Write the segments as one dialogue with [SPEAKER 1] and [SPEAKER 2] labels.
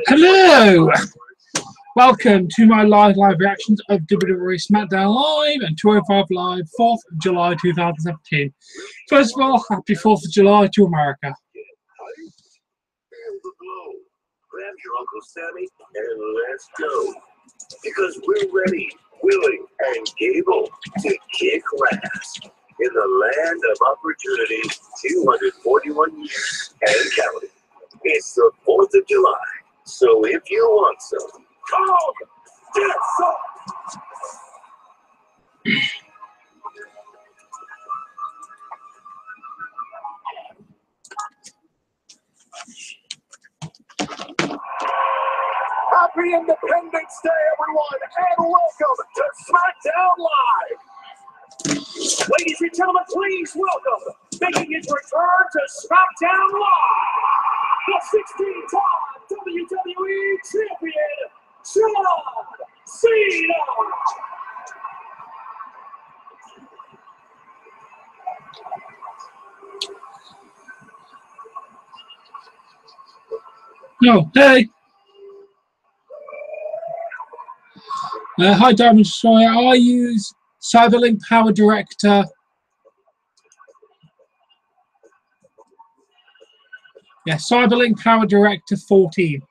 [SPEAKER 1] Hello! Welcome to my live reactions of WWE SmackDown Live and 205 Live, 4th of July 2017. First of all, happy 4th of July to America.
[SPEAKER 2] Grab your Uncle Sammy and let's go. Because we're ready, willing, and able to kick ass in the land of opportunity 241 years and counting. It's the 4th of July, so if you want some, come get some! Happy Independence Day, everyone, and welcome to SmackDown Live! Ladies and gentlemen, please welcome, making his return to SmackDown Live, the 16-time WWE Champion, John Cena!
[SPEAKER 1] No, hey! Hi, Diamond Destroyer. I use Cyberlink Power Director. Yeah, Cyberlink Power Director 14.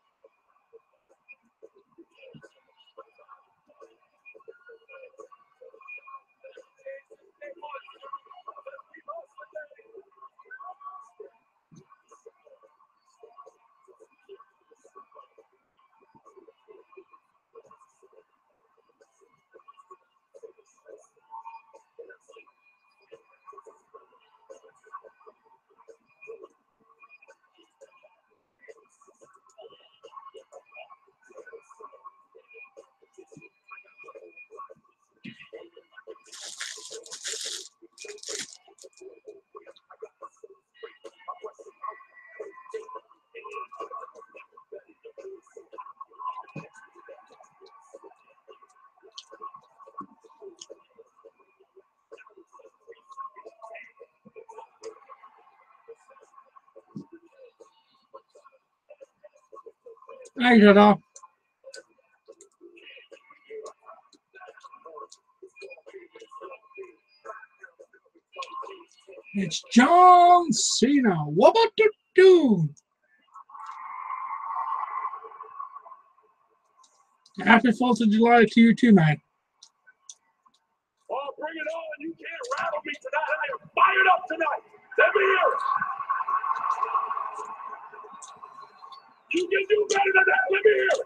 [SPEAKER 1] Hey, Dada. It's John Cena. What about to do? Happy 4th of July to you too, man.
[SPEAKER 2] Oh, bring it on. You can't rattle me tonight. I am fired up tonight. Let me hear it. You can do better than that. Let me hear it.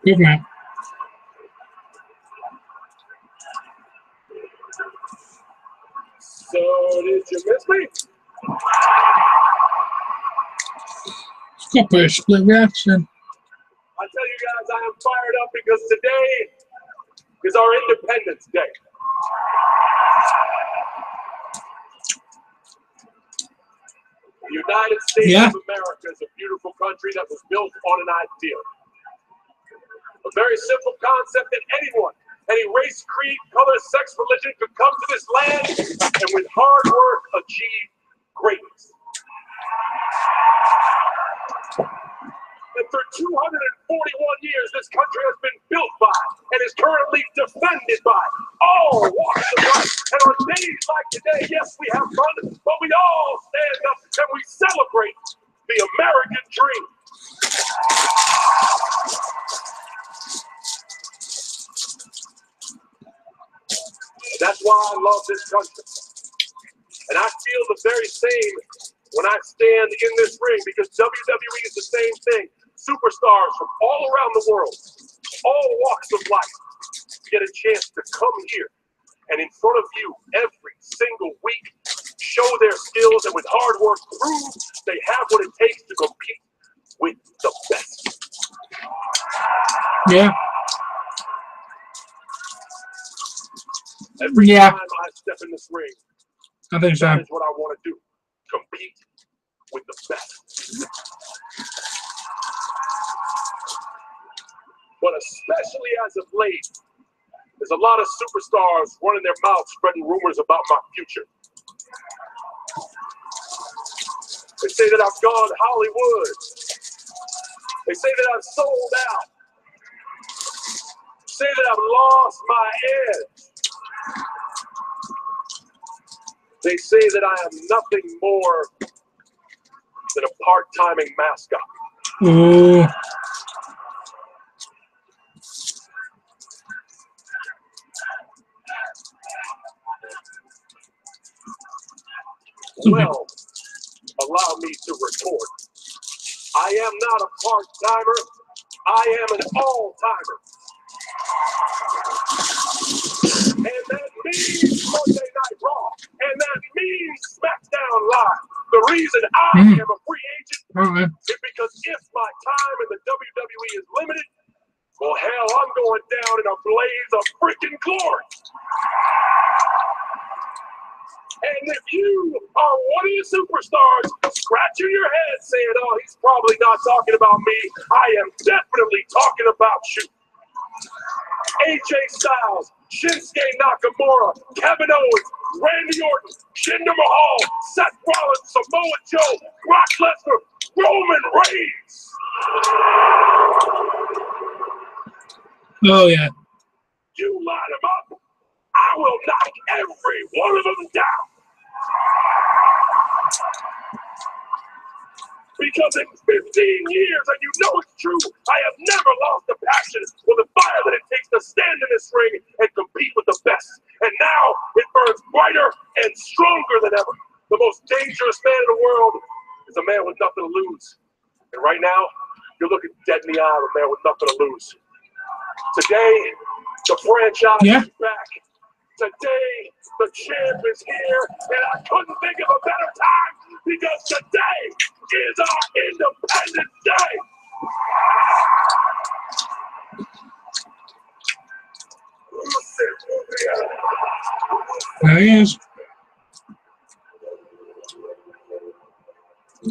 [SPEAKER 1] Good man.
[SPEAKER 2] So, did you miss me?
[SPEAKER 1] Got a split reaction.
[SPEAKER 2] I tell you guys, I am fired up because today is our Independence Day. The United States of America is a beautiful country that was built on an ideal. A very simple concept that anyone, any race, creed, color, sex, religion could come to this land and with hard work achieve greatness. And for 241 years, this country has been built by and is currently defended by all walks of life. And on days like today, yes, we have fun, but we all stand up and we celebrate the American dream. That's why I love this country. And I feel the very same when I stand in this ring, because WWE is the same thing. Superstars from all around the world, all walks of life, get a chance to come here and in front of you every single week, show their skills, and with hard work prove they have what it takes to compete with the best.
[SPEAKER 1] Yeah.
[SPEAKER 2] Every time I step in this ring,
[SPEAKER 1] I think so.
[SPEAKER 2] that is what I want to do. Compete with the best. But especially as of late, there's a lot of superstars running their mouths, spreading rumors about my future. They say that I've gone Hollywood. They say that I've sold out. They say that I've lost my edge. They say that I am nothing more than a part-timing mascot.
[SPEAKER 1] Ooh.
[SPEAKER 2] Well, allow me to retort. I am not a part-timer. I am an all-timer. And that means Monday Night Raw. And that means SmackDown Live. The reason I am a free agent is because if my time in the WWE is limited, well, hell, I'm going down in a blaze of freaking glory. And if you are one of the superstars scratching your head saying, oh, he's probably not talking about me, I am definitely talking about you. AJ Styles, Shinsuke Nakamura, Kevin Owens, Randy Orton, Jinder Mahal, Seth Rollins, Samoa Joe, Brock Lesnar, Roman Reigns.
[SPEAKER 1] Oh, yeah.
[SPEAKER 2] You line them up, I will knock every one of them down. Because in 15 years, and you know it's true, I have never lost the passion or the fire that it takes to stand in this ring and compete with the best. And now it burns brighter and stronger than ever. The most dangerous man in the world is a man with nothing to lose. And right now, you're looking dead in the eye of a man with nothing to lose. Today, the franchise is back. Today, the champ is here, and I couldn't think of a better time because today is our Independence Day.
[SPEAKER 1] There he is.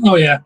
[SPEAKER 1] Oh, yeah.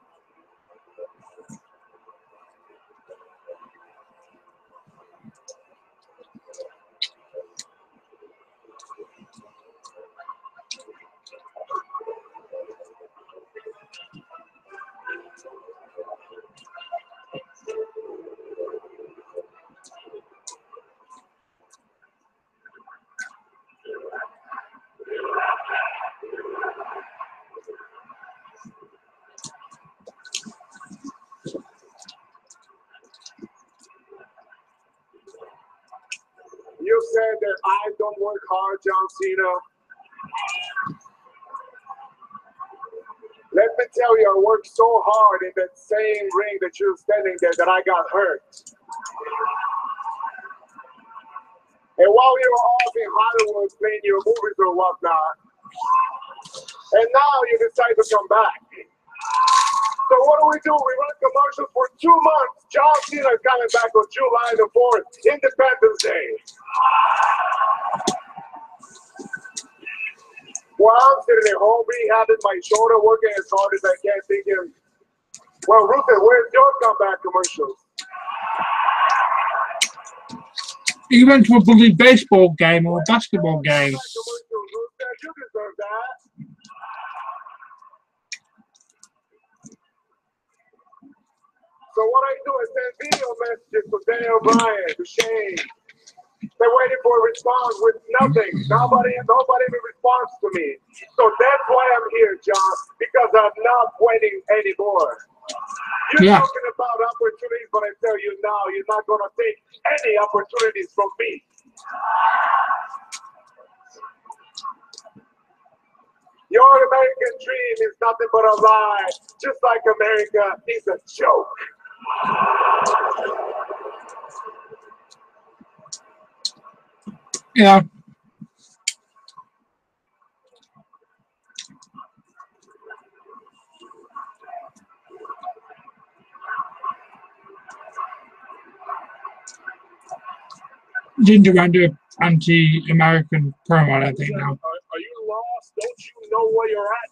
[SPEAKER 2] You said that I don't work hard, John Cena. Let me tell you, I worked so hard in that same ring that you're standing there that I got hurt. And while you were off in Hollywood playing your movies or whatnot, and now you decide to come back. So what do? We run commercials for 2 months. John Cena is coming back on July the 4th, Independence Day. Well, I'm sitting at home rehabbing my shoulder, working as hard as I can, thinking, well, Ruther, where's your comeback commercials?
[SPEAKER 1] He went to a bloody baseball game or a basketball game.
[SPEAKER 2] You deserve that. So what I do is send video messages to Daniel Bryan, to Shane. They're waiting for a response with nothing. Nobody even responds to me. So that's why I'm here, John, because I'm not waiting anymore. You're talking about opportunities, but I tell you now, you're not going to take any opportunities from me. Your American dream is nothing but a lie, just like America is a joke.
[SPEAKER 1] Yeah. Didn't do anti-American promo, I don't think now.
[SPEAKER 2] Are you lost? Don't you know where you're at?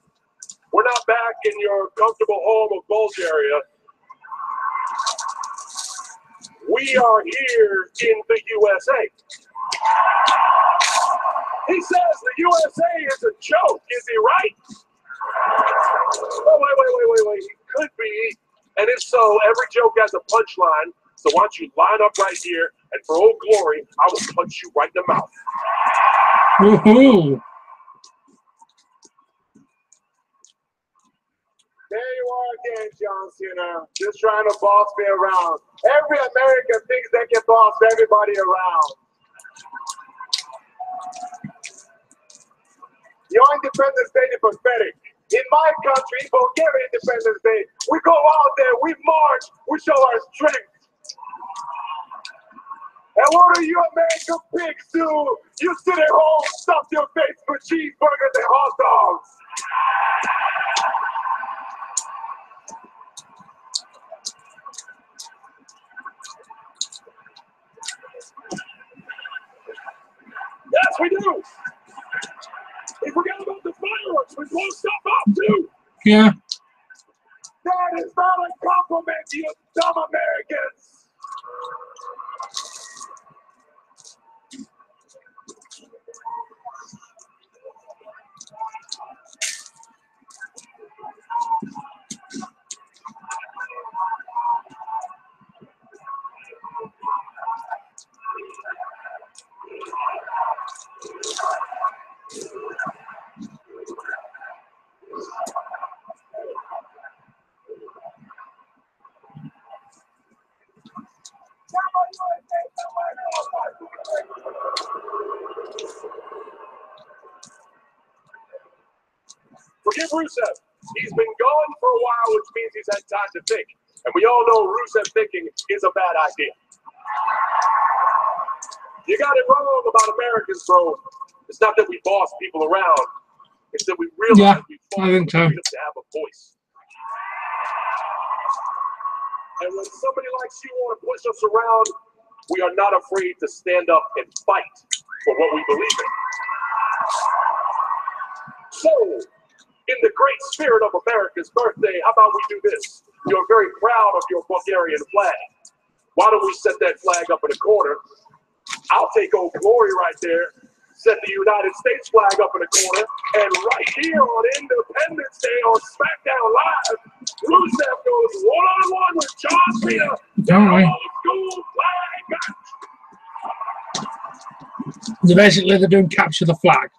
[SPEAKER 2] We're not back in your comfortable home of Bulgaria. We are here in the USA. He says the USA is a joke. Is he right? Oh, wait. He could be. And if so, every joke has a punchline. So why don't you line up right here, and for old glory, I will punch you right in the mouth.
[SPEAKER 1] Woohoo!
[SPEAKER 2] There you are again, John Cena. Just trying to boss me around. Every American thinks they can boss everybody around. Your Independence Day is pathetic. In my country, Bulgaria Independence Day, we go out there, we march, we show our strength. And what do you American pigs do? You sit at home, stuff your face with cheeseburgers and hot dogs. Yes, we do. We forgot about the fireworks. We blow stuff up too.
[SPEAKER 1] Yeah.
[SPEAKER 2] That is not a compliment, you dumb Americans. Forgive Rusev. He's been gone for a while, which means he's had time to think. And we all know Rusev thinking is a bad idea. You got it wrong about Americans, bro. It's not that we boss people around. It's that we realize we fought for freedom to have a voice. And when somebody like you want to push us around, we are not afraid to stand up and fight for what we believe in. So, in the great spirit of America's birthday, how about we do this? You're very proud of your Bulgarian flag. Why don't we set that flag up in the corner? I'll take Old Glory right there, set the United States flag up in the corner, and right here on Independence Day on SmackDown Live, Rusev goes one-on-one with John Cena. Old school flag match.
[SPEAKER 1] So basically, they're doing capture the flag.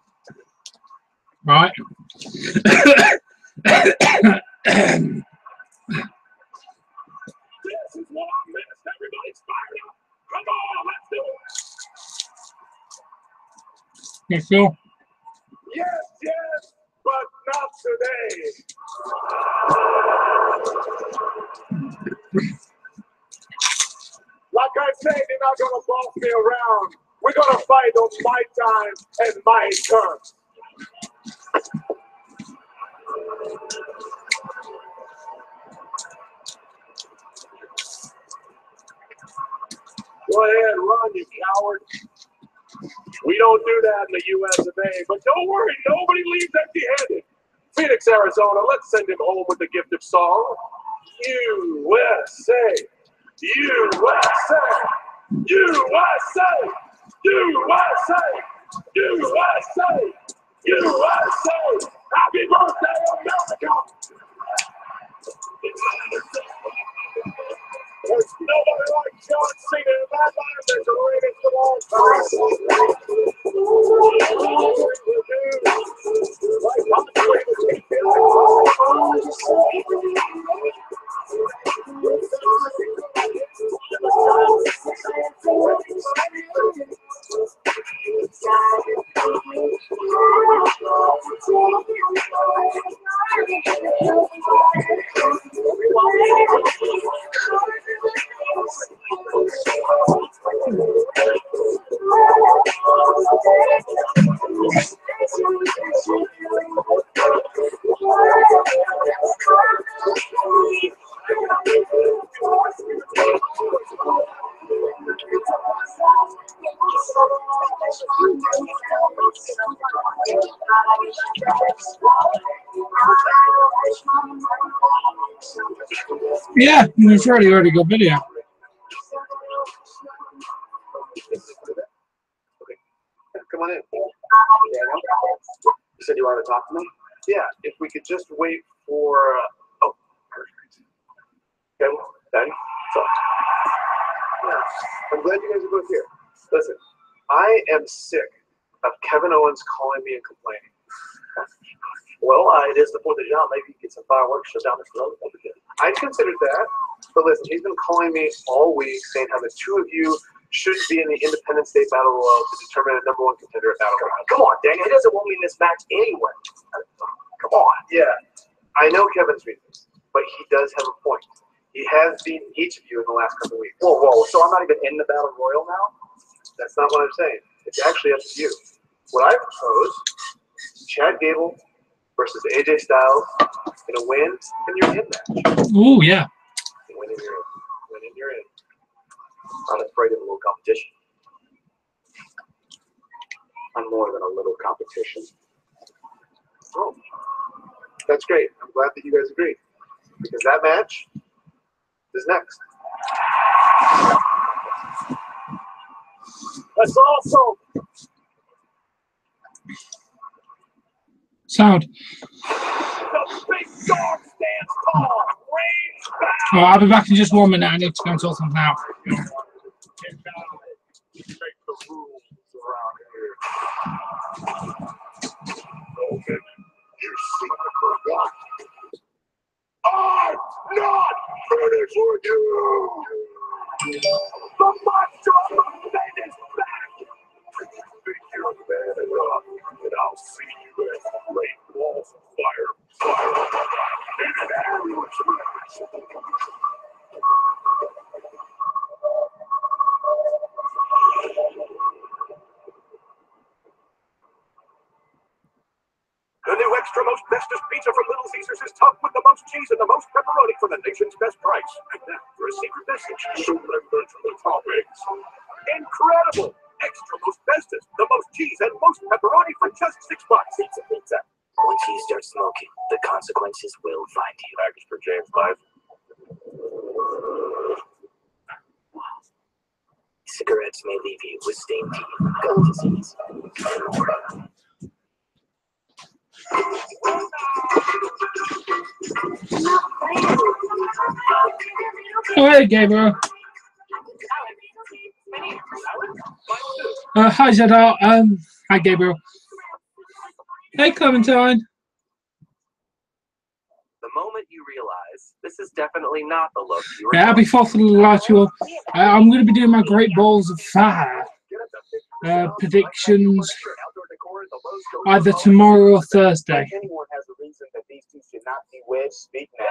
[SPEAKER 1] Right.
[SPEAKER 2] This is what I missed. Everybody's fired up. Come on, let's do it.
[SPEAKER 1] You feel?
[SPEAKER 2] Yes, but not today. Like I said, they're not gonna boss me around. We're gonna fight on my time and my terms. Go ahead, run, you coward. We don't do that in the US of A, but don't worry, nobody leaves empty-handed. Phoenix, Arizona, let's send him home with the gift of song. USA, USA, USA, USA, USA, USA. Happy birthday, America! There's nobody like John Cena in that line. There's the greatest of all time.
[SPEAKER 1] Yeah, it's a really, really good video.
[SPEAKER 2] Okay. Come on in. Daniel, you said you wanted to talk to me? Yeah, if we could just wait for... oh, perfect. Okay, well, Daniel, so... Yeah, I'm glad you guys are both here. Listen, I am sick of Kevin Owens calling me and complaining. Well, it is the 4th of July. Maybe you get some fireworks, shut down this road. I considered that, but listen, he's been calling me all week saying how the two of you should be in the Independence Day Battle Royal to determine a #1 contender at Battle Royal. Come on, Daniel. He doesn't want me in this match anyway. Come on. Yeah, I know Kevin's reasons, but he does have a point. He has beaten each of you in the last couple of weeks. Whoa, whoa. So I'm not even in the Battle Royal now? That's not what I'm saying. It's actually up to you. What I propose, Chad Gable versus AJ Styles in a win and you're in match.
[SPEAKER 1] Oh, yeah.
[SPEAKER 2] Win and you're in. Win and you're in. I'm afraid of a little competition. I'm more than a little competition. Oh, that's great. I'm glad that you guys agree. Because that match is next. That's awesome.
[SPEAKER 1] Sound.
[SPEAKER 2] The big dog stands tall. Reigns back.
[SPEAKER 1] Oh, I'll be back in just 1 minute. I need to go and sort something out.
[SPEAKER 2] And now, you make the rules around here. Logan, you secret for what? I'm not finished with you! The monster of the bed is back! You think you're bad enough, and I'll see you as great walls of fire in an ambulance match! The new extra most bestest pizza from Little Caesars is topped with the most cheese and the most pepperoni for the nation's best price. And now for a secret message, so remember to the toppings. Incredible! Extra most bestest, the most cheese and most pepperoni for just $6. Pizza. Once you start smoking, the consequences will find you. Package for James 5. Cigarettes may leave you with stained teeth, gum disease.
[SPEAKER 1] Oh, hey, Gabriel. Hi, Zedar. Hi, Gabriel. Hey, Clementine.
[SPEAKER 2] The moment you realize this is definitely not the look you were.
[SPEAKER 1] Yeah, happy 4th of July to you all. I'm going to be doing my Great Balls of Fire predictions either tomorrow or Thursday.
[SPEAKER 2] Anyone has a reason that these two should not be wedged. Speak now.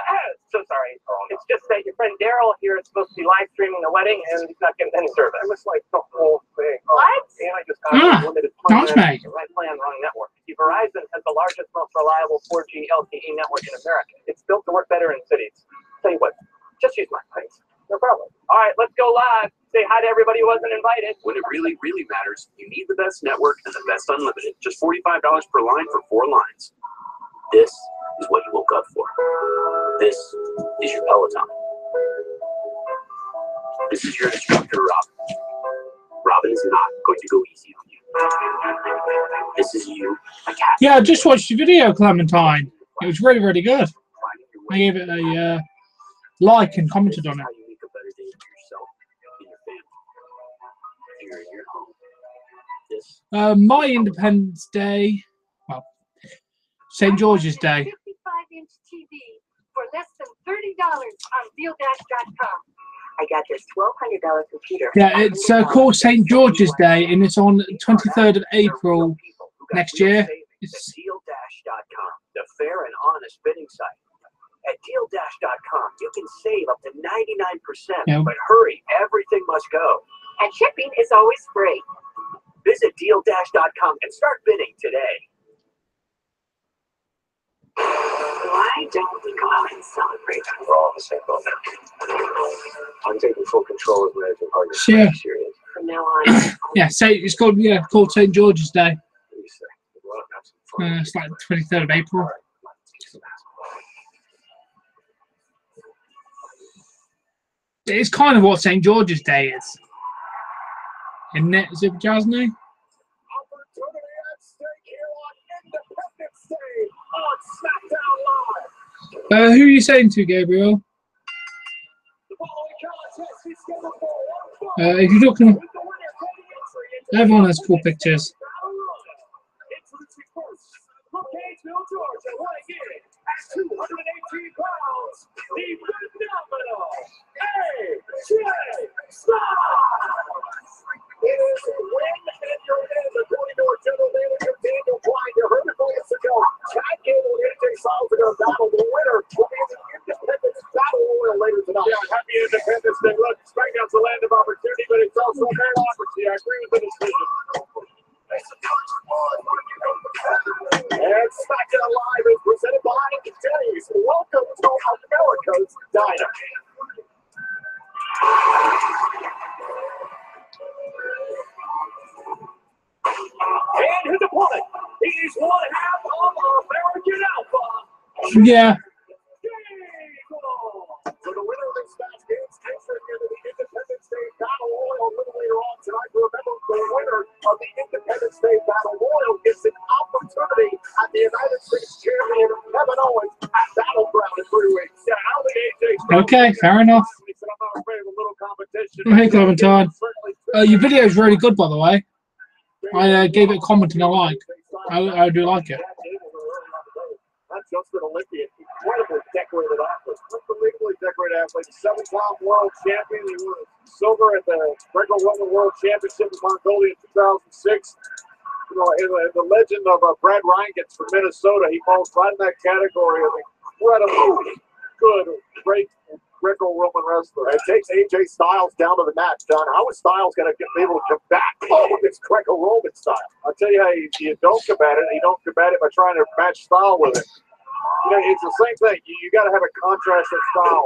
[SPEAKER 2] So sorry. It's just that your friend Daryl here is supposed to be live streaming the wedding and he's not getting any service. I was like the whole thing.
[SPEAKER 3] What?
[SPEAKER 2] And I just got limited plan.
[SPEAKER 1] Nice, mate.
[SPEAKER 2] Right plan, wrong network. See, Verizon has the largest, most reliable 4G LTE network in America. It's built to work better in cities. Tell you what, just use my thanks. No problem. All right, let's go live. Say hi to everybody who wasn't invited. When it really, really matters, you need the best network and the best unlimited. Just $45 per line for 4 lines. This is what you woke up for. This is your Peloton. This is your instructor, Robin. Robin is not going to go easy on you. This is you, a cat.
[SPEAKER 1] Yeah, I just watched your video, Clementine. It was really, really good. I gave it a like and commented on it. My Independence Day, well, St. George's Day.
[SPEAKER 3] 55-inch TV for less than $30 on DealDash.com. I got this $1,200 computer.
[SPEAKER 1] Yeah, it's called St. George's Day, and it's on 23rd of April next year. It's
[SPEAKER 2] DealDash.com, the fair and honest bidding site. At DealDash.com, you can save up to 99%,
[SPEAKER 1] Yeah.
[SPEAKER 2] but hurry, everything must go.
[SPEAKER 3] And shipping is always free.
[SPEAKER 2] Visit DealDash.com and start bidding today.
[SPEAKER 3] Why don't we go out and celebrate?
[SPEAKER 2] We're all in the same boat now. I'm taking full control of managing partners
[SPEAKER 1] Yeah.
[SPEAKER 2] next year.
[SPEAKER 3] from now on.
[SPEAKER 1] Yeah, it's called St. George's Day. It's like the 23rd of April. It's kind of what St. George's Day is. Isn't it, Super Jasny? Who are you saying to, Gabriel? If you're talking, everyone has cool pictures.
[SPEAKER 2] Happy Independence Day. Look, SmackDown's a land of opportunity, but it's also a bureaucracy. I agree with the decision. And SmackDown Live is presented by Denny's. Welcome to America's Diner. And his opponent, he's one half of American Alpha.
[SPEAKER 1] Yeah.
[SPEAKER 2] So the winner of this match gains entry into the Independence Day Battle Royal a little later on tonight. Remember, the winner of the Independence Day Battle Royal gets an opportunity at the United States Champion Kevin Owens at Battleground in 3 weeks. Yeah, I don't think AJ.
[SPEAKER 1] Okay, fair enough.
[SPEAKER 2] He said, I'm not afraid of a little competition.
[SPEAKER 1] Hey, Clementine. Your video is really good, by the way. I gave it a comment and a like. I do like it.
[SPEAKER 2] Not just an Olympian, incredibly decorated athlete, unbelievably decorated athlete, 7-time world champion. He won silver at the Greco-Roman World Championship in Mongolia in 2006. You know, and the legend of Brad Reingens from Minnesota, he falls right in that category of incredibly good, great Greco-Roman wrestler. It takes AJ Styles down to the match, John. How is Styles going to be able to combat this Greco-Roman style? I'll tell you how you don't combat it. You don't combat it by trying to match style with it. You know, it's the same thing. You got to have a contrast of style.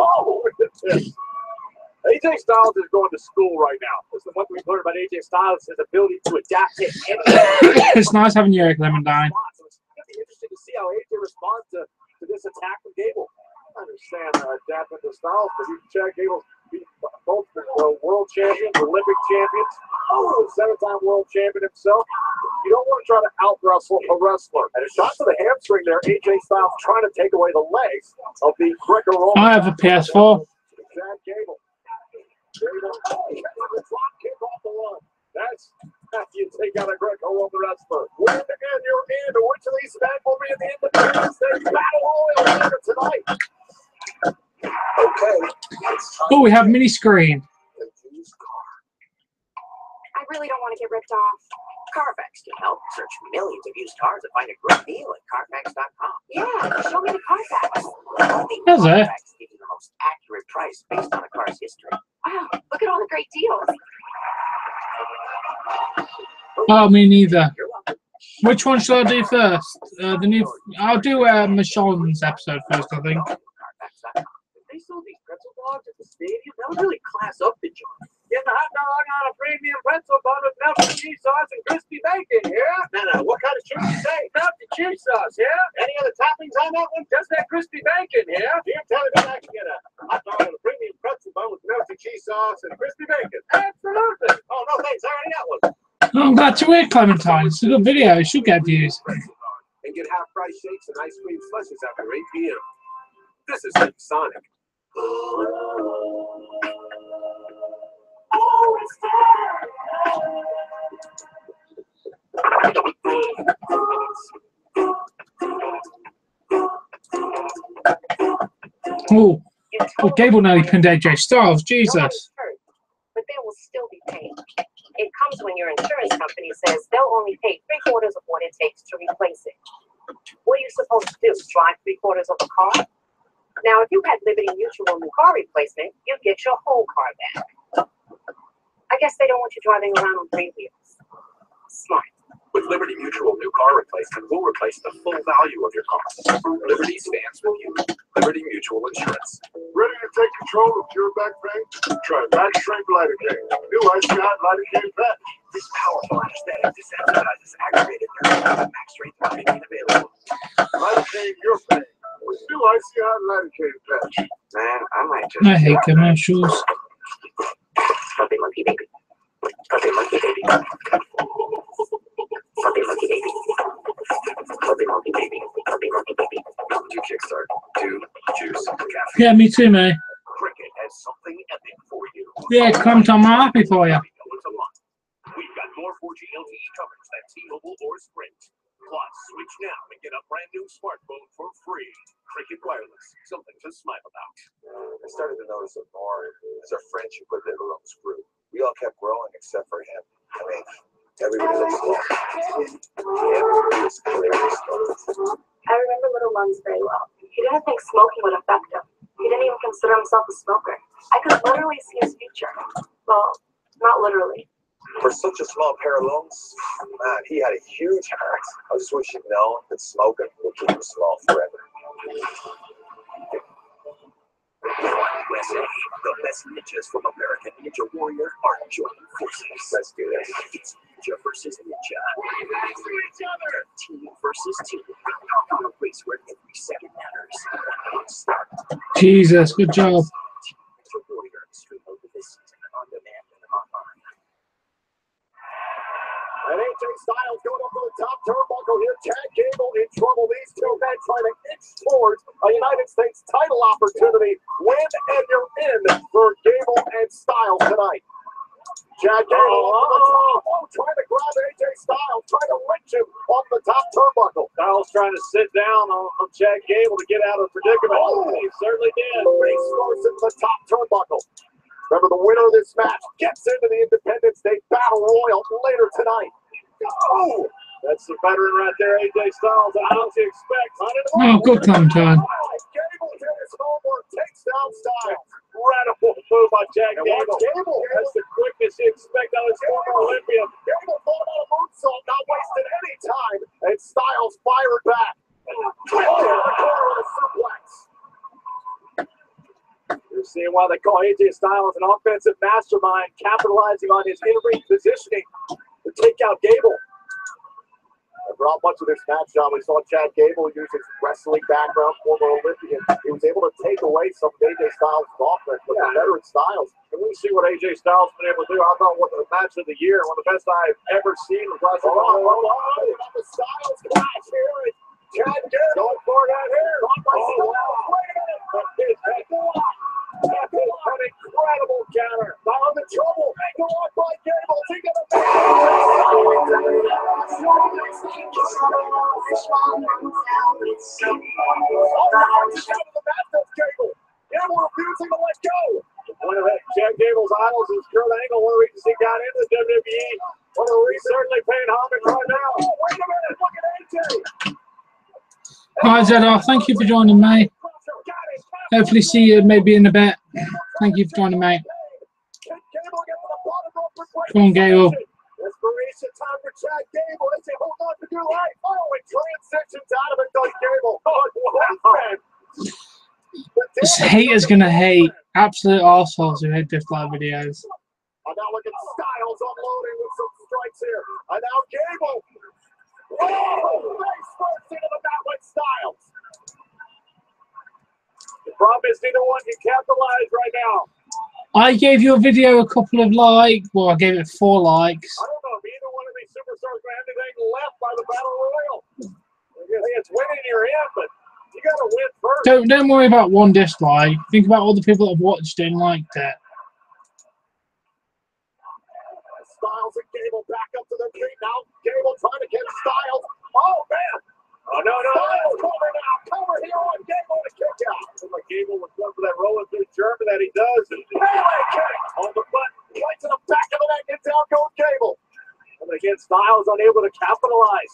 [SPEAKER 2] AJ Styles is going to school right now. This is what we've learned about AJ Styles, his ability to adapt to anything.
[SPEAKER 1] It's nice having you, Clementine.
[SPEAKER 2] So it's going to be interesting to see how AJ responds to this attack from Gable. I understand adapting to Styles, but you can check Gable's beat both world champions, Olympic champions, 7-time world champion himself. You don't want to try to out-wrestle a wrestler. And a shot to the hamstring there, AJ Styles trying to take away the legs of the Greco-Roman.
[SPEAKER 1] I have a PS4.
[SPEAKER 2] Chad Gable. Gable. The drop kick off the run. That's after you take out a Greco-Roman wrestler. Win and you're in. Which of these men will be in the Independence Day Battle Royal later tonight? Okay.
[SPEAKER 1] Oh, we have mini screen.
[SPEAKER 3] I really don't want to get ripped off.
[SPEAKER 4] Carfax can help. Search millions of used cars and find a great deal at Carfax.com.
[SPEAKER 3] Yeah, show me the Carfax.
[SPEAKER 4] Only
[SPEAKER 1] Is it?
[SPEAKER 4] Carfax gives you the most accurate price based on a car's history.
[SPEAKER 3] Wow, look at all the great deals.
[SPEAKER 1] Oh, me neither.
[SPEAKER 4] You're welcome.
[SPEAKER 1] Which one should I do first? The new. I'll do Michonne's episode first, I think.
[SPEAKER 4] Carfax.com. If they sold these pretzel dogs at the stadium, that would really class up the joint.
[SPEAKER 2] Get the hot dog on a premium pretzel bun with melted cheese sauce and crispy bacon, yeah? No, what kind of cheese you say? Melted cheese sauce, yeah? Any other toppings on that one? Just that crispy bacon, yeah? You're telling me I can get a hot dog on a premium pretzel bun with melted cheese sauce and crispy bacon? Absolutely. Oh, no, thanks. I already got one.
[SPEAKER 1] Oh, I'm glad to hear, Clementine. It's a good video. It should get views.
[SPEAKER 2] And get half-price shakes and ice cream slushes after 8 p.m. This is Sonic.
[SPEAKER 1] Oh, Gable nearly pinned AJ Styles. Jesus.
[SPEAKER 3] Nobody's hurt, but they will still be paid. It comes when your insurance company says they'll only pay 3/4 of what it takes to replace it. What are you supposed to do? Drive 3/4 of a car? Now, if you had Liberty Mutual new car replacement, you'd get your whole car back. I guess they don't want you driving around on 3 wheels. Smart.
[SPEAKER 2] With Liberty Mutual new car replacement, we'll replace the full value of your car. Liberty stands with you. Liberty Mutual Insurance. Ready to take control of your back pain? Try Max Strength Lidocaine. New ICI Lidocaine patch.
[SPEAKER 4] This powerful anesthetic desensitizes aggravated nerves. Max Strength Lidocaine available.
[SPEAKER 2] Lidocaine your pain with new ICI Lidocaine patch.
[SPEAKER 4] Man, I might just.
[SPEAKER 1] I hate commercials.
[SPEAKER 4] Puppy monkey baby. Puppy monkey baby. Puppy monkey baby. Puppy monkey baby. Puppy monkey baby. Mountain Dew Kickstart. Dew, juice, caffeine.
[SPEAKER 1] Yeah, me too, mate.
[SPEAKER 2] Cricket has something epic for you.
[SPEAKER 1] Yeah, come to I'm happy for you.
[SPEAKER 2] We've got more 4G LTE coverage than T-Mobile or Sprint. Plus, switch now and get a brand new smartphone for free. Cricket Wireless, something to smile about.
[SPEAKER 5] I started to notice it more as our friendship with little Lungs grew. We all kept growing except for him. I mean, everybody looks lost. He was clearly smoked.
[SPEAKER 3] I remember Little Lungs very well. He didn't think smoking would affect him. He didn't even consider himself a smoker. I could literally see his future. Well, not literally.
[SPEAKER 5] For such a small pair of lungs, man, he had a huge heart. I just wish he'd known that smoking would keep him small forever.
[SPEAKER 2] USA, the best ninjas from American Ninja Warrior are joining forces.
[SPEAKER 5] Let's do this.
[SPEAKER 2] It's Ninja versus Ninja. Team versus team. On a race where every second matters. Start.
[SPEAKER 1] Jesus, good job.
[SPEAKER 2] Ninja Warrior stream over this season on demand and online.
[SPEAKER 6] And AJ Styles going up to the top turnbuckle here. Chad Gable in trouble. These two men trying to inch towards a United States title opportunity. Win and you're in for Gable and Styles tonight. Chad Gable up to the top. Oh, trying to grab AJ Styles, trying to wrench him off the top turnbuckle. Styles trying to sit down on Chad Gable to get out of the predicament. Oh, he certainly did. Race force into the top turnbuckle. Remember, the winner of this match gets into the Independence Day Battle Royal later tonight. Oh, that's the veteran right there, AJ Styles. I don't expect.
[SPEAKER 1] Oh, good commentary.
[SPEAKER 6] Gable did his homework, takes down Styles. Incredible move by Jack Gable. That's the quickness you expect out of his former Olympian. Gable thought about a moonsault, not wasting any time, and Styles fired back. Oh, the corner with a suplex. You're seeing why they call AJ Styles an offensive mastermind, capitalizing on his in-ring positioning to take out Gable. And throughout much of this match, John, we saw Chad Gable use his wrestling background, former Olympian. He was able to take away some of AJ Styles' offense with the veteran Styles. And we see what AJ Styles has been able to do. I thought what the match of the year, one of the best I've ever seen was last night. Hold on. The Styles clash here. Chad Gable going for that here. Wait a minute. That's an incredible counter. Now in the trouble. Go on by Gable. He got a Gable refusing to let go. One of Chad Gable's idols is Kurt Angle, where we can see got into the WWE. One of the certainly paying homage right now. Oh, wait a minute. Look at AJ.
[SPEAKER 1] Hi, Zedar. Thank you for joining, mate. Hopefully see you maybe in a bit. Thank you for joining, mate. Come on, Gable.
[SPEAKER 6] Desperation time for Chad Gable. They say, hold on to do right. Oh, it transitions out of it, does Gable. Oh, what?
[SPEAKER 1] This haters gonna hate. Absolute arseholes who hate dislike videos.
[SPEAKER 6] And now look at Styles unloading with some strikes here. And now Gable. Oh, face first into the mat with Styles. The problem is neither one can capitalize right now.
[SPEAKER 1] I gave your video a couple of likes. Well, I gave it 4 likes.
[SPEAKER 6] I don't know if either one of these superstars will have anything left by the Battle Royal. I think it's winning in your hand, but you got to win first.
[SPEAKER 1] Don't worry about one dislike. Think about all the people that have watched it and liked it.
[SPEAKER 6] Styles and Gable back up to their feet now. Gable trying to get Styles. Oh, man. Oh, no. Styles cover now. Cover here on Gable to kick out. Looks like Gable was going for that rolling through German that he does. And melee kick on the butt. Right to the back of the neck. And down goes Gable. And again, Styles unable to capitalize.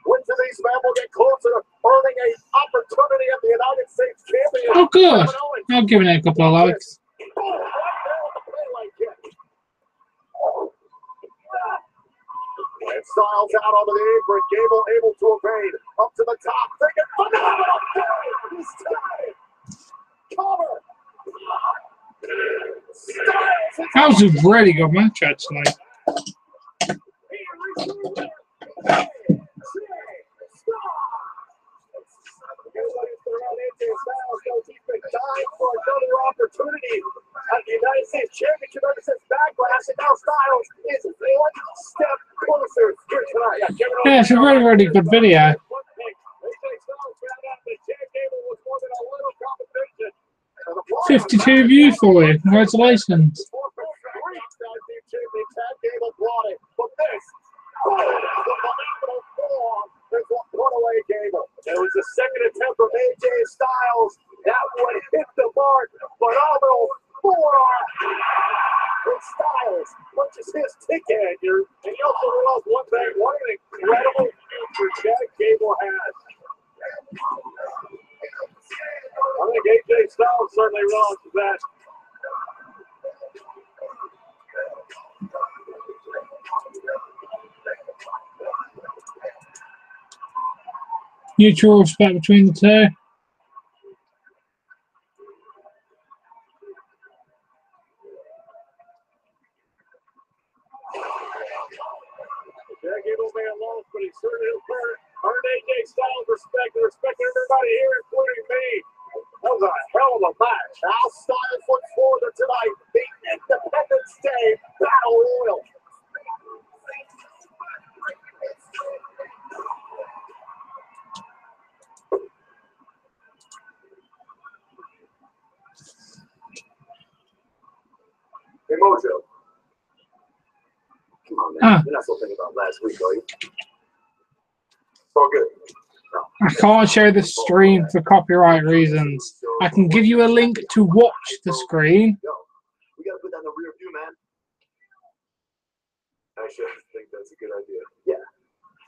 [SPEAKER 6] Which of these men will get closer to earning an opportunity at the United States Championship?
[SPEAKER 1] Oh, good. I'll give it a couple of likes.
[SPEAKER 6] Oh, right there with the melee kick. And Styles out onto the apron. Gable able to evade. Up to the top. Thinking phenomenal. This time. cover. Styles.
[SPEAKER 1] That was a really good match, actually.
[SPEAKER 6] For another opportunity at the United States Championship ever since Backlash, and now Styles is one step closer here tonight.
[SPEAKER 1] Yeah, it's a really, really good video. 52 views for you. Congratulations.
[SPEAKER 6] It was the second attempt from AJ Styles. That one hit the mark. Phenomenal forearm. And Styles punches his ticket here. And he also realized one thing. What an incredible future Chad Gable has. I think AJ Styles certainly realizes that.
[SPEAKER 1] Mutual respect between the two.
[SPEAKER 6] Chad Gable may have lost, but he certainly earned AJ Styles respect and respected everybody here, including me. That was a hell of a match. How Styles looks forward to tonight, the Independence Day Battle Royal. Hey, Mojo. Come on, man. You're not still thinking about last week, are you? It's all good. No.
[SPEAKER 1] I can't show the stream for copyright reasons. I can give you a link to watch the screen.
[SPEAKER 6] Yo, we gotta put that in the rear view, man. Actually, I think that's a good idea. Yeah.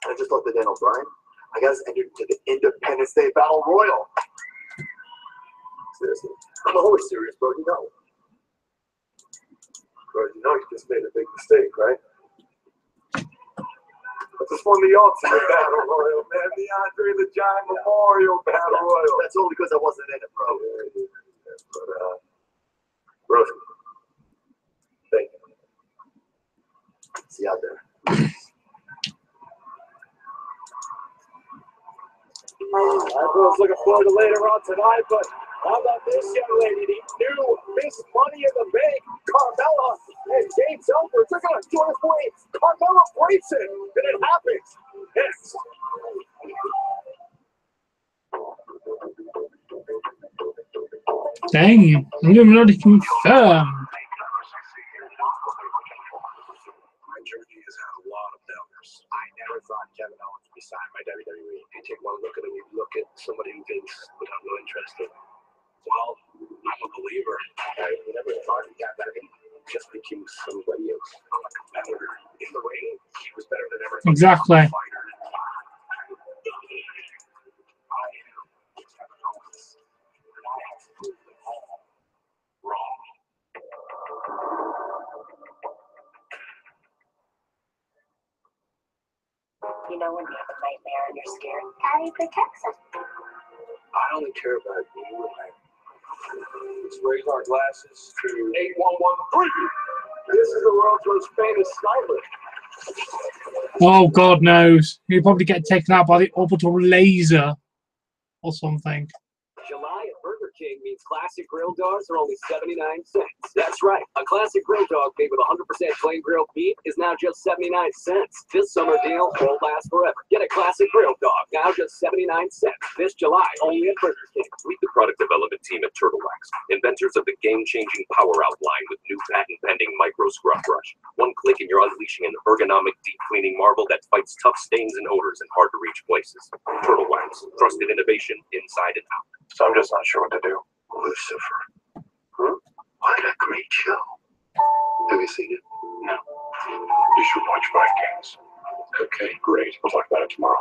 [SPEAKER 6] I just looked at Dan O'Brien. I got us entered into the Independence Day Battle Royal. Seriously. I'm always serious, bro. You know. Bro, you know you just made a big mistake, right? I just won the Ultimate Battle Royal, man. The Andre the Giant Memorial Battle Royal. That's only because I wasn't in it, bro. But, bro, thank you. See you out there. Everyone's looking forward to later on tonight, but how about this young lady, the new Miss Money in the Bank, Carmella and James Ellsworth. They're going to join us for a Carmella breaks it, and it happens. Yes.
[SPEAKER 1] Dang, Illuminati confirmed.
[SPEAKER 4] My journey has had a lot of doubters. I never thought Kevin Owens would be signed by WWE. You take one look at him, you look at somebody who thinks would have no interest in. Well, I'm a believer. I never thought he got that. He just became somebody else. I'm a competitor. In the ring, he was better than ever.
[SPEAKER 1] Exactly.
[SPEAKER 3] You know when you have a nightmare and you're scared, Patty protects us.
[SPEAKER 4] I only care about you and let's raise our glasses to 8113.
[SPEAKER 6] This is the world's most famous stylist.
[SPEAKER 1] Oh, God knows. He'll probably get taken out by the orbital laser or something.
[SPEAKER 7] July at Burger King means classic grilled dogs are only 79 cents. That's right. A classic grilled dog made with 100% plain grilled beef is now just 79 cents. This summer deal won't last forever. Get a classic grilled dog now just 79 cents. This July only at Burger King.
[SPEAKER 8] Meet the product development team at Turtle Wax, inventors of the game-changing Power Out line with new patent-pending micro scrub brush. One click and you're unleashing an ergonomic deep-cleaning marvel that fights tough stains and odors in hard-to-reach places. Turtle Wax, trusted innovation inside and out.
[SPEAKER 4] So I'm just not sure what to do.
[SPEAKER 5] Lucifer. Huh? What a great show. Have you seen it?
[SPEAKER 4] No. You should watch Vikings. Okay, great. We'll talk about it tomorrow.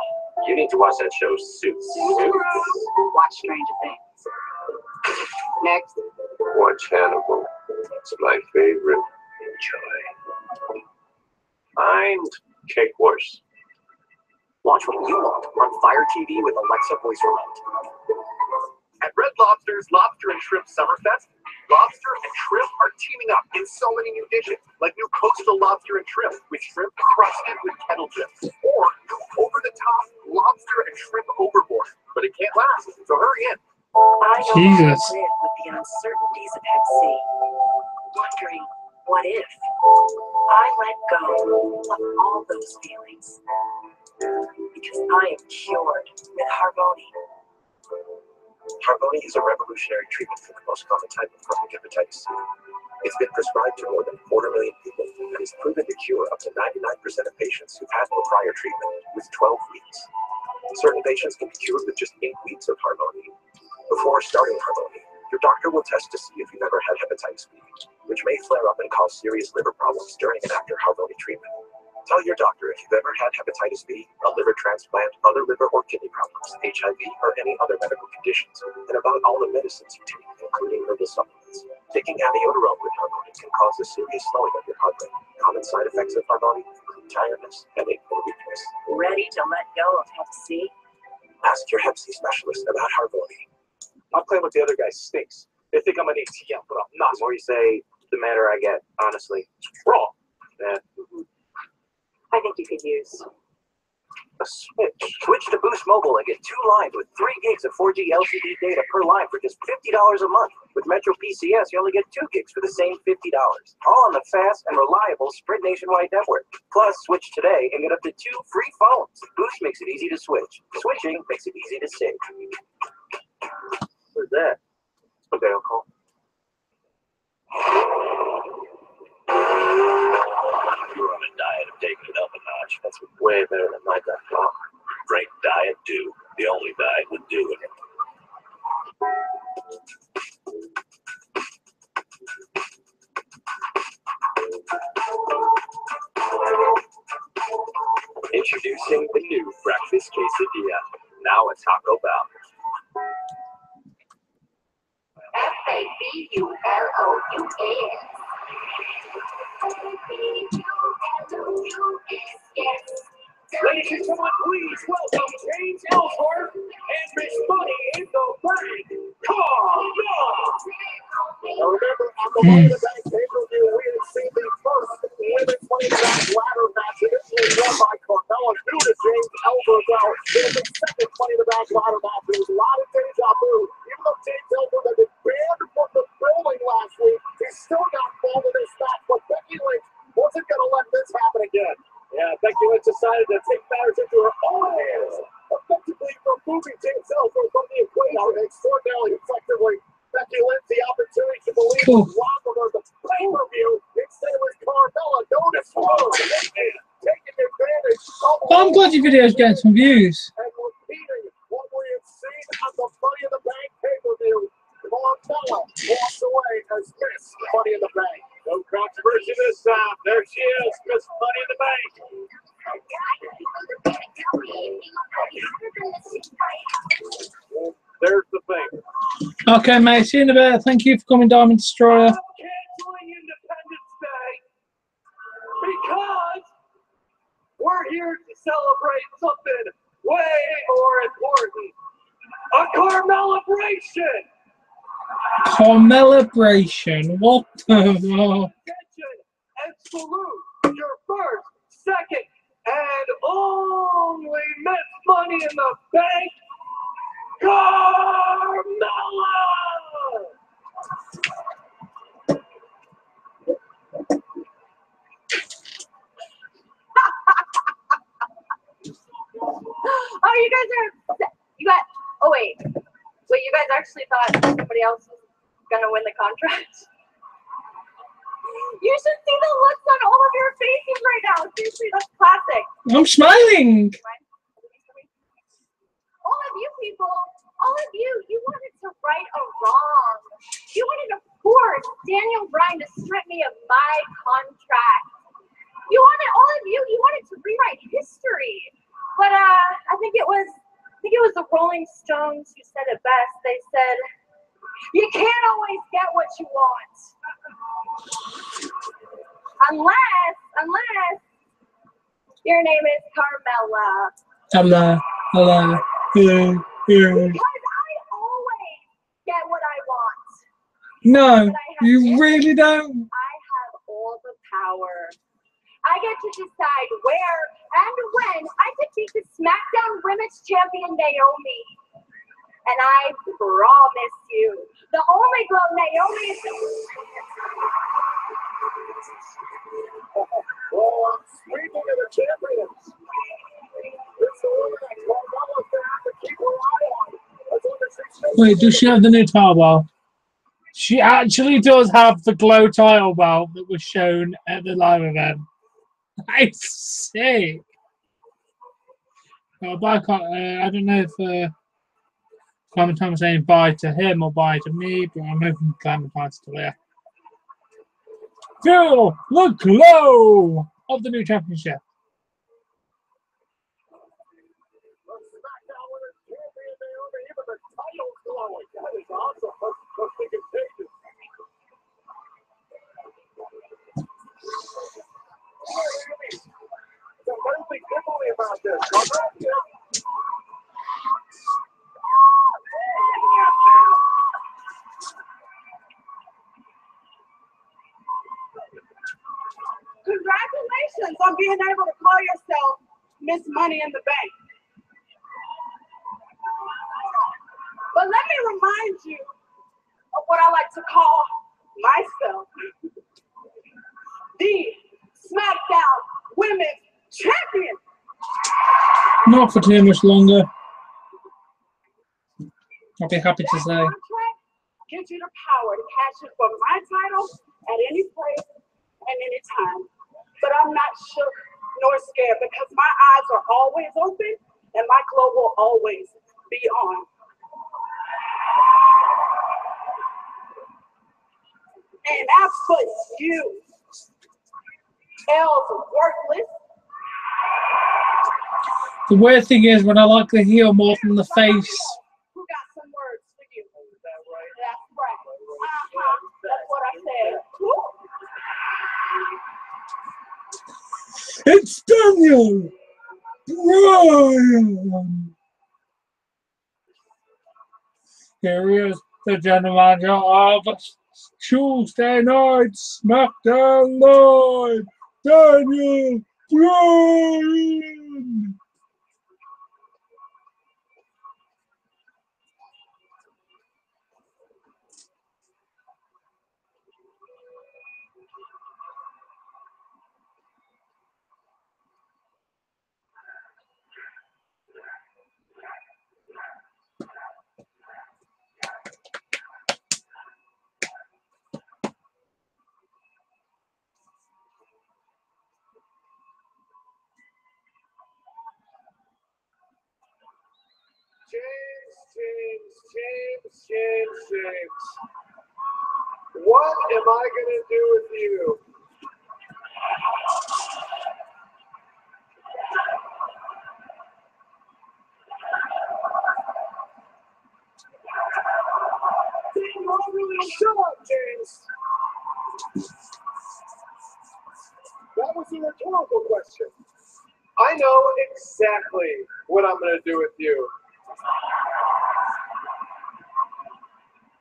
[SPEAKER 8] You need to watch that show, Suits.
[SPEAKER 3] Watch Stranger Things. Next.
[SPEAKER 8] Watch Hannibal. It's my favorite. Enjoy. Mind Cake Wars.
[SPEAKER 7] Watch what you want on Fire TV with Alexa voice remote.
[SPEAKER 2] At Red
[SPEAKER 6] Lobster's Lobster and Shrimp Summerfest. Lobster and shrimp are teaming up in so many new dishes, like new coastal lobster and shrimp with shrimp crusted with kettle chips, or new over-the-top lobster and shrimp overboard. But it can't last, so hurry in.
[SPEAKER 3] I no longer
[SPEAKER 1] Jesus.
[SPEAKER 3] live with the uncertainties of Hep C, wondering, what if? I let go of all those feelings because I am cured with Harvoni.
[SPEAKER 5] Harvoni is a revolutionary treatment for the most common type of chronic hepatitis C. It's been prescribed to more than 250,000 people and is proven to cure up to 99% of patients who've had no prior treatment with 12 weeks. Certain patients can be cured with just 8 weeks of Harvoni. Before starting Harvoni, your doctor will test to see if you've ever had hepatitis B, which may flare up and cause serious liver problems during and after Harvoni treatment. Tell your doctor if you've ever had hepatitis B, a liver transplant, other liver or kidney problems, HIV, or any other medical conditions, and about all the medicines you take, including herbal supplements. Taking amiodarone with Harvoni can cause a serious slowing of your heart rate. Common side effects of Harvoni include tiredness, headache, and weakness.
[SPEAKER 3] Ready to let go of Hep C?
[SPEAKER 5] Ask your Hep C specialist about Harvoni.
[SPEAKER 6] I'm playing with the other guy stinks. They think I'm an ATM, but I'm not.
[SPEAKER 8] The more you say, the madder I get, honestly.
[SPEAKER 6] Wrong.
[SPEAKER 8] Yeah.
[SPEAKER 3] I think you could use
[SPEAKER 8] A switch. Switch to Boost Mobile and get 2 lines with 3 gigs of 4G LTE data per line for just $50 a month. With Metro PCS, you only get 2 gigs for the same $50. All on the fast and reliable Sprint nationwide network. Plus, switch today and get up to 2 free phones. Boost makes it easy to switch. Switching makes it easy to save. What's that? Okay, I'll call.
[SPEAKER 2] You're on a diet of taking it up a notch.
[SPEAKER 8] That's way better than my diet. Oh,
[SPEAKER 2] Drink Diet Dew, the only diet with dew in it.
[SPEAKER 8] introducing the new breakfast quesadilla. Now at Taco Bell.
[SPEAKER 6] Ladies and gentlemen, please welcome James Ellsworth and Miss Money in the Bank. Come on! Now remember, on the Money in the Bank pay-per-view, we had seen the first women's Money in the Bank ladder match initially won by Carmella, due to James Ellsworth. Well, there's the second Money in the Bank ladder match. There was a lot of deja vu. Even though James Ellsworth had been banned from the building last week, he still got involved in this match. But Becky Lynch wasn't going to let this happen again. Yeah, Becky Lynch decided to take matters into her own hands, effectively removing James Ellsworth from the equation extraordinarily effectively. Becky Lynch the opportunity to believe was robbed of her the pay-per-view. Instead it was Carmella, notice her, taking advantage of
[SPEAKER 1] I'm glad your video's getting some views.
[SPEAKER 6] and repeating what we have seen on the Money in the Bank pay-per-view. Carmella walks away as Miss Money in the Bank. No controversy this time. There she is, Miss Money in the Bank. There's the thing.
[SPEAKER 1] Okay, mate. See you in a bit. Thank you for coming, Diamond Destroyer.
[SPEAKER 6] I'm canceling Independence Day because we're here to celebrate something way more important. A Carmelibration.
[SPEAKER 1] Carmelibration. What the fuck?
[SPEAKER 6] Attention and salute your first, second, and only Miss Money in the Bank, Carmella!
[SPEAKER 3] Oh, you guys are. You got. Oh wait. Wait, you guys actually thought somebody else was gonna win the contract? You should see the looks on all of your faces right now. Seriously, that's classic.
[SPEAKER 1] I'm smiling.
[SPEAKER 3] All of you people, all of you, you wanted to right a wrong. You wanted to force Daniel Bryan to strip me of my contract. You wanted, all of you wanted to rewrite history. But I think it was the Rolling Stones who said it best. They said, you can't always get what you want. Unless your name is Carmella.
[SPEAKER 1] Hello.
[SPEAKER 3] Because I always get
[SPEAKER 1] No,
[SPEAKER 3] But I have
[SPEAKER 1] you really don't.
[SPEAKER 3] I have all the power. I get to decide where and when I defeat the SmackDown Women's Champion Naomi. And I promise you, the only girl Naomi is.
[SPEAKER 6] Well, I'm sweeping of the champions. This is the woman that Carmella's going to have to keep her eye on. As long as she's
[SPEAKER 1] Wait, does she have the new title belt? She actually does have the glow title belt that was shown at the live event. I see. Well, I don't know if Clementine was saying bye to him or bye to me, but I'm hoping Clementine's still there. Feel the glow of the new championship.
[SPEAKER 6] SmackDown Women's Champion Naomi, even the title's glowing. That is awesome. Let's take it pages. So don't think differently about this.
[SPEAKER 3] Congratulations on being able to call yourself Miss Money in the Bank. But let me remind you of what I like to call myself, the SmackDown Women's Champion.
[SPEAKER 1] Not for too much longer. I'll be happy to say.
[SPEAKER 3] Contract gives you the power to cash in for my title at any place and any time. But I'm not shook nor scared because my eyes are always open and my glow will always be on. And I put you, L's worthless.
[SPEAKER 1] The weird thing is, when I like the heel more than the face.
[SPEAKER 3] Who got some words for you? Is that right? That's right. That's what I said. Woo.
[SPEAKER 1] It's Daniel Bryan. Here he is, the general manager of Tuesday Night SmackDown Live, Daniel Bryan.
[SPEAKER 6] James. What am I going to do with you? Shut up, James. That was a rhetorical question. I know exactly what I'm going to do with you.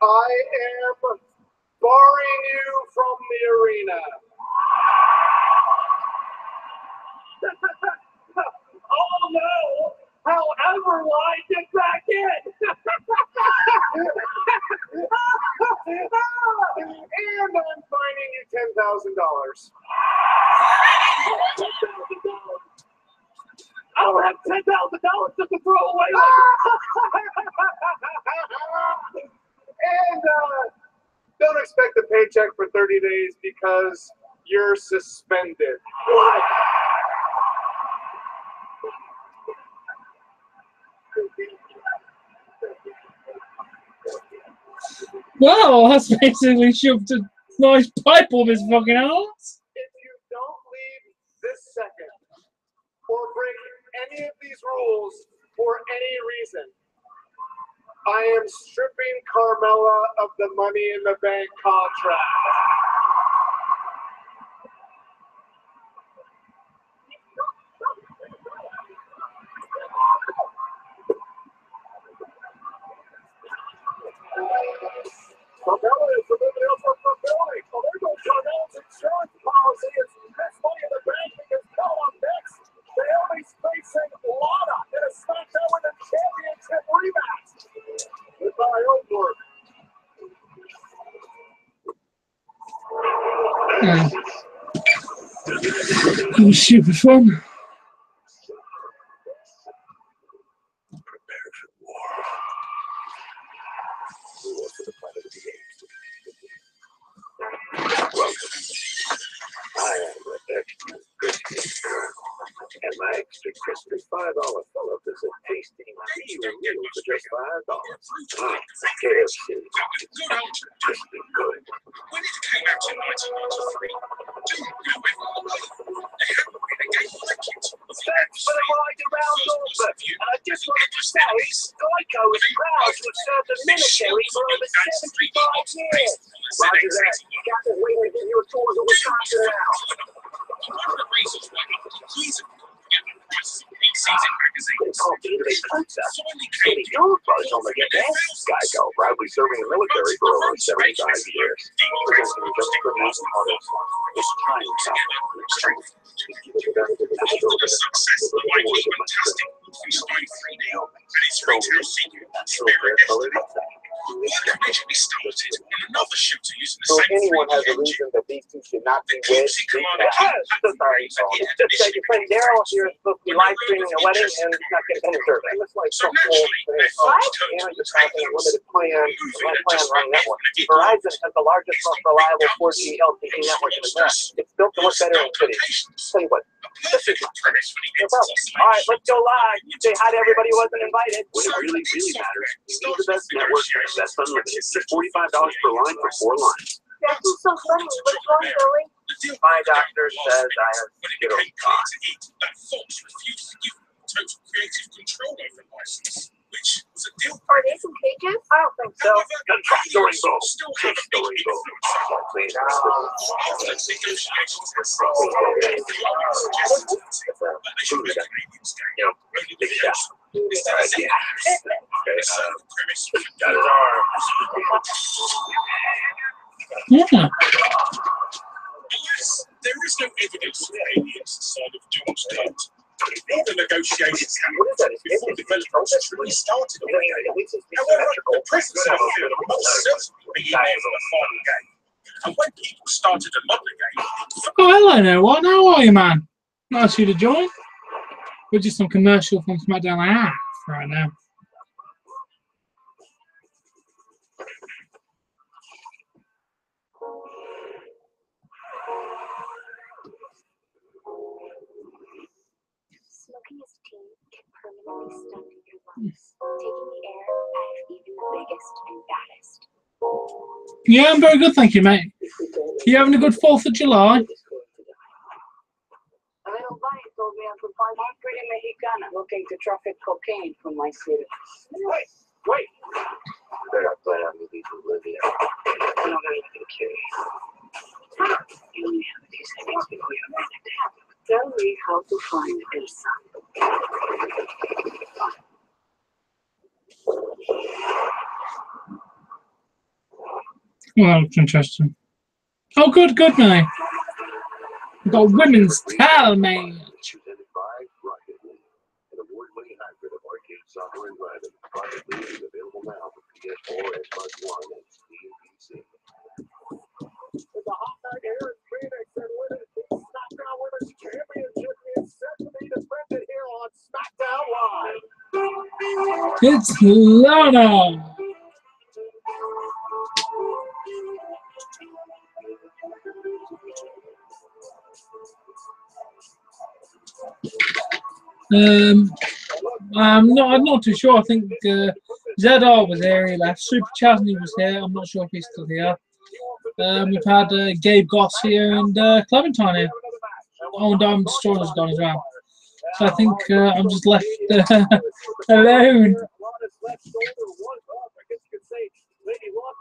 [SPEAKER 6] I am barring you from the arena. Oh no! However will I get back in? And I'm fining you $10,000. I don't have $10,000 just to throw away. And don't expect a paycheck for 30 days because you're suspended. What?
[SPEAKER 1] Well, that's basically shoved a nice pipe up his fucking ass.
[SPEAKER 6] If you don't leave this second or break any of these rules for any reason, I am stripping Carmella of the Money in the Bank contract. Carmella is the women's
[SPEAKER 1] That was super fun.
[SPEAKER 2] Prepare for war. War for the planet of the apes. Welcome. I am Rebecca and my extra crispy $5 fill-up is a tasty meal for just $5. KFC. Crispy good.
[SPEAKER 9] When it came out in 1993, didn't go everyone away. They hadn't been a game like it.
[SPEAKER 6] Thanks for the ride around Orbit. And I just want to say, Geico is proud to have served the military for over 75 years. Roger that. Captain waiting to give you a tour of Wisconsin now.
[SPEAKER 9] One of the reasons why years ago, prices of PCs in magazines finally came to
[SPEAKER 2] Geico, proudly serving the military for over 75 years. Presenting just the most models. It's time
[SPEAKER 9] together. The success of my was fantastic. We started 3D, and its retail secret, Spirit Destiny. Work originally started on another shooter using the
[SPEAKER 6] So if
[SPEAKER 9] same
[SPEAKER 6] anyone has a
[SPEAKER 9] 3D engine.
[SPEAKER 6] reason that these two should not be
[SPEAKER 9] The
[SPEAKER 6] with,
[SPEAKER 9] KFC Commander King
[SPEAKER 6] so sorry. Just like your friend Daryl, you're supposed to be live streaming a wedding and it's not getting any service. It's like
[SPEAKER 9] So
[SPEAKER 6] some whole
[SPEAKER 9] naturally,
[SPEAKER 6] thing.
[SPEAKER 9] their phones
[SPEAKER 6] You know,
[SPEAKER 9] turned to
[SPEAKER 6] you're talking a limited plan,
[SPEAKER 9] moving at
[SPEAKER 6] plan
[SPEAKER 9] just
[SPEAKER 6] running
[SPEAKER 9] about
[SPEAKER 6] network.
[SPEAKER 9] every
[SPEAKER 6] Verizon has the largest, most reliable 4G LTE network in the West. It's built to look better in cities. Tell you what,
[SPEAKER 9] a perfect premise for the
[SPEAKER 6] no problem. All right, let's go live. Say hi to everybody who wasn't invited.
[SPEAKER 8] When it really, really matters, you need the best network and the best unlimited. Just $45 per line for 4 lines.
[SPEAKER 3] That was so funny. What's wrong, Billy?
[SPEAKER 6] My doctor says I have
[SPEAKER 9] when it
[SPEAKER 6] Skittles.
[SPEAKER 9] became clear to it that Fox refused to give total creative control over the license, which was a deal
[SPEAKER 3] Are they some cages? I don't think so.
[SPEAKER 9] However, still have a big
[SPEAKER 2] Story goes.
[SPEAKER 9] influence. After negotiations had ceased, the suggested that they should let Canadians go. Only the house. This time, the premise was
[SPEAKER 2] Got his arm.
[SPEAKER 1] Yeah.
[SPEAKER 9] Alas, there is no evidence of aliens inside of Doom's tent. The negotiations happened before development truly started. However, the presence of the film must certainly be in there for the final game. And when people started to love the game,
[SPEAKER 1] Oh, hello there. What? How are you, man? Nice of you to join. We're just some commercial from SmackDown Live right now.
[SPEAKER 3] Smoking as a teen can permanently stunning your lungs, taking the air out of even the biggest and baddest.
[SPEAKER 1] Yeah, I'm very good, thank you, mate. You having a good 4th of July?
[SPEAKER 3] A little bunny told me I could find one pretty Mexicana looking to traffic cocaine from my city.
[SPEAKER 6] Wait.
[SPEAKER 2] Better plan on me leaving Olivia.
[SPEAKER 3] I'm not going to kill you. You only have a few seconds before you're ready to happen. Tell me how to find Elsa.
[SPEAKER 1] Well, that's interesting. Oh, good, mate. We've got women's title match.
[SPEAKER 2] Presented by Rocket League, an award-winning hybrid of arcade soccer and driving. Rocket League is available now for PS4, Xbox One, and Steam PC.
[SPEAKER 6] It's a hot night here in Phoenix, and women's SmackDown Women's Championship is set to be defended here on SmackDown Live.
[SPEAKER 1] It's Lana. I'm not too sure. I think Zedar was here. He left. Super Chasney was here. I'm not sure if he's still here. We've had Gabe Goss here and Clementine here. Oh, and Diamond Destroyer's gone as well. So I think I'm just left alone.
[SPEAKER 6] Lady Luck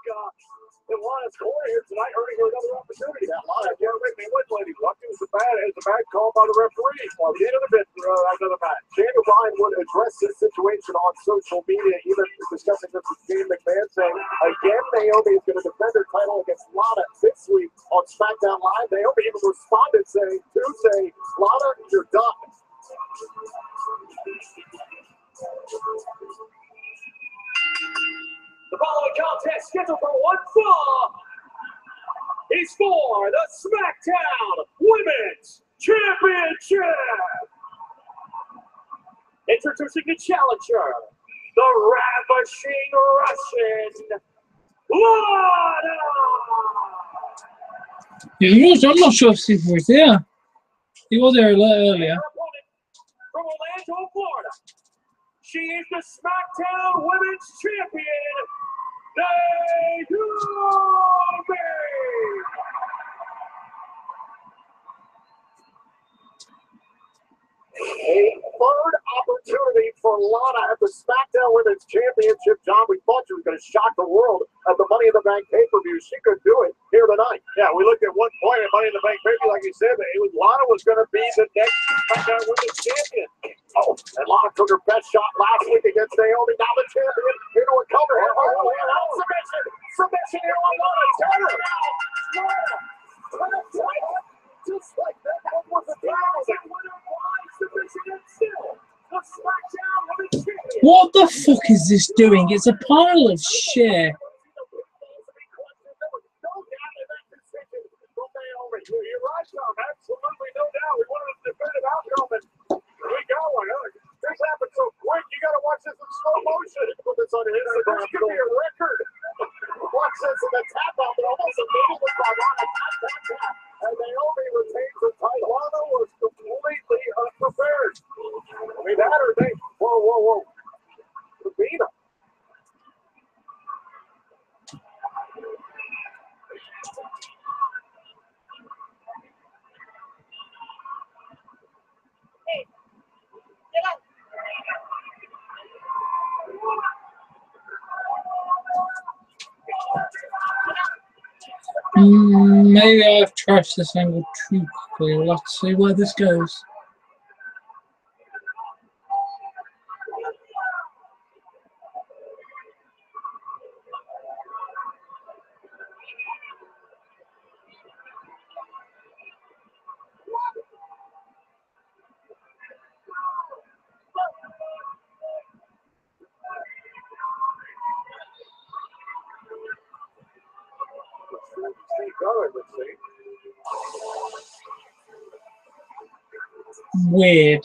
[SPEAKER 6] in Lana's corner here tonight, earning her another opportunity. That Lana can't make me win, Lady Luck. It was a bad call by the referee. Well, the end of the bit after the match. Daniel Bryan would address this situation on social media, even discussing this with Shane McMahon, saying, again, Naomi is going to defend her title against Lana this week on SmackDown Live. Naomi even responded saying, Tuesday, Lana, you're done. The following contest scheduled for one fall is for the SmackDown Women's Championship. Introducing the challenger, the Ravishing Russian, Lana.
[SPEAKER 1] Yeah, I'm not sure if Steve was there. He was there a little earlier.
[SPEAKER 6] From Orlando, Florida, she is the SmackDown Women's Champion, Naomi. A third opportunity for Lana at the SmackDown Women's Championship. John, we thought she was going to shock the world at the Money in the Bank pay-per-view. She could do it here tonight. Yeah, we looked at one point at Money in the Bank pay-per-view, like you said, Lana was going to be the next SmackDown Women's Champion. Oh, and Lana took her best shot last week against Naomi. Now the champion into a cover. Submission. Submission here on Lana. Terror. Lana. Just like that, that was a winner by submission and still the SmackDown Women's Champion.
[SPEAKER 1] What the fuck is this doing? It's a pile of shit.
[SPEAKER 6] You're right, Tom. Absolutely no doubt. We wanted a definitive outcome, and we got one. This happened so quick. You got to watch this in slow motion. Put this on Instagram. This could be a record. Watch this in the tap out, but almost immediately by Lana. Tap. And Naomi retains the title. Lana was completely unprepared. I mean, that or they. Whoa. Sabina.
[SPEAKER 3] Hey, get up.
[SPEAKER 1] Maybe I've trashed this angle too quickly. Let's see where this goes. Weird.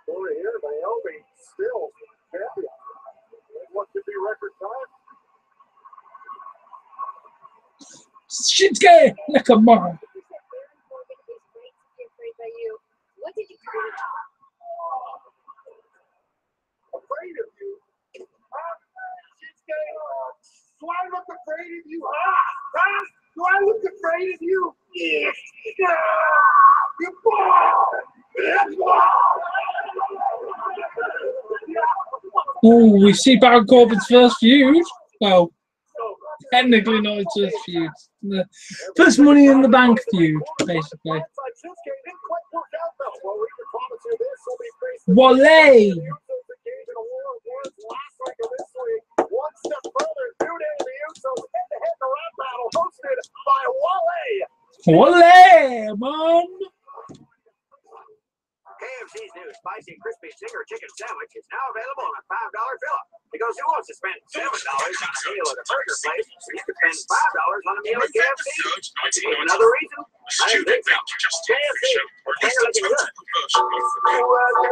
[SPEAKER 6] Story here, Naomi still champion. What could be record time?
[SPEAKER 1] Shinsuke Nakamura.
[SPEAKER 3] What did you call it?
[SPEAKER 6] Afraid of you? Shinsuke, do I look afraid of you? Huh? Do I look afraid of you? Yes. You
[SPEAKER 1] Oh, we see Baron Corbin's first feud. Well, technically not his first feud. The first Money in the Bank feud, basically. Wale!
[SPEAKER 6] One step further, New Day and the Usos head-to-head in a rap battle hosted by
[SPEAKER 1] Wale,
[SPEAKER 6] Wale.
[SPEAKER 1] man!
[SPEAKER 10] KFC's new spicy crispy zinger chicken sandwich is now available on a $5 fill-up. Because who wants to spend $7 on a meal at a burger place when you can spend $5 on a meal at KFC? Another reason? I think so. KFC, they're looking good.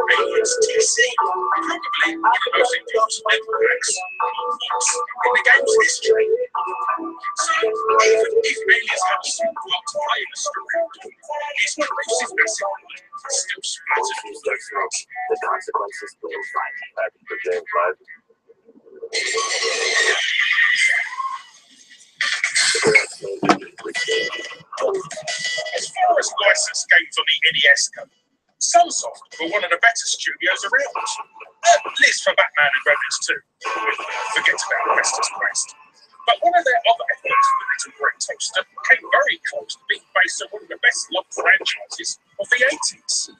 [SPEAKER 9] Ravens TC, probably one of the most important network packs in the game's history. So even if aliens have a super lot to play in the story, his corrosive massive bullet still splattered all those rocks.
[SPEAKER 2] The consequences will find back for James 5.
[SPEAKER 9] As far as licensed games on the NES go, Sunsoft were one of the better studios around. Liz for Batman and Rebels 2. Forget about Vestas Quest. But one of their other efforts, the Little Red Toaster, came very close to being based on one of the best-loved franchises of the 80s.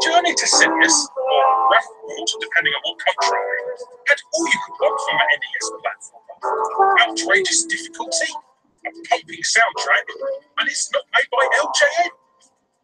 [SPEAKER 9] Journey to Sirius, or Rough World, depending on what country you're in, had all you could want from an NES platform. Outrageous difficulty, a pumping soundtrack, and it's not made by LJN.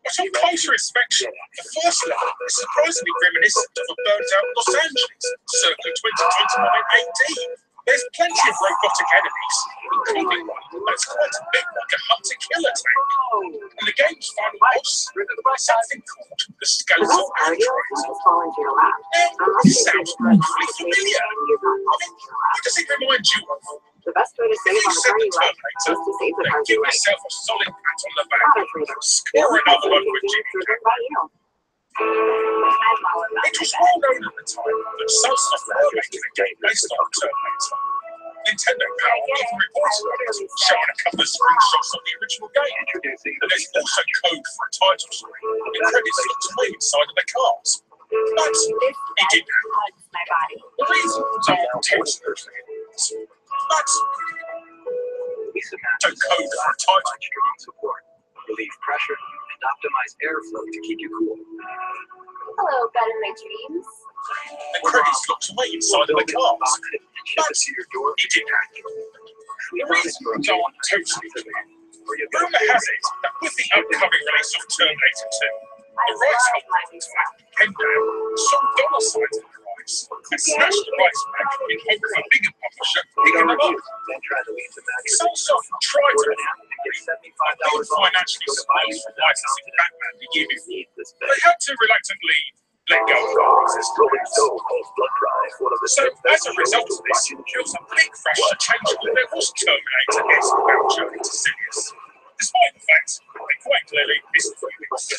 [SPEAKER 9] But on closer inspection, the first level is surprisingly reminiscent of a burnt-out Los Angeles, circa 2029 AD. There's plenty of robotic enemies, including one that's quite a bit like a hunter-killer tank. And the game's final boss is something called the Skeletal Android. Now, this sounds awfully familiar. What does it remind you of?
[SPEAKER 3] The best way to
[SPEAKER 9] If
[SPEAKER 3] save
[SPEAKER 9] you
[SPEAKER 3] on
[SPEAKER 9] said
[SPEAKER 3] the
[SPEAKER 9] the
[SPEAKER 3] party life
[SPEAKER 9] Terminator,
[SPEAKER 3] is to save the
[SPEAKER 9] then
[SPEAKER 3] party
[SPEAKER 9] give
[SPEAKER 3] life.
[SPEAKER 9] yourself a solid pat on the back. Score another one with Jimmy. It was well known at the time that Sunsoft were making a game based on Terminator. Nintendo Power even reported on it, showing a couple of screenshots of the original game. And there's also code for a title screen, and credits look to me inside of the cards. But he didn't have the reasons aren't totally but to code for a title
[SPEAKER 7] Strong support, relieve pressure, and optimize airflow to keep you cool.
[SPEAKER 3] Hello, better my dreams.
[SPEAKER 9] and credits look to me inside of the cards. But he didn't have the reasons aren't totally clear. Rumour has it that with the upcoming release of Terminator 2, the rights holders for Pendown saw dollar signs on the rise and snatched the rights back in hope of a bigger publisher picking them up. Sunsoft tried to being financially spoiled for licensing Batman the year before. They had to reluctantly let go of their existing rights. So, as a result of this, there was a big rush to change what there was Terminator-esque about Journey to Sirius, despite the fact they quite clearly missed feelings.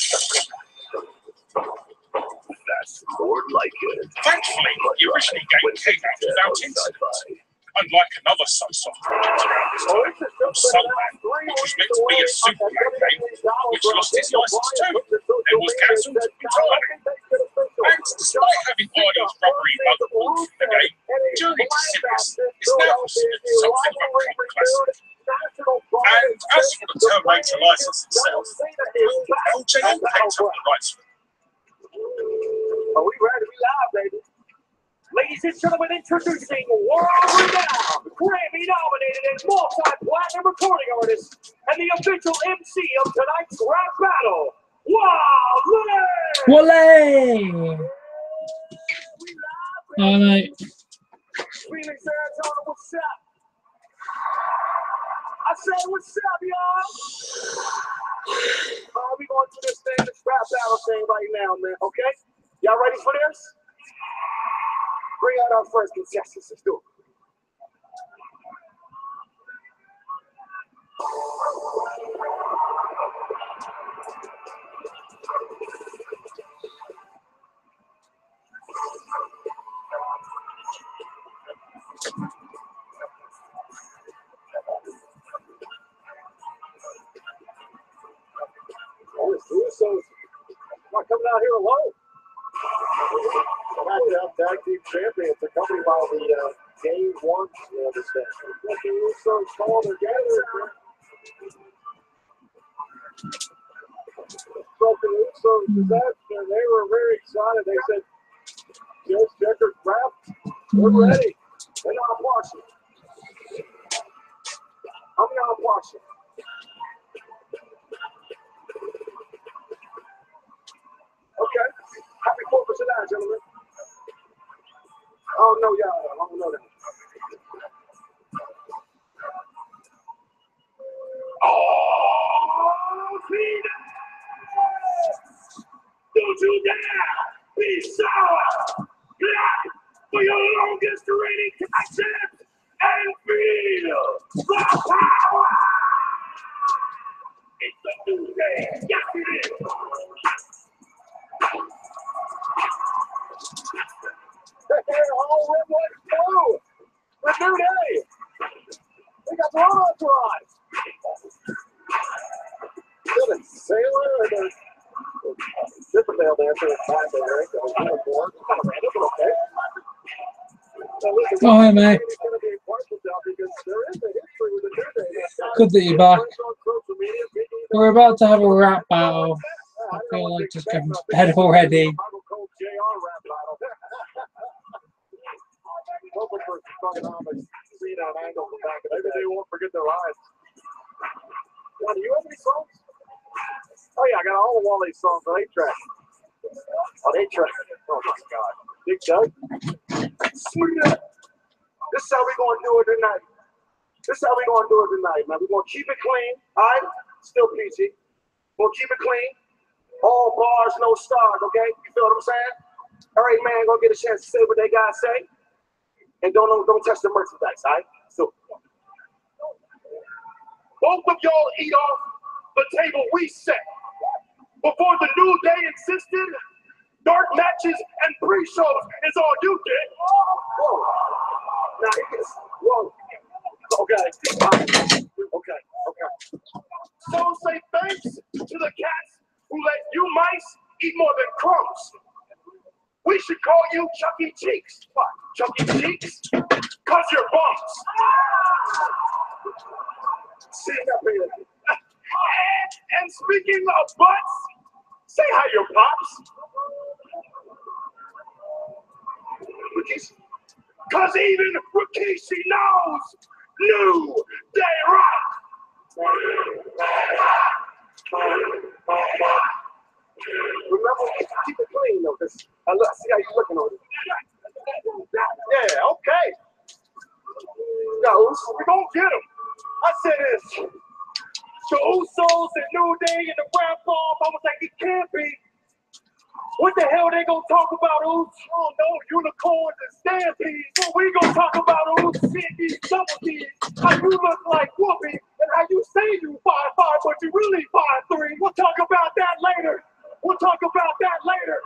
[SPEAKER 2] That's more like it.
[SPEAKER 9] Thankfully, the original game came out without incident. Unlike another Sunsoft project around this time, called Sunman, which was meant to be a Superman game, which lost its license too, and was cancelled entirely. And despite having Arnie's rubbery bug pulled from the game, Journey to Sirius is now considered something of a cult classic. And as for the Terminator license itself, LJN picked up the rights for it.
[SPEAKER 6] Are we ready? We live, baby. Ladies and gentlemen, introducing world-renowned, Grammy-nominated, and multi-platinum recording artist, and the official MC of tonight's rap battle,
[SPEAKER 1] Wale! Oh, mate.
[SPEAKER 6] Phoenix, Arizona, what's up? I said, what's up, y'all? We going through this thing, this rap battle thing right now, man, okay? Y'all ready for this? Bring out our first contestants. Let's do it. So, not coming out here alone. SmackDown Tag Team Champions, accompanied by the Game 1 this day. The Usos call together. So the Usos said, and they were very excited. They said, Joe's Checkers rap, we're ready. They're not watching. I'm not watching. Okay. Happy 4th of July, gentlemen. Oh, no, y'all. I don't know that. Oh, Peter! Don't you dare be sour! For your longest reigning contest and feel the power! It's a new day. Yes, it is. All red, white, blue. The new day. We got more entourage. Still a sailor and a Zipperdale dancer with my bearing. Uniform. Kind of random, but okay.
[SPEAKER 1] Oh, hi, mate. Good that you're back. We're about to have a rap battle. I feel like just going to bed already.
[SPEAKER 6] Maybe they won't forget their lives. Now, do you have any songs? Oh, yeah, I got all of Wally's songs on 8-track. On 8-track. Oh, my God. Big Doug. This This is how we're going to do it tonight. This is how we're going to do it tonight, man. We're going to keep it clean, all right? Still PG. We're going to keep it clean. All bars, no stars, okay? You feel what I'm saying? All right, man, gonna get a chance to say what they gotta say. And don't touch the merchandise, all right? So, both of y'all eat off the table we set. Before the New Day existed, dark matches and pre-shows is all you get. Whoa. Now, whoa. Okay. So say thanks to the cats who let you mice eat more than crumbs. We should call you Chuck E. Cheeks. What? Chuck E. Cheeks? Cause you're bums. See up here. And speaking of butts, say hi your pops. Rikishi. Cause even Rikishi knows New Day Rock. Remember, keep it clean though, because I see how you're looking on it. Yeah, okay. No, we're gonna get him. I said this. The Usos and New Day and the rap off, I was like, it can't be. What the hell they gonna talk about, Oops? Oh no, unicorns and stampedes. What we gonna talk about, Oops? These double D's. How you look like Whoopi and how you say you 5'5", but you really 5'3". We'll talk about that later. We'll talk about that later.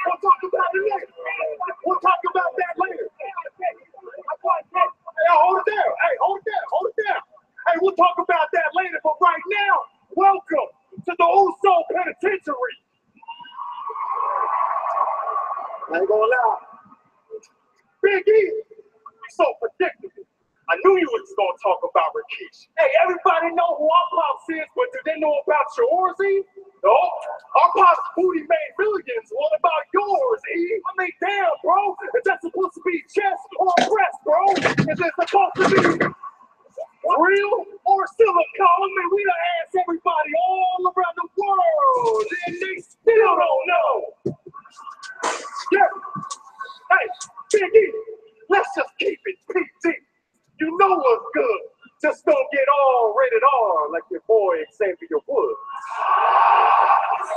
[SPEAKER 6] We'll talk about it later. We'll talk about that later. Hey, hold it down. Hey, hold it down. Hey, we'll talk about that later. But right now, welcome to the Uso Penitentiary. I ain't gonna lie. Big E, so predictable. I knew you was gonna talk about Rikishi. Hey, everybody know who our pops is, but do they know about yours, E? No. Our pops' booty made millions. What about yours, E? I mean, damn, bro. Is that supposed to be chest or breast, bro? Is it supposed to be real or silicone? I mean, we done asked everybody all around the world, and they still don't know. Yeah. Hey, Big E, let's just keep it PG. You know what's good. Just don't get all rated R like your boy Xavier Woods.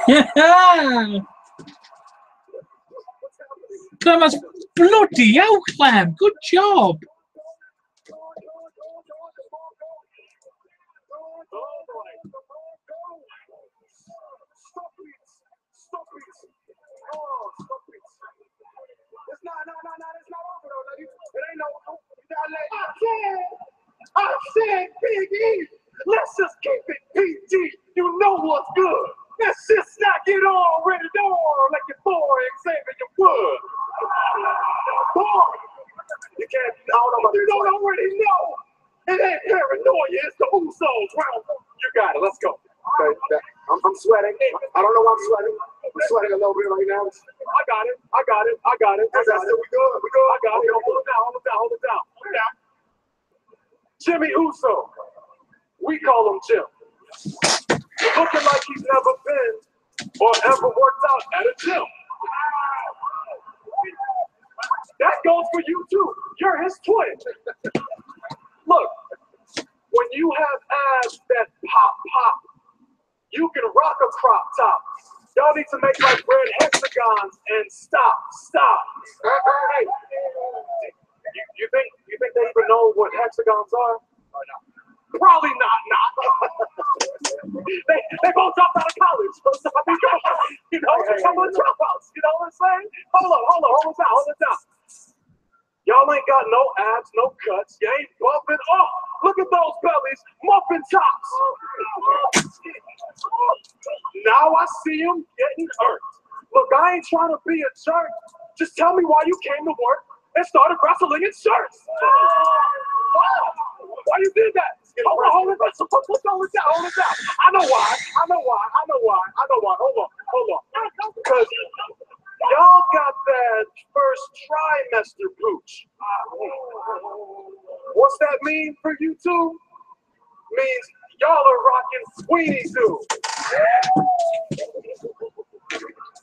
[SPEAKER 1] Yeah. Clem's bloody hell, Clem. Good job.
[SPEAKER 6] Stop it. Oh, stop it. It's not over though, lady. It ain't over. I said, Big E, let's just keep it PG. You know what's good. Let's just not get all rated on like your boy Xavier Woods. Boy, you can't, I don't know about you don't already know. It ain't paranoia, it's the Usos. You got it, let's go. Okay, I'm sweating. I don't know why I'm sweating. I'm sweating a little bit right now. I got it. We good. I got it. Hold it down. Jimmy Uso. We call him Jim. Looking like he's never been or ever worked out at a gym. That goes for you too. You're his twin. Look, when you have abs that pop, you can rock a crop top. Y'all need to make like red hexagons and stop. Hey, you think they even know what hexagons are? Or not? Probably not. they both dropped out of college. You know, a couple of dropouts. You know what I'm saying? Hold it down. Y'all ain't got no abs, no cuts. You ain't bumping. Oh, look at those bellies, muffin tops. Now I see him getting hurt. Look, I ain't trying to be a jerk. Just tell me why you came to work and started wrestling in shirts. Why you did that? Hold it down. I know why. Hold on. Because y'all got that first trimester pooch. What's that mean for you two? Means y'all are rocking weenie zoo.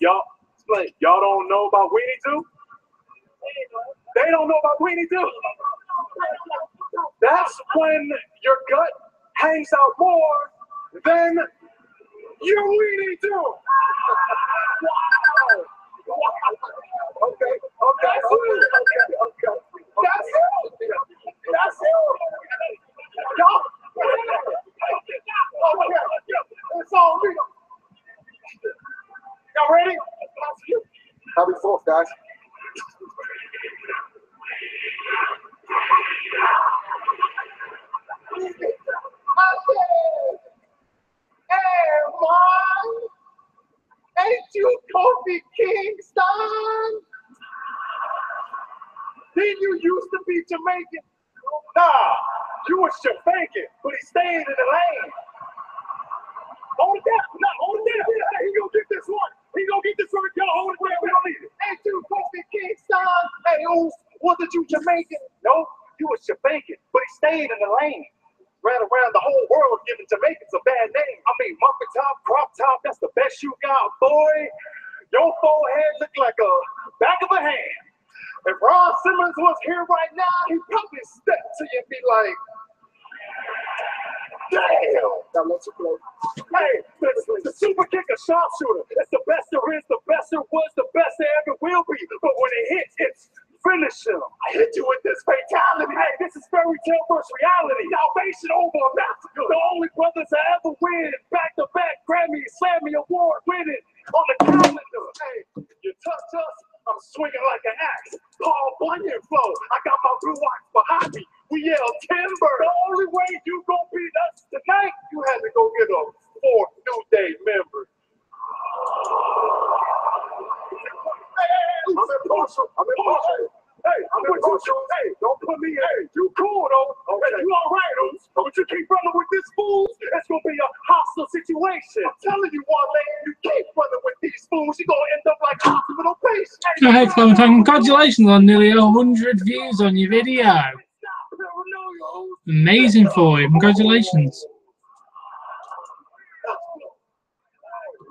[SPEAKER 6] Y'all don't know about weenie zoo? They don't know about weenie zoo? That's when your gut hangs out more than your weenie do. Wow. Okay. That's it. Y'all. Okay. It's all me. Y'all ready? Happy 4th, guys. Hey, Mom! Ain't you Kofi Kingston? Didn't you used to be Jamaican? Nah, you was Jamaican, but he stayed in the lane. Hold it down. No, hold it down. Hey, he gonna get this one. He gonna get this one. Y'all hold it down. We don't need it. Ain't you Kofi Kingston? Hey, Oos, wasn't you Jamaican? No, you was Jamaican, but he stayed in the lane. Ran around the whole world giving Jamaicans a bad name. I mean, muffin top, crop top, that's the best you got, boy. Your forehead look like a back of a hand. If Ron Simmons was here right now, he'd probably step to you and be like, damn. Now let you play. Hey, the super kicker sharpshooter. It's the best there is, the best there was, the best there ever will be. But when it hits, it's finish him. I hit you with this fatality. Hey, this is fairy tale versus reality. Salvation over a massacre. The only brothers I ever win. Back-to-back Grammy, Slammy Award winning on the calendar. Hey, you touch us, I'm swinging like an axe. Paul Bunyan flow. I got my blue ox behind me. We yell timber. The only way you gonna beat us tonight, you had to go get a 4th New Day member. I'm impartial. Hey, I'm impartial. Hey, don't put me in. Hey, you cool though. Okay. Hey, you all right, Oos. But you keep running with this fool, it's gonna be a hostile situation. I'm telling you, Wale, you keep running with these fools, you're gonna end up like hospital patients.
[SPEAKER 1] Hey, Clementine, congratulations on nearly 100 views on your video. Amazing for you. Congratulations.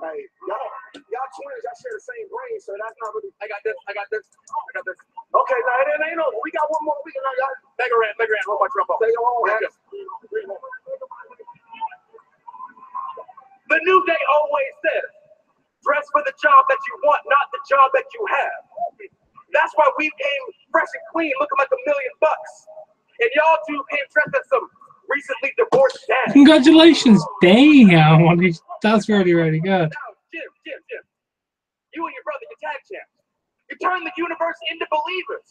[SPEAKER 6] Hey, y'all twins, y'all share the same brain, so that's not really. I got this. Okay, now it ain't over. We got one more. We can y'all. Mega Ran, hold my trombone. Say your own hat. The New Day always says, dress for the job that you want, not the job that you have. That's why we came fresh and clean, looking like $1 million. And y'all two came dressed as some recently divorced dads.
[SPEAKER 1] Congratulations. Damn. That's really, really good.
[SPEAKER 6] Now, Jim. You and your brother, your tag champs. You turned the universe into believers.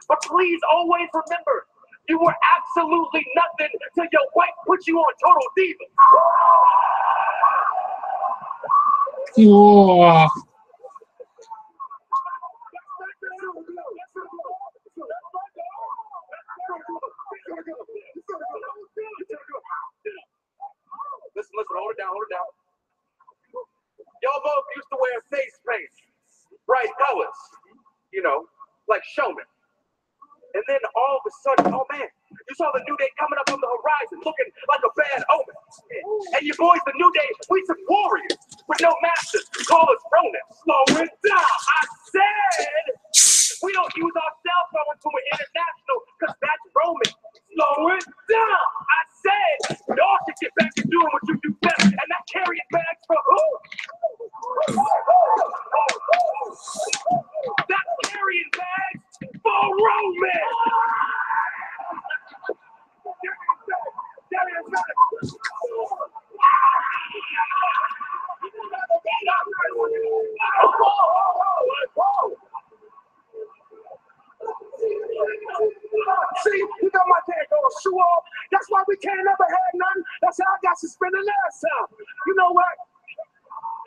[SPEAKER 6] But please always remember, you were absolutely nothing till your wife put you on Total Divas.
[SPEAKER 1] Whoa.
[SPEAKER 6] Listen, hold it down. Y'all both used to wear face paint, bright colors, like showmen. And then all of a sudden, oh man, you saw the New Day coming up on the horizon, looking like a bad omen. And your boys, the New Day, we some warriors with no masters. Call us Ronin. Slow it down. I said we don't use our cell phones when we're international, because that's Roman. Slow it down. I said y'all should get back to doing what you do best, and that carrying bags for who? That's carrying bags for Roman. See, you got my dad going shoe off. That's why we can't ever have nothing. That's how I got suspended last time. You know what?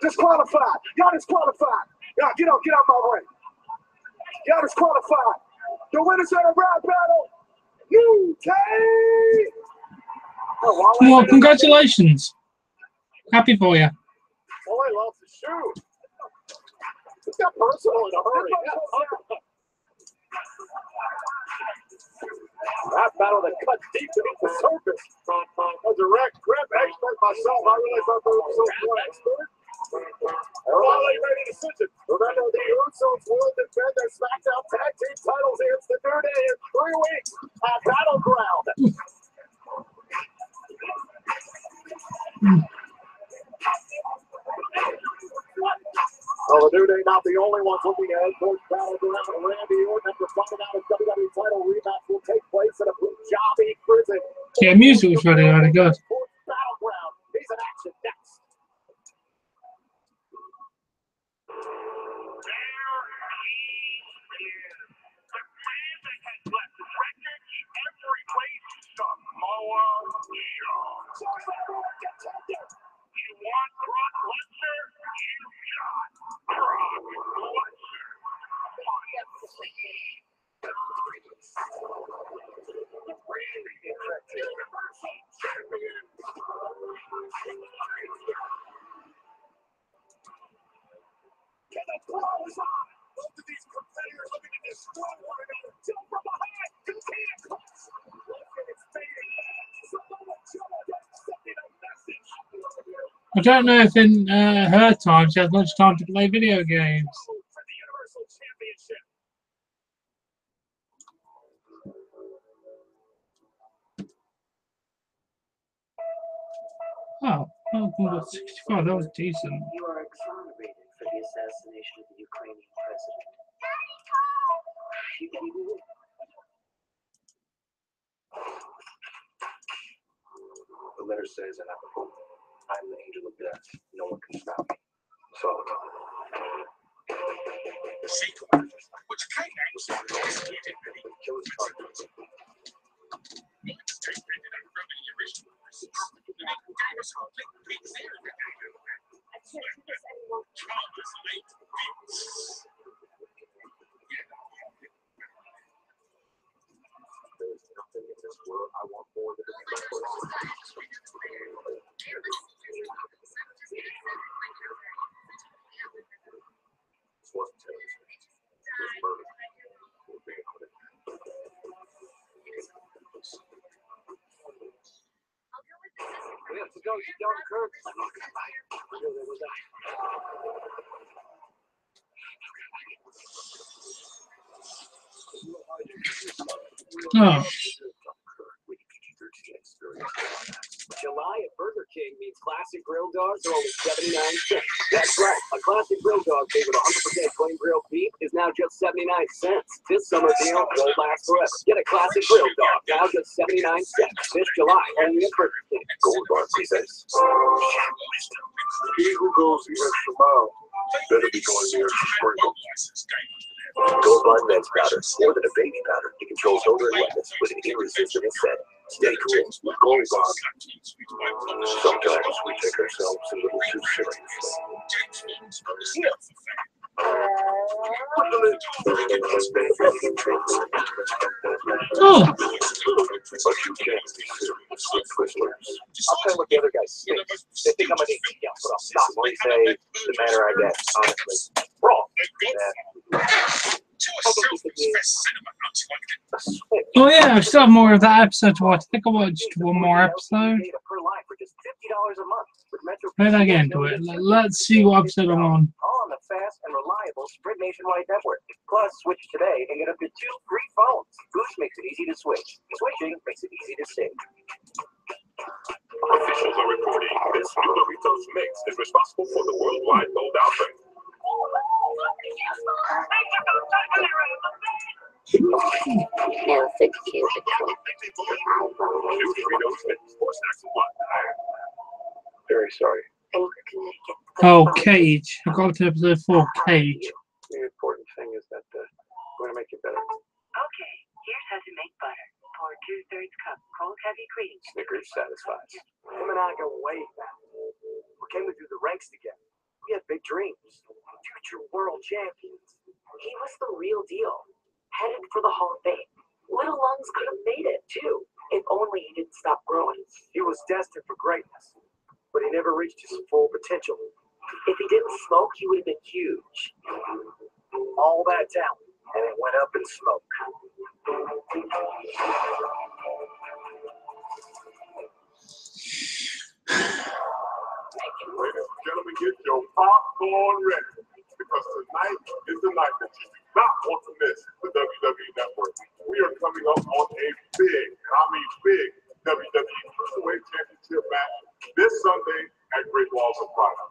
[SPEAKER 6] Disqualified. Y'all disqualified. Y'all get out my way. Y'all disqualified. The winners of the rap battle, New Day.
[SPEAKER 1] Well, congratulations. Happy for you.
[SPEAKER 6] Oh, I lost his shoe. It's got personal in a hurry. Rap battle that cut deep beneath the surface. A direct grip expert myself. I realize I'm so expert. Finally made a decision. Remember, the Usos will defend their SmackDown Tag Team titles against the New Day in 3 weeks at Battleground. Well, the New Day not the only ones looking ahead towards Battleground. Randy Orton, after finding out his WWE title rematch will take place at a Punjabi prison.
[SPEAKER 1] Yeah, music was really, really good.
[SPEAKER 6] Battleground. He's in action next. Both of these competitors looking to destroy one another. Jump from behind. You can't cross. It's fading. Sending a message.
[SPEAKER 1] I don't know if in her time she has much time to play video games.
[SPEAKER 6] For the Universal Championship.
[SPEAKER 1] Oh, well, 65, that was decent.
[SPEAKER 11] You are exonerated for the assassination of the Ukrainian president. You can do it.
[SPEAKER 5] The letter says, and I'm the angel of death. No one can stop me. So,
[SPEAKER 9] The sequel, which came out executed many
[SPEAKER 5] killer's charges.
[SPEAKER 9] mixtape ended up from the original versions. And it gave us complete beats there in the game. Travis late beats.
[SPEAKER 5] There's nothing in this world I want more than to be my person. This wasn't terrorism. It was murder. We're being hunted.
[SPEAKER 10] We have to go. She's down the curb. I'm not gonna lie. There was that.
[SPEAKER 1] Oh,
[SPEAKER 7] July at Burger King means classic grilled dogs are only 79 cents. That's right. A classic grilled dog made with 100% plain grilled beef is now just 79 cents. This summer deal won't last forever. Get a classic grilled dog now just 79 cents. This July only at Burger King.
[SPEAKER 5] Gold Bar presents.
[SPEAKER 6] He who goes the extra mile better be going the extra sprinkle.
[SPEAKER 2] Gold Bond Men's Powder. More than a baby powder. It controls odor and wetness with an irresistible scent. Stay cool with Gold Bond.
[SPEAKER 6] Sometimes we take ourselves a little too seriously.
[SPEAKER 1] oh,
[SPEAKER 6] But you can't be serious with Twizzlers.
[SPEAKER 5] I'll tell you what the other guys think. They think I'm an idiot. Yeah, but I'm not. When they say the manner I get, honestly, wrong.
[SPEAKER 1] oh yeah, I still have more of that episode to watch. I think I watched one more episode.
[SPEAKER 11] Per line for just $50 a month with Metro.
[SPEAKER 1] Let's get into it. Let's see what episode I'm on.
[SPEAKER 11] All on the fast and reliable Sprint Nationwide network. Plus, switch today and get up to 2 free phones. Boost makes it easy to switch. Switching makes it easy to save.
[SPEAKER 6] Officials are reporting this Doritos mix is responsible for the worldwide rolled outbreak.
[SPEAKER 3] Now 6 years ago.
[SPEAKER 6] New Doritos mix for snacks and one. Very sorry.
[SPEAKER 3] In Connecticut.
[SPEAKER 1] Oh, Cage. I got to episode 4, Cage.
[SPEAKER 6] The important thing is that we're going to make it better.
[SPEAKER 3] Okay, here's how to make butter. Pour 2/3 cup cold heavy cream.
[SPEAKER 6] Snickers satisfies.
[SPEAKER 11] Him and I go way back. We came through the ranks together. We had big dreams. Future world champions. He was the real deal. Headed for the Hall of Fame. Little Lungs could have made it, too. If only he didn't stop growing. He was destined for greatness. But he never reached his full potential. If he didn't smoke, he would have been huge. All that talent, and it went up in smoke.
[SPEAKER 6] Ladies and gentlemen, get your popcorn. popcorn ready. Because tonight is the night that you do not want to miss the WWE Network. We are coming up on a big, and I mean big, WWE Cruiserweight Championship match this Sunday at Great Walls of Fire.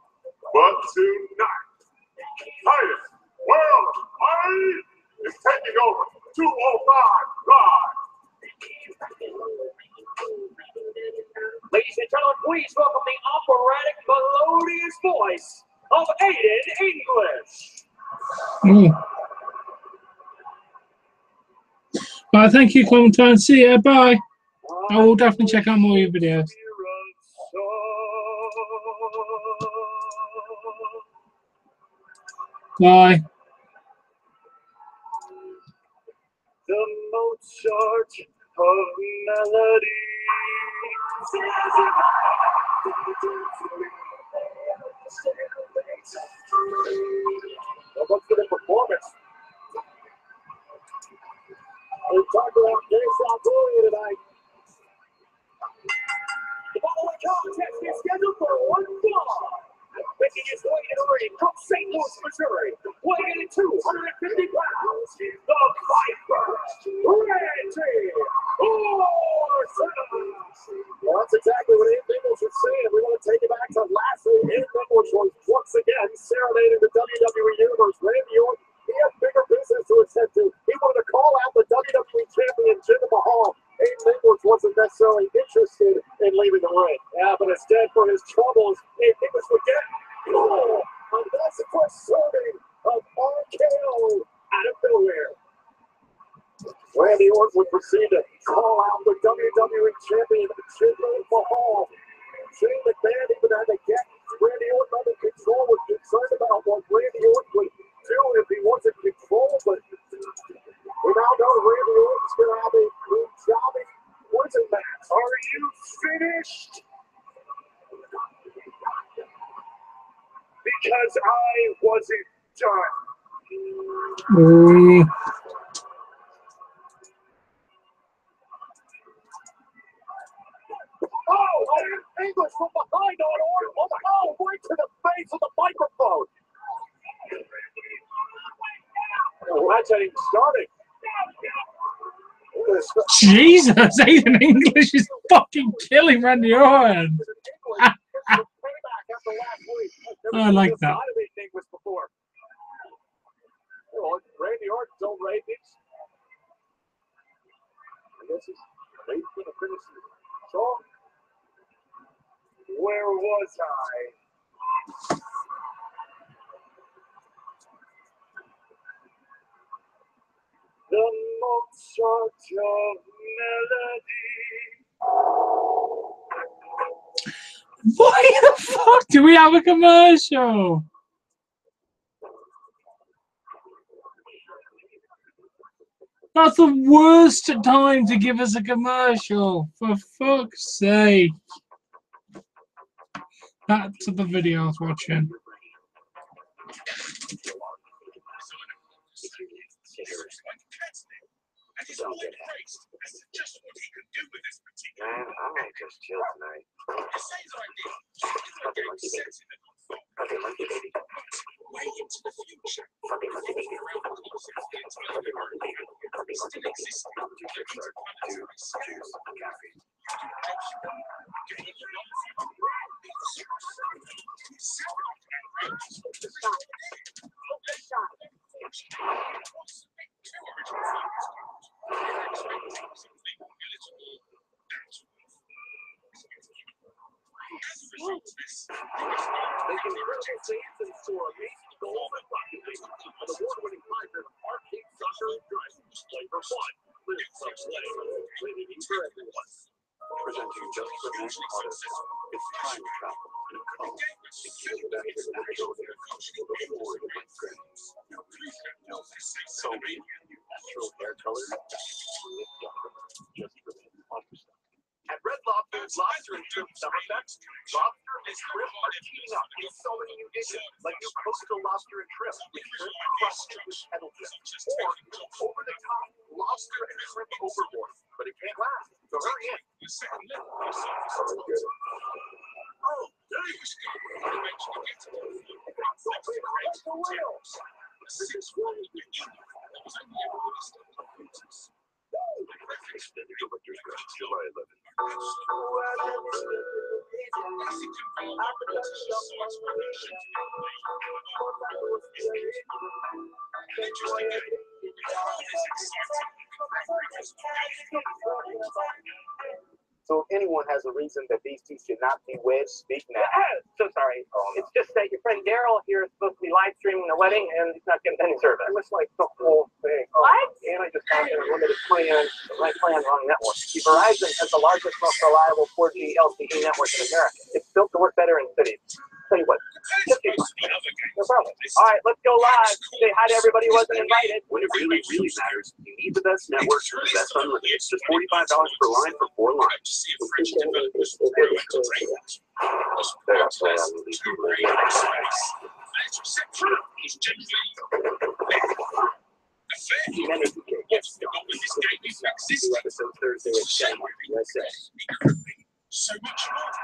[SPEAKER 6] But tonight, Titus World Party is taking over 205 Live.
[SPEAKER 7] Ladies and gentlemen, please welcome the operatic melodious voice of Aiden English.
[SPEAKER 1] Thank you, Clementine. See ya. Bye. I will definitely check out more of your videos. Bye.
[SPEAKER 7] The Mozart of melody.
[SPEAKER 6] Well, what's the performance? We talked about Jason earlier tonight.
[SPEAKER 7] The following contest is scheduled for one fall. Making his way to the ring from St. Louis, Missouri, weighing in 250 pounds, the Viper, Reggie Orson.
[SPEAKER 6] Well, that's exactly what Aiden English was saying. We want to take it back to last week. Aiden English was once again serenading the WWE Universe. Randy Orton, he had bigger business to attend to. He wanted to call out the WWE Champion Jinder Mahal. Aiden English wasn't necessarily interested in leaving the ring. Yeah, but instead, for his troubles, Aiden English would get a massive serving of RKO out of nowhere. Randy Orton would proceed to call out the WWE Champion Jinder Mahal. Shane McMahon even had to get Randy Orton under control, was concerned about what Randy Orton would do if he wasn't controlled, but we now know Randy Orton's going to have a Punjabi prison match.
[SPEAKER 7] Are you finished? Because I wasn't done.
[SPEAKER 6] Oh, English from behind on Orton. Oh, right to the face of the microphone. Oh, that's how he started.
[SPEAKER 1] Jesus, Aiden English is fucking killing Randy Orton. I like that.
[SPEAKER 6] Randy Orton's own ratings. And this is late for the finish. So, where was I? The Mozart of melody.
[SPEAKER 1] Why the fuck do we have a commercial? That's the worst time to give us a commercial, for fuck's sake. Back to the video I was watching.
[SPEAKER 10] Man, I might just chill tonight. Fucking monkey baby. Way into the future. Fucking monkey baby. Fucking monkey baby. Fucking monkey baby. Juice, caffeine.
[SPEAKER 6] Making critical saves and score amazing goals and buckets. An award-winning fighter, arcade soccer and driving. Play for fun. Live for play. Rated for everyone.
[SPEAKER 5] Presenting just for next artist. It's time travel in a code. It's benefit of the shoulder. Before the big grades. So many natural hair color. Just for the understand.
[SPEAKER 6] At Red Lobster's Lobster and Shrimp Summer Fest, lobster and shrimp are teaming up in so many new dishes, like new coastal lobster and shrimp with shrimp crusted with kettle dip, or over-the-top lobster and shrimp overboard. But it can't last, so hurry in. Oh, there you go. So if anyone has a reason that these two should not be wed, speak now.
[SPEAKER 11] So sorry. It's just that your friend Daryl here is supposed to be live streaming the wedding, and he's not getting any service.
[SPEAKER 6] It looks like the whole thing.
[SPEAKER 11] What?
[SPEAKER 6] And I just found a limited plan, my plan wrong network. See, Verizon has the largest, most reliable 4G LTE network in America. It's built to work better in cities. Tell you what, just keep fine. No problem.
[SPEAKER 11] All right, let's go live. Say hi to everybody who wasn't invited.
[SPEAKER 8] When it really, really matters, you need the best network, the best unlimited. It's just $45 per line for 4 lines.
[SPEAKER 6] Episode Thursday at 7 USA.
[SPEAKER 9] So much more.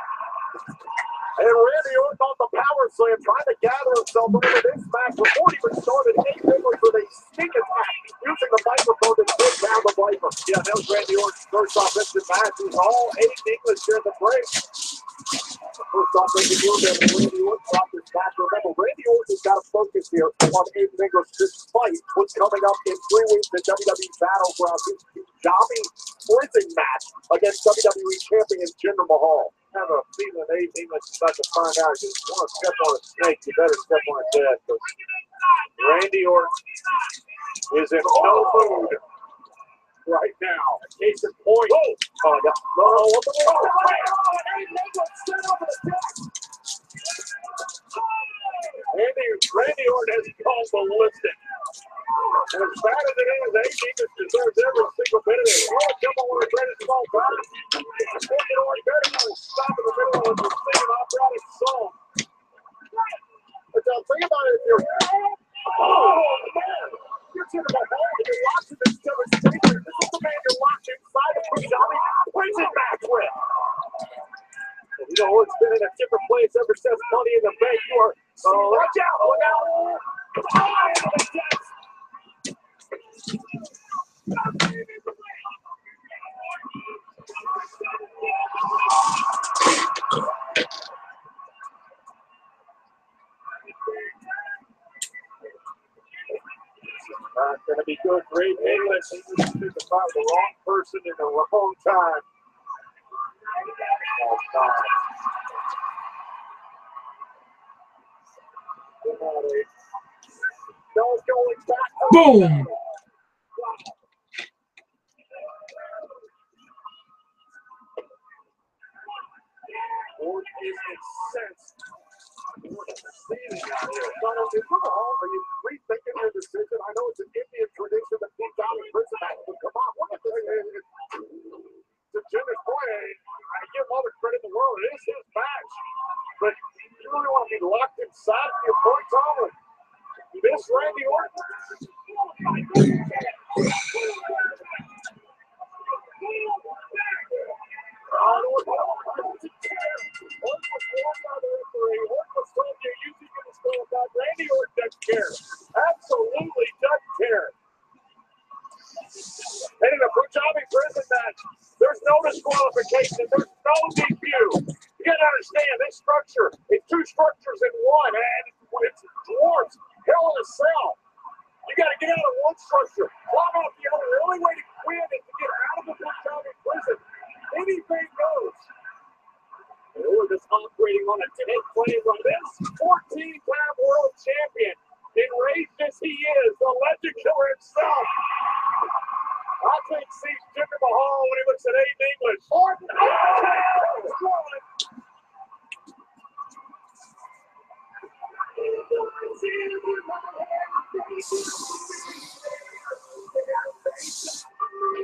[SPEAKER 6] And Randy Orton on the power slam, trying to gather himself over this match. Before he even started, Nate Nicholas with a sneak attack, using the microphone to take down the Viper. Yeah, that was Randy Orton's first offensive match. He's all Nate Nicholas here in the break. First offensive move there, Randy Orton dropped his back. Remember, Randy Orton's got to focus here on Nate Nicholas despite what's coming up in 3 weeks at WWE Battleground. His Jobby prison match against WWE Champion Jinder Mahal. I have a feeling Nate Nicholas is about to find out. If you want to step on a snake, you better step on a dead. Randy Orton is in no mood right now. Case in point. Randy Orton has called ballistic. And as bad as it is, Nate Nicholas deserves every single bit of it. You want to jump on one of the greatest of all time? Randy Orton better not stop in the middle of the singing operatic song. But think about it, if you're man, you're sitting at home and you're watching this demonstration. This is the man you're watching inside a Punjabi prison match with. And you know, it's been in a different place ever since Money in the Bank. You are, watch out, look out. Not going to be good. Great English. He's about the wrong person in the wrong time. No going back.
[SPEAKER 1] Boom!
[SPEAKER 6] What is incensed? What is the out here? Donald, are you rethinking your decision? I know it's an Indian tradition that keeps out in prison match, but come on, what is this? To Jimmy's point, I give all the credit in the world. It is his match. But you really want to be locked inside of your point, Tom? This Randy Orton? Randy Orton doesn't care. Absolutely doesn't care. And in a Punjabi prison match, there's no disqualification. There's no DQ. You got to understand, this structure is 2 structures in one, and it's dwarfs. Hell in a cell. You got to get out of one structure, climb off the other. The only way to win is to get out of the Punjabi prison. Anything goes. We're just operating on a 10 plane on this 14-time world champion. Enraged as he is, the legend killer himself. I think sees Jinder Mahal when he looks at Aiden English. Orton.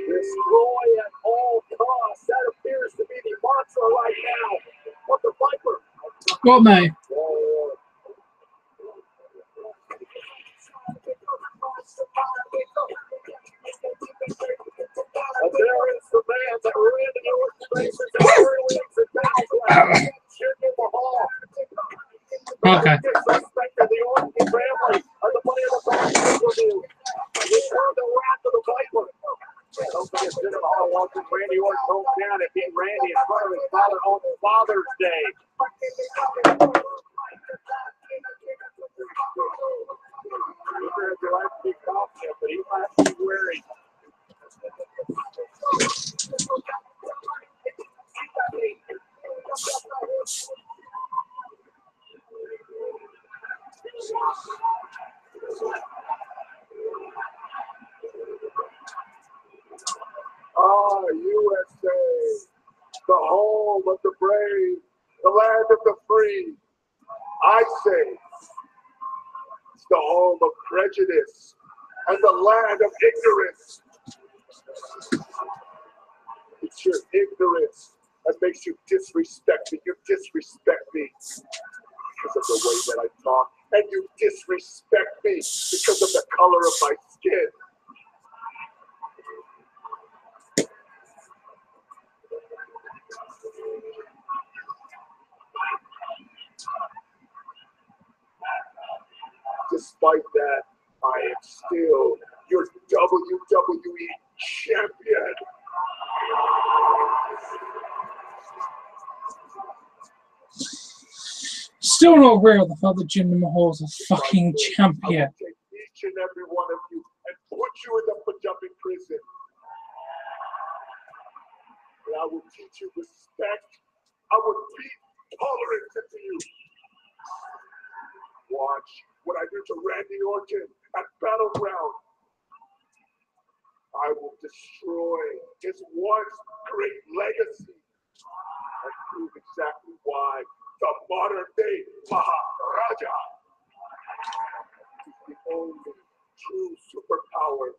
[SPEAKER 6] Destroy at all costs. That appears to be the mantra right now of the Viper.
[SPEAKER 1] What, mate?
[SPEAKER 6] There is the man that Randy Orton faces in early into Battleground. Jinder Mahal.
[SPEAKER 1] Okay.
[SPEAKER 6] Disrespected the Orton family and the Money in the Bank review. He turned the wrath of the Viper. Don't forget Jinder Mahal watching Randy Orton home down and beat Randy in front of his father on Father's Day. USA, the home of the brave, the land of the free. I say it's the home of prejudice and the land of ignorance. It's your ignorance that makes you disrespect me. You disrespect me because of the way that I talk, and you disrespect me because of the color of my skin. Despite that, I am still your WWE champion.
[SPEAKER 1] Still not aware of the fact that Jinder Mahal's a fucking champion.
[SPEAKER 6] I will take each and every one of you and put you in the Punjabi prison. And I will teach you respect. I will be tolerant to you. Watch what I do to Randy Orton at Battleground. I will destroy his once great legacy and prove exactly why the modern day Maharaja is the only true superpower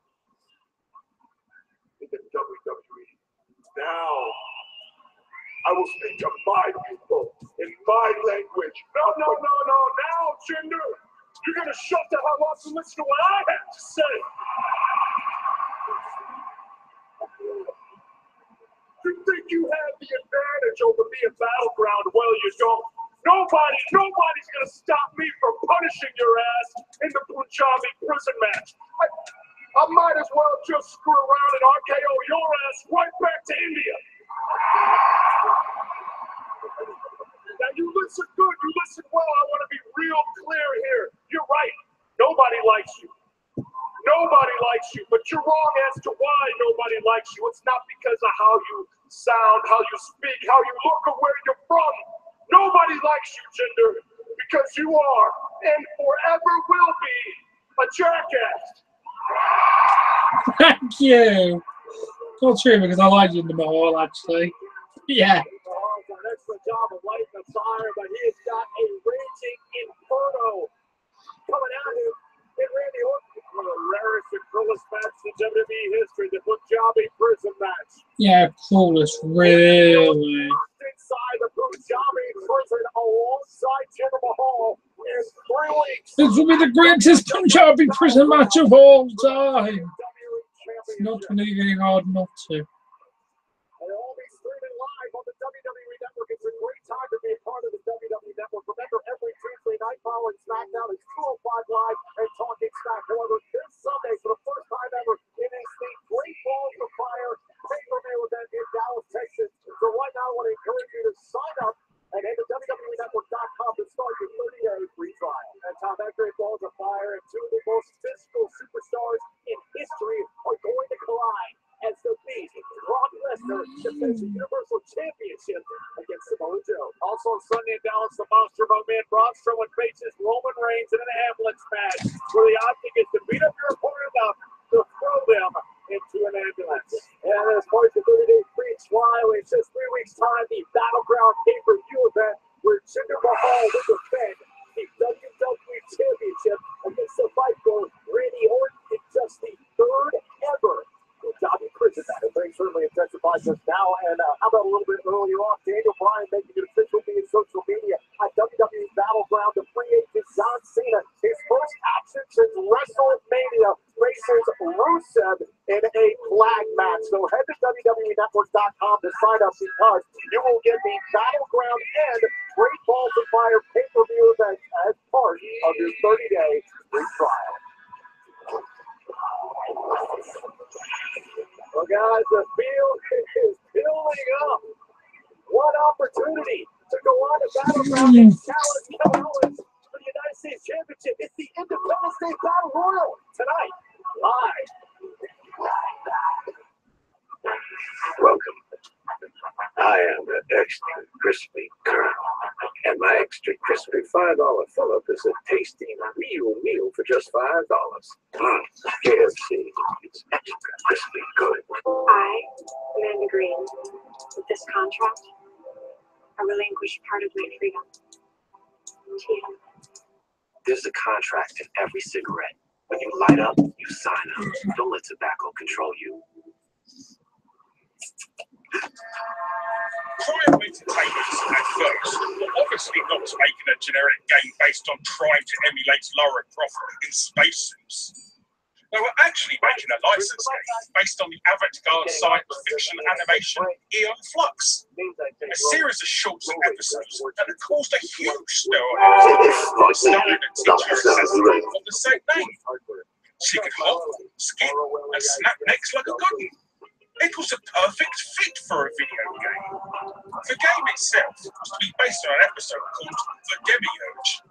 [SPEAKER 6] in the WWE. Now, I will speak to my people in my language. No. Now, Jinder, you're going to shut the hell up and listen to what I have to say. You think you have the advantage over me at Battleground? Well, you don't. Nobody's going to stop me from punishing your ass in the Punjabi prison match. I might as well just screw around and RKO your ass right back to India. Now, you listen good, you listen well. I want to be real clear here. You're right. Nobody likes you. Nobody likes you, but you're wrong as to why nobody likes you. It's not because of how you sound, how you speak, how you look, or where you're from. Nobody likes you, Jinder, because you are, and forever will be, a jackass.
[SPEAKER 1] Thank you. Not true, because I like Jinder Mahal, actually. Yeah.
[SPEAKER 6] Mahal's done an excellent job of lighting the fire, but he has got a raging inferno coming at him. And Randy Orton, one of the rarest and coolest matches in WWE history, the Punjabi prison match.
[SPEAKER 1] Yeah, coolest, really.
[SPEAKER 6] Inside the Punjabi prison alongside Jinder Mahal in 3 weeks.
[SPEAKER 1] This will be the greatest Punjabi prison match of all time. It's not going to be getting hard not to.
[SPEAKER 6] They'll all be streaming live on the WWE Network. It's a great time to be a part of the WWE Network. Remember, every Tuesday night following SmackDown is 205 Live and Talking Smack. However, this Sunday, for the first time ever, it is the Great Balls of Fire pay-per-view event in Dallas, Texas. So right now, I want to encourage you to sign up and head to WWENetwork.com to start your 30-day free trial. And Tom, that Great Balls of Fire and two of the most physical superstars in history are going to collide as the Beast, Brock Lesnar, defends the Universal Championship against Samoa Joe. Also on Sunday in Dallas, the Monster Among Men, Braun Strowman faces Roman Reigns in an ambulance match, where the object is to beat up your opponent enough to throw them into an ambulance. And as part of the 30-day free trial, in just 3 weeks' time, the Battleground pay-per-view event, where Jinder Mahal will defend the WWE Championship against the Viper, Randy Orton, in just the third ever Punjabi prison match. Things certainly intensified just now. And how about a little bit earlier on, Daniel Bryan making it official via social media at WWE Battleground. The free agent John Cena, his first action since WrestleMania, faces Rusev in a flag match. So head to WWENetwork.com to sign up, because you will get the Battleground and Great Balls of Fire pay-per-view event as part of your 30-day free trial. Well, guys, the field is building up. What opportunity to go on to Battleground and challenge Kevin Owens for the United States Championship. It's the Independence Day Battle Royal tonight, live.
[SPEAKER 2] Welcome. I am the extra crispy Colonel, and my
[SPEAKER 6] extra crispy $5 fill-up is a tasty real meal for just $5. KFC. It's extra crispy good.
[SPEAKER 3] I, Amanda Green, with this contract, I relinquish part of my freedom to you.
[SPEAKER 8] There's a contract in every cigarette. When you light up, you sign up. Don't let tobacco control you.
[SPEAKER 9] Cryo Entertainment at first were obviously not making a generic game based on trying to emulate Lara Croft in spacesuits. They were actually making a licensed game based on the avant-garde science fiction animation Eon Flux, a series of shorts and episodes that had caused a huge stir on it, starring a teacher assistant of the same name. She could hop, skip, and snap necks like a good one. It was a perfect fit for a video game. The game itself was to be based on an episode called The Demiurge,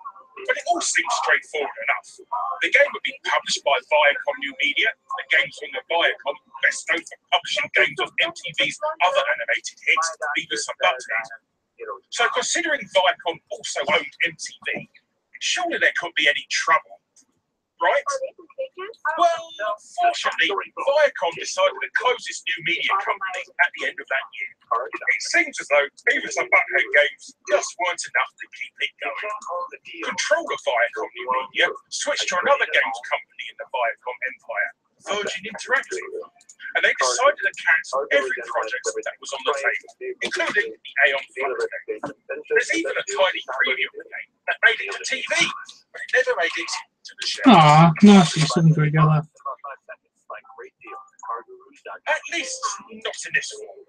[SPEAKER 9] but it all seemed straightforward enough. The game would be published by Viacom New Media, the games from the Viacom, best known for publishing games of MTV's other animated hits, Beavis and Butthead. So considering Viacom also owned MTV, surely there couldn't be any trouble. Right? Well, unfortunately, Viacom decided to close its new media company at the end of that year. It seems as though Beavis and Butthead games just weren't enough to keep it going. Control of Viacom New Media switched to another games company in the Viacom empire, Virgin Interactive, and they decided to cancel every project that was on the table, including the Aeon Flux game. There's even a tiny preview of the game that made it to TV, but it never made it to the show.
[SPEAKER 1] Ah, nice and something together.
[SPEAKER 9] At least not in this form.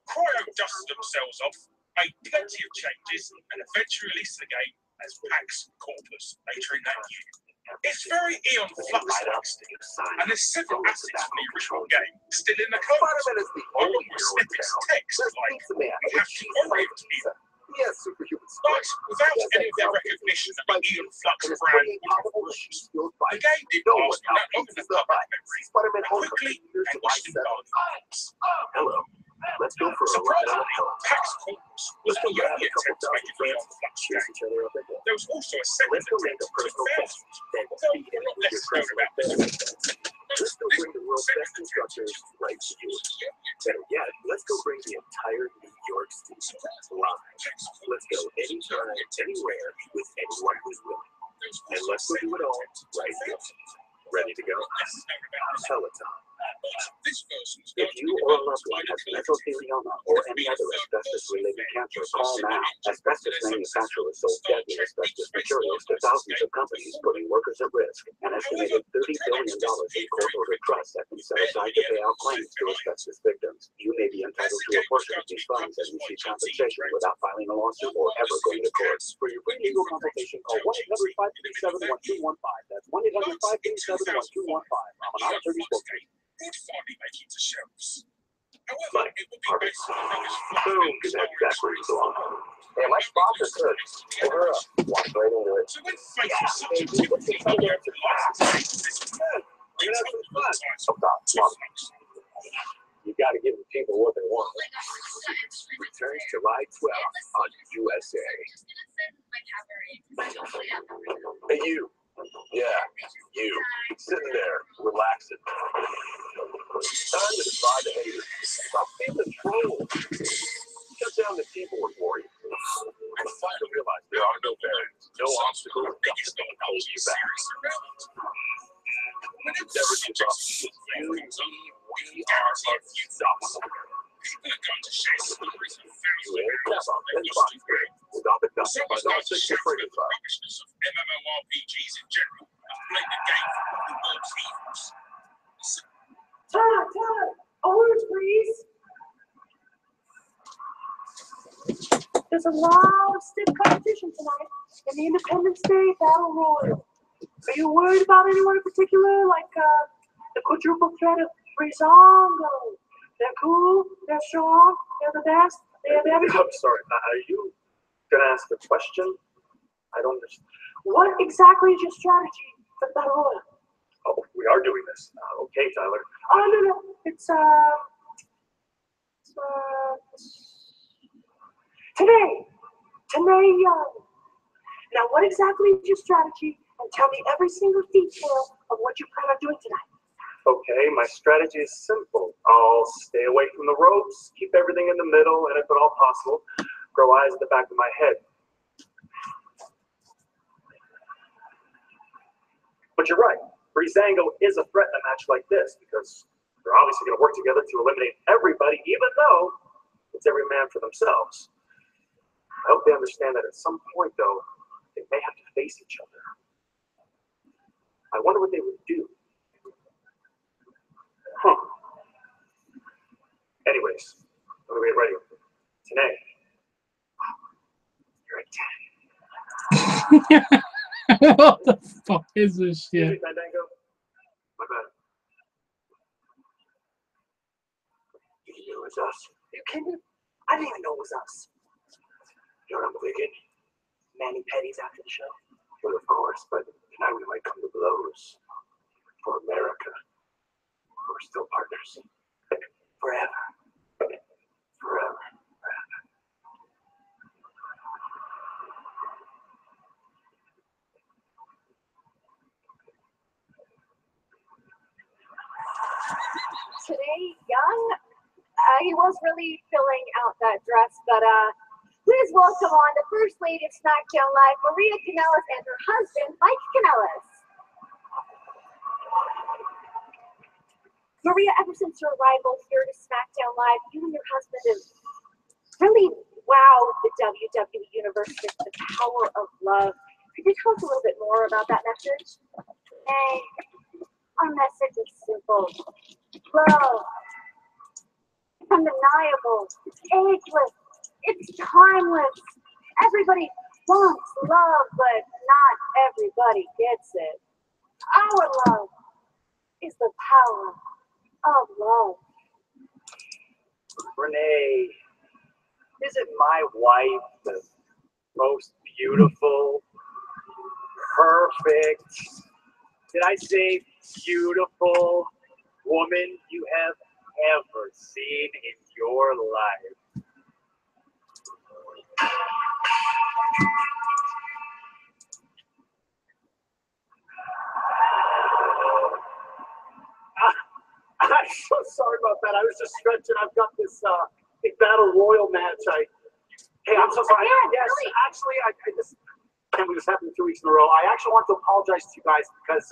[SPEAKER 9] Cryo dusted themselves off, made plenty of changes, and eventually released the game as Pax Corpus later in that year. It's very Eon Flux-like, and there's several assets from the original game still in the code, along with snippets of text like, "We have to orient here." But without any of the recognition that the Eon Flux brand would have caused, the game did pass for that long in the public memory, and quickly and washed in gardens.
[SPEAKER 6] Hello. Let's go for a
[SPEAKER 9] Surprisingly, Pax Corpus was the only attempt to make a Eon Flux game. There was also a second attempt to 2000, though a lot less known about this one.
[SPEAKER 6] Let's go bring the world's best instructors right to you. Better yet, let's go bring the entire New York City live. Let's go anytime, anywhere, with anyone who's willing. And let's do it all right here. Ready to go? Peloton. If you or a loved one has mesothelioma or any other asbestos-related cancer, call now. Asbestos manufacturers sold deadly asbestos materials to thousands of companies, putting workers at risk. An estimated $30 billion in court-ordered trusts have been set aside to pay out claims to asbestos victims. You may be entitled to a portion of these funds and receive compensation without filing a lawsuit or ever going to court. For your free legal consultation, call 1-800-537-1215. That's 1-800-537-1215. I'm an attorney spokesman.
[SPEAKER 9] Would finally make it to shelves. However, it would be based on the biggest flop
[SPEAKER 6] Boom,
[SPEAKER 9] in
[SPEAKER 6] get
[SPEAKER 9] the
[SPEAKER 6] that
[SPEAKER 9] history
[SPEAKER 6] backwards
[SPEAKER 9] of
[SPEAKER 6] along. Hey, my sponsor said, over up, walk right into it.
[SPEAKER 9] So when facing such a typically mediocre license as this one, it's over time to flux.
[SPEAKER 6] You got to give the people what they want. Returns July 12th on USA. Hey, you. Yeah, you. Sitting there, relaxing. Time to defy the haters. Stop being the troll. Shut down the keyboard warrior. It's time to realize there are no barriers, no obstacles that can hold you back. Never give up. We are unstoppable.
[SPEAKER 9] People are going to share stories of thousands of hours
[SPEAKER 6] Stop
[SPEAKER 9] they lost to game.
[SPEAKER 6] Stop it.
[SPEAKER 9] Some are going to shout at the rubbishness of MMORPGs in general and blame the game for all the world's evils.
[SPEAKER 3] Todd, orders, please. There's a lot of stiff competition tonight in the Independence Day Battle Royal. Are you worried about anyone in particular, like the quadruple threat of Brizongo? They're cool, they're strong, they're the best, they have everything.
[SPEAKER 6] I'm sorry, are you going to ask a question? I don't understand.
[SPEAKER 3] What exactly is your strategy for the Battle Royal?
[SPEAKER 6] Oh, we are doing this. Okay, Tyler.
[SPEAKER 3] Oh, no. It's today,
[SPEAKER 11] Now, what exactly is your strategy? And tell me every single detail of what you plan on doing tonight.
[SPEAKER 6] Okay, my strategy is simple. I'll stay away from the ropes, keep everything in the middle, and if at all possible, grow eyes at the back of my head. But you're right. Breezango is a threat in a match like this because they're obviously going to work together to eliminate everybody, even though it's every man for themselves. I hope they understand that at some point, though, they may have to face each other. I wonder what they would do. Huh. Anyways, let me get ready. Today, you're a 10.
[SPEAKER 1] What the fuck is this shit?
[SPEAKER 6] Fandango? My bad. You knew it was us.
[SPEAKER 11] Are you kidding? I didn't even know it was us.
[SPEAKER 6] You know what I'm thinking?
[SPEAKER 11] Manny Petty's after the show.
[SPEAKER 6] Well, of course, but tonight we might come to blows. For America. We're still partners.
[SPEAKER 11] Forever.
[SPEAKER 6] Forever.
[SPEAKER 3] Today, Young, he was really filling out that dress, but please welcome on the First Lady of SmackDown Live, Maria Kanellis, and her husband, Mike Kanellis. Maria, ever since your arrival here to SmackDown Live, you and your husband have really wowed the WWE Universe with the power of love. Could you tell us a little bit more about that message? Hey, our message is simple. Love. It's undeniable. It's ageless. It's timeless. Everybody wants love, but not everybody gets it. Our love is the power of love.
[SPEAKER 6] Renee, isn't my wife the most beautiful, perfect, did I say beautiful woman you have ever seen in your life? I'm so sorry about that. I was just stretching. I've got this big battle royal match. Hey, I'm so sorry. Yes, really? Actually, I just can't believe this happened 2 weeks in a row. I actually want to apologize to you guys because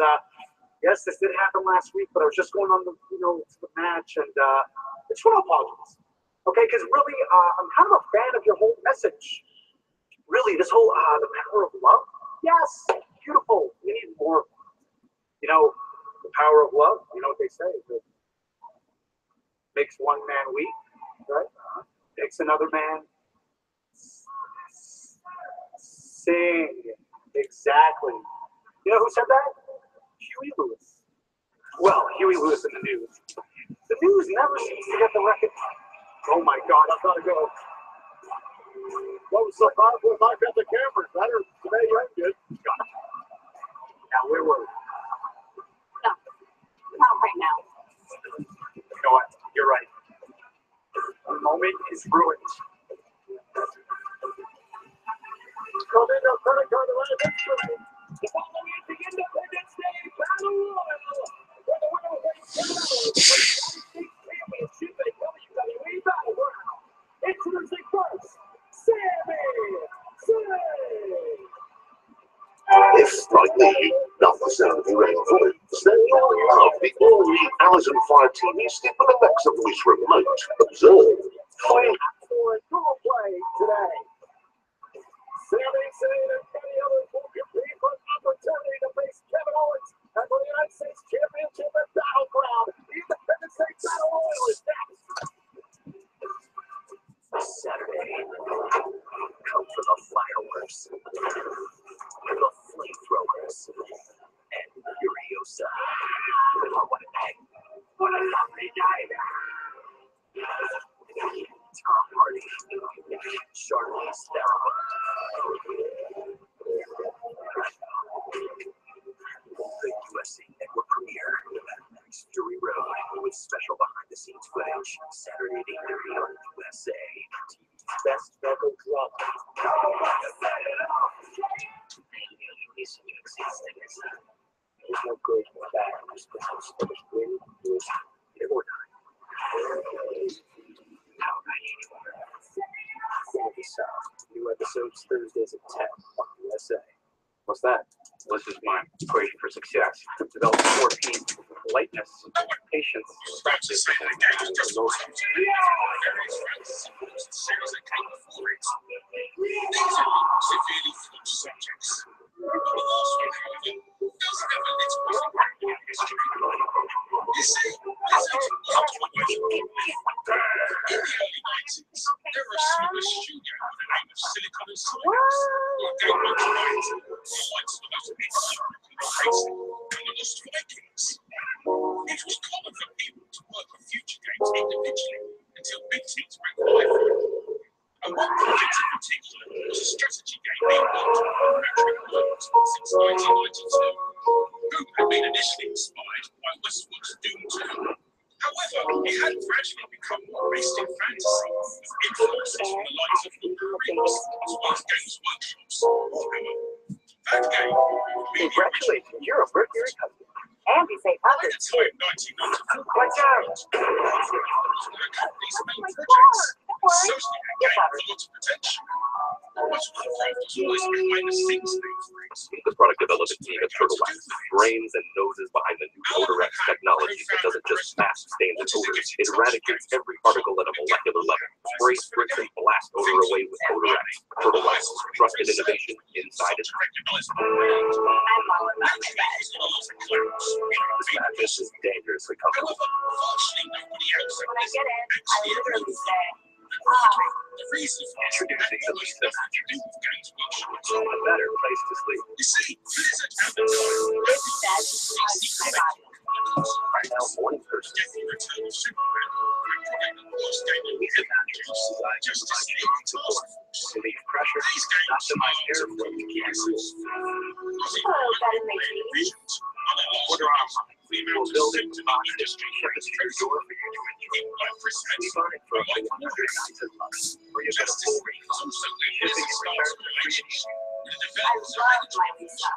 [SPEAKER 6] yes, this did happen last week, but I was just going on the to the match, and I just want to apologize. Okay, because really, I'm kind of a fan of your whole message. Really, this whole the power of love. Yes, beautiful. We need more. You know, the power of love. You know what they say. It makes one man weak, right? Makes another man sing. Exactly. You know who said that? Huey Lewis. Well, Huey Lewis in the news. The news never seems to get the record. Oh my God, I've got to go. What was so powerful if I got the camera? Better today, you did. Now, where were we?
[SPEAKER 3] No, not right now.
[SPEAKER 6] You know what? You're right. The moment is ruined. Coming up, credit card live history. The following is the Independence Day Battle Royal. For the winner of the United States Championship at WWE Battleground. Introducing first, Sami Zayn.
[SPEAKER 2] If, like me, love the sound of your own voice, then you'll love the all-new Amazon Fire TV stick with Alexa voice remote. Observe. Find
[SPEAKER 6] For a dual play today. Sami Zayn and many others will compete for an opportunity to face Kevin Owens and for the United States Championship at Battleground. The Independence Day Battle Royal is next.
[SPEAKER 8] Saturday, come for the fireworks, the flamethrowers, and Furiosa. What a lovely night! Tom Hardy, Charlize Theron,
[SPEAKER 11] bags, but win is it or not. How about new episodes Thursdays at 10 on USA.
[SPEAKER 7] What's that?
[SPEAKER 8] This is my equation for success. Develop 4 P's: politeness, patience, practice, and emotion.
[SPEAKER 9] These are severely flawed subjects. The last one, however, does have a little bit of background history. You see, lizards loved to worship people. In the early 90s, there was a smaller studio by the name of Silicon and Silence, who gave much light to the likes of the most racing and the Lost Vikings. It was common for people to work on future games individually until big teams went live. And one project in particular was a strategy game being worked on by Patrick Williams since 1992, who had been initially inspired by Westwood's Doom 2. However, it had gradually become more based in fantasy, with influences from the likes of Lord of the Rings, as well as Games Workshop's Warhammer. That game would be
[SPEAKER 11] Congratulations, you're a Mercury customer.
[SPEAKER 3] And we say
[SPEAKER 9] by
[SPEAKER 3] others.
[SPEAKER 9] the time 1994
[SPEAKER 3] Watch out.
[SPEAKER 9] was one of the company's main projects, certainly a game with lots of potential. Much of the craft was always behind the scenes things for it.
[SPEAKER 8] The product development team at Turtle Wax brains and noses behind the new Odor-X technology that doesn't just mask stains and odors, it eradicates every particle at a molecular level. Spray, spritz, and blast odor away with Odor-X. Turtle Wax, trusted innovation inside and out. This mattress is dangerously comfortable.
[SPEAKER 3] When I get in, I literally say,
[SPEAKER 9] The reason for
[SPEAKER 8] Introducing the
[SPEAKER 9] this
[SPEAKER 8] Lisa,
[SPEAKER 9] to do with Games Workshop.
[SPEAKER 8] a better place to sleep.
[SPEAKER 9] You see, Blizzard advertised every
[SPEAKER 3] that's
[SPEAKER 9] DC
[SPEAKER 3] I got it.
[SPEAKER 8] Right now, morning person.
[SPEAKER 9] Get the return of Superman, and probably the worst game in
[SPEAKER 8] Lisa
[SPEAKER 9] the
[SPEAKER 8] mattress designed to
[SPEAKER 9] Justice
[SPEAKER 8] provide
[SPEAKER 9] League
[SPEAKER 8] strong support,
[SPEAKER 9] Task
[SPEAKER 8] relieve pressure,
[SPEAKER 9] These games
[SPEAKER 8] optimize
[SPEAKER 9] are
[SPEAKER 8] airflow to cancers.
[SPEAKER 3] Oh, that makes me.
[SPEAKER 8] Order online. We will build it to box industry, ship it to your door for you to enjoy. We buy it for up to 100 nights a month, or you get a full refund. Shipping and return is free.
[SPEAKER 3] I love my Lisa.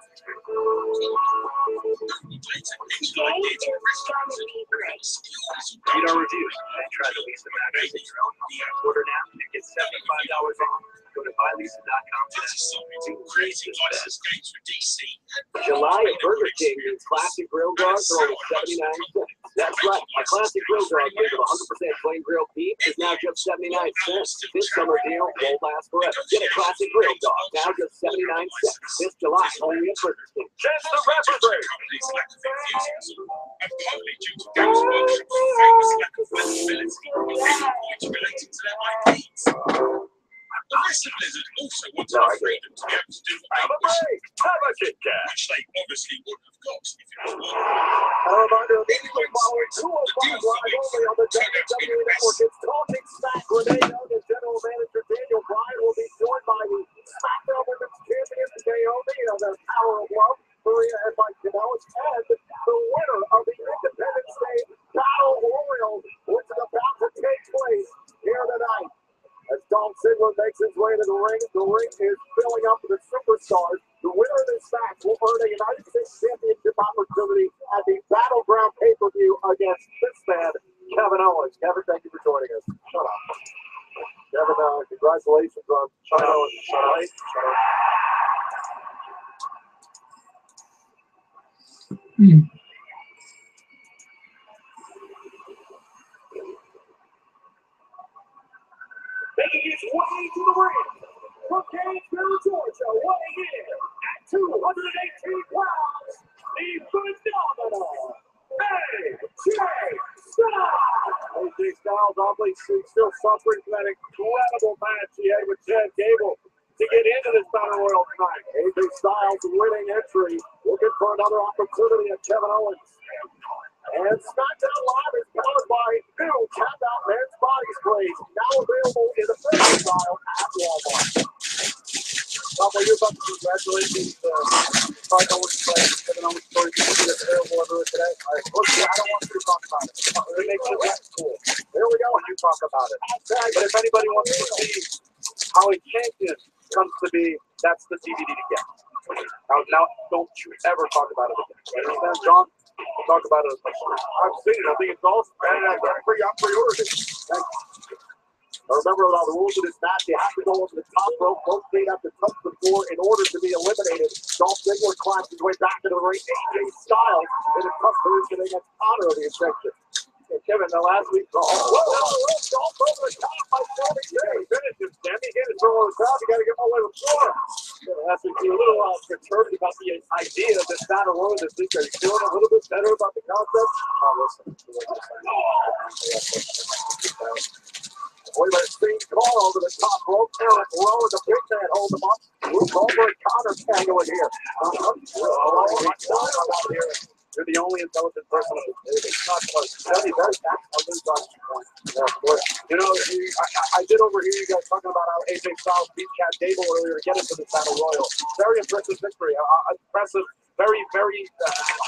[SPEAKER 8] Read our reviews and try the Lisa mattress at your own home. Order now and get $75 off. Go to buylisa.com today.
[SPEAKER 9] Crazy license games for DC.
[SPEAKER 7] July at Burger King means classic grill dogs are only 79 cents. That's right, a classic grill dog made with 100% plain grilled beef is now just 79 cents. This summer deal won't last forever. Get a classic grill dog, now just 79 cents. This July, only at Burger King.
[SPEAKER 6] Chance the rapper break.
[SPEAKER 9] Company's lack of enthusiasm, and partly due to Games Workshop's famous lack of flexibility in any points relating to their IPs. The rest of Blizzard also wanted the freedom to be able to do what
[SPEAKER 6] Have a
[SPEAKER 9] they wished,
[SPEAKER 6] break. Have a Kit Kat.
[SPEAKER 9] which they obviously wouldn't have got if it was working.
[SPEAKER 6] A reminder of this week following 205 Live only on the WWE Network. It's Talking Smack. Renee Young and General Manager Daniel Bryan will be joined by the SmackDown Women's Champions Naomi of the Power of Love, Maria and Mike Kanellis, and the winner of the Independence Day Battle Royal, which is about to take place here tonight. As Dolph Ziggler makes his way to the ring is filling up with the superstars. The winner of this match will earn a United States Championship opportunity at the Battleground pay-per-view against this man, Kevin Owens. Kevin, thank you for joining us. Shut up. Kevin, congratulations on Shut Owens. Shut up. Making his way to the ring from Gainesville, Georgia, weighing in at 218 pounds, the phenomenal AJ Styles. AJ Styles obviously still suffering from that incredible match he had with Chad Gable to get into this Battle Royal tonight. AJ Styles winning entry, looking for another opportunity at Kevin Owens. And SmackDown Live is powered by new Tap Out Men's Body Sprays, now available in the fresh style at Walmart. Papa, you're about to congratulations. Mike Owens playing Kevin Owens story. It's available everywhere today. All right, look, I don't want you to talk about it. It makes it look cool. There we go, and you talk about it. But if anybody wants to see how a champion comes to be, that's the DVD to get. Now don't you ever talk about it again. You understand, John? We'll talk about it. I've seen it. I think it's awesome. And I pre-ordered it. Remember, all the rules of this match, you have to go over the top rope. Both feet have to touch the floor in order to be eliminated. Dolph Ziggler climbs his way back into the ring. AJ Styles in a tough position against Connor of the infection. Kevin, the last week, Dolph over the top by Sammy. Yeah, he finished him. Sammy hit it from over the top. You got to get all the way to the floor. That's a little perturbed about the idea of this battle royal this week. Are you feeling a little bit better about the concept? Listen. Boy, that same call over the top rope. Eric Rowe, the big man, hold him up. Luke Goldberg, Connor tango in here. You're the only intelligent person on the table. It's not close. Tell me very fast. I'll lose on point. Yeah, of course. You know, I did overhear you guys talking about how AJ Styles beat Chad Gable earlier to get into this battle royal. Very impressive victory. Impressive. Very, very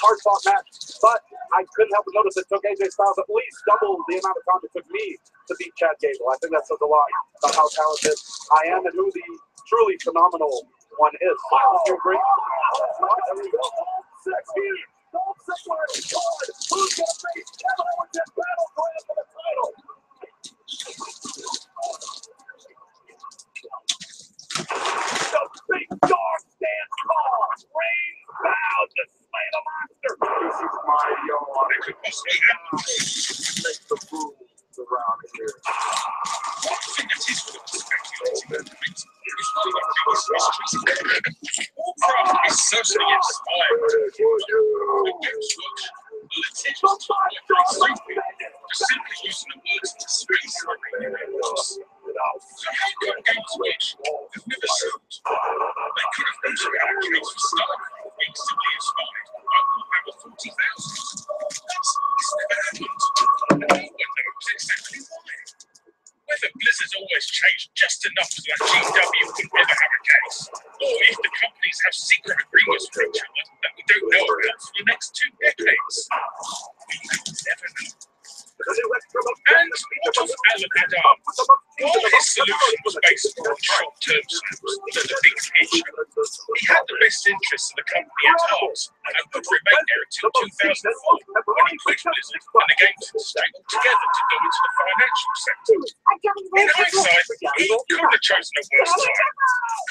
[SPEAKER 6] hard-fought match. But I couldn't help but notice it took AJ Styles at least double the amount of time it took me to beat Chad Gable. I think that says a lot about how talented I am and who the truly phenomenal one is. Would you agree? There we go. 16. Dolph Ziggler is hard. Who's going to face Kevin Owens in Battleground for the title? The big dog stands tall. Reigns bound to slay the monster. This is my yard. Make the rules around here.
[SPEAKER 9] One thing that is worth speculating about is one of the biggest mysteries. Warcraft is certainly inspired by the game's work. Litigious extremely for simply using the words in space in the universe. So how come Games Workshop have never sold? They could have also had a case for StarCraft being simply inspired by Warhammer 40,000. It's never happened. And no one knows exactly why. Whether Blizzard's always changed just enough so that GW would never have a case, or if the companies have secret agreements with each other that we don't know about for the next 2 decades. We will never know. And what of Alan Adam? While his solution was based on short-term sales and the big picture, he had the best interests of the company at heart and would remain there until 2004 when he quit Blizzard and the games industry altogether to go into the financial sector. In hindsight, he could have chosen a worse time,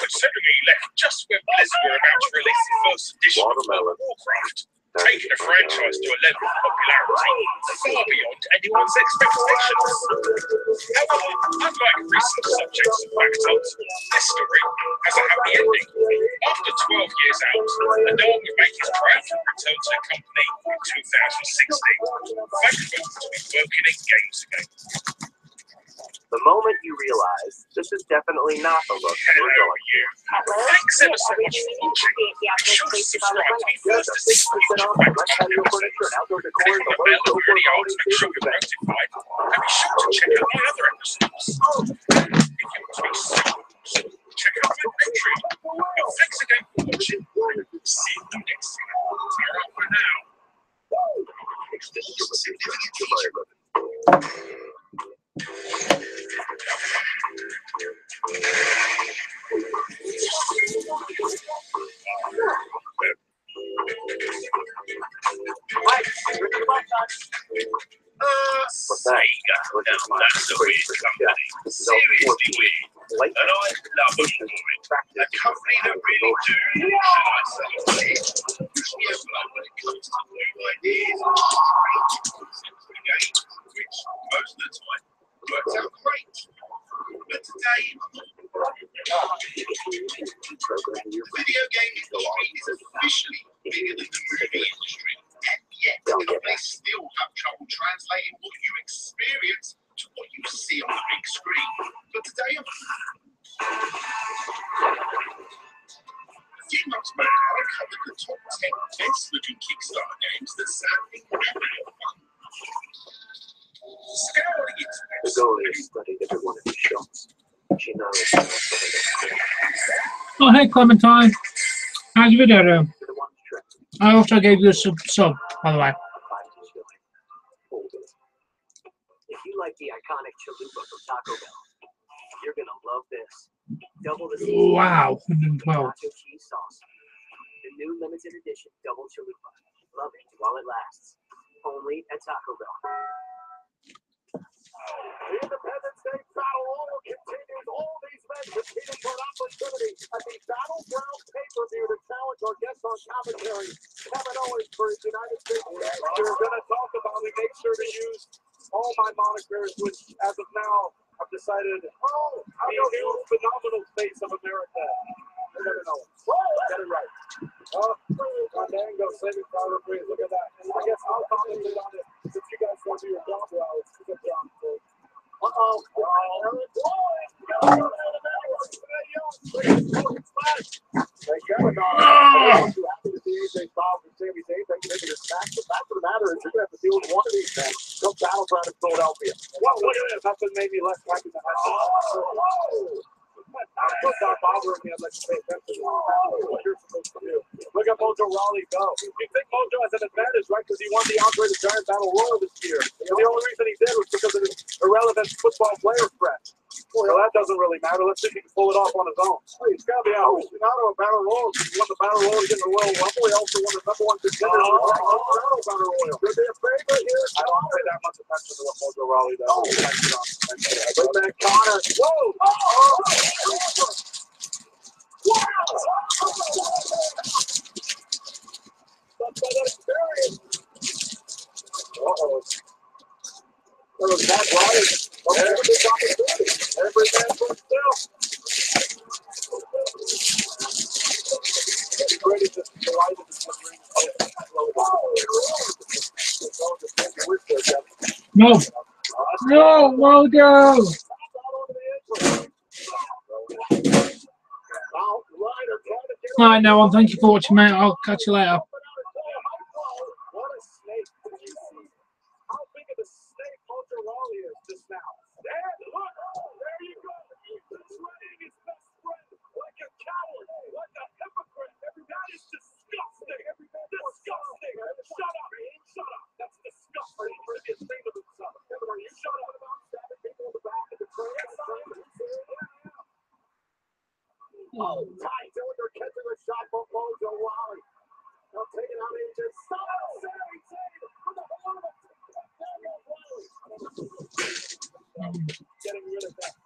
[SPEAKER 9] considering he left just when Blizzard were about to release the first edition of World of Warcraft, taking a franchise to a level of popularity far beyond anyone's expectations. However, unlike recent subjects of factors, this story has a happy ending. After 12 years out, Adam would make his triumphant return to the company in 2016, thankful to be working in games again.
[SPEAKER 11] The moment you realize this is definitely not the look
[SPEAKER 9] Hello, you. Thanks ever so much for watching. Be sure to subscribe to be first to see future SmackDown episodes. Click on the bell if you're already on to make sure you're notified. And be sure to check out my other episodes. If you want to be super, check out my Patreon. But thanks again for watching. See you next time. Ta-ra for now.
[SPEAKER 8] Sega. That's a weird company. Seriously weird. And I love them for it. A company that really do, shall I say, push me over when it comes to new ideas and strange concepts for the game, which most of the time works out great. But today, the video game industry is officially bigger than the movie industry. And yet, companies still have trouble translating what you experience to what you see on the big screen. But today, a few months back, I covered the top 10 best-looking Kickstarter games that sadly ran out of funds. Scouring the internet.
[SPEAKER 11] The goalie has studied every one of his shots. She knows.
[SPEAKER 1] Oh, hey, Clementine. How's your video doing? I also gave you a sub, by the way.
[SPEAKER 11] If you like the iconic chalupa from Taco Bell, you're gonna love this. Double the seasoning.
[SPEAKER 1] Wow, 112.
[SPEAKER 11] Nacho cheese sauce. The new limited edition double chalupa. Love it while it lasts. Only at Taco Bell.
[SPEAKER 6] The Independence Day Battle Royal continues. All these men competing for an opportunity at the Battleground pay-per-view to challenge our guest on commentary, Kevin Owens for his United States. We're going to talk about, we make sure to use all my monikers, which as of now, I've decided, I'm the old phenomenal face of America. Kevin Owens. Get it right. My man goes saving power breeze. Look at that. I guess I'll comment on it since you guys don't do your job well. It's a good job. Hey, Kevin, I'm too happy to see AJ Styles and Sami Zayn making his back. The fact of the matter is, you're going to have to deal with one of these men. Come Battleground in Philadelphia. Well, look at this. Nothing made me less happy than that. It's not bothering me unless you pay attention. What you're supposed to do. Look at Mojo Rawley go. You think Mojo has an advantage, right? Because he won the Andre the Giant Battle Royal this year. And the only reason he did was because of his irrelevant football player threat. Well, that doesn't really matter. Let's see if he can pull it off on his own. Hey, he's got to be out. He's out of a Battle Royal. He won the Battle Royal to get the Royal Rumble. He also won the #1 contender in the Colorado Battle Royal. Could be a favorite here. I don't pay that much attention to what Mojo Rawley does. But then Connor. Whoa! Wow! That's that experience. Uh-oh. There was Matt Ryan. Every man for himself. Ready to delight in the ring.
[SPEAKER 1] No. No, Mojo. All right, now on. Thank you for watching, mate. I'll catch you later.
[SPEAKER 6] What a snake did you see? How big of a snake Mojo Rawley is just now. There, look, there you go. He's betraying his best friend like a coward, like a hypocrite. That is disgusting. Disgusting. Shut up. Shut up. That's disgusting. He's ashamed of himself. Are you shut up about stabbing people in the back and betraying? Oh, Ty Dillinger catching a shot from Mojo Rawley. Now taking out AJ Styles. Sami Zayn with the bottom of Daniel Rawley. Getting rid of that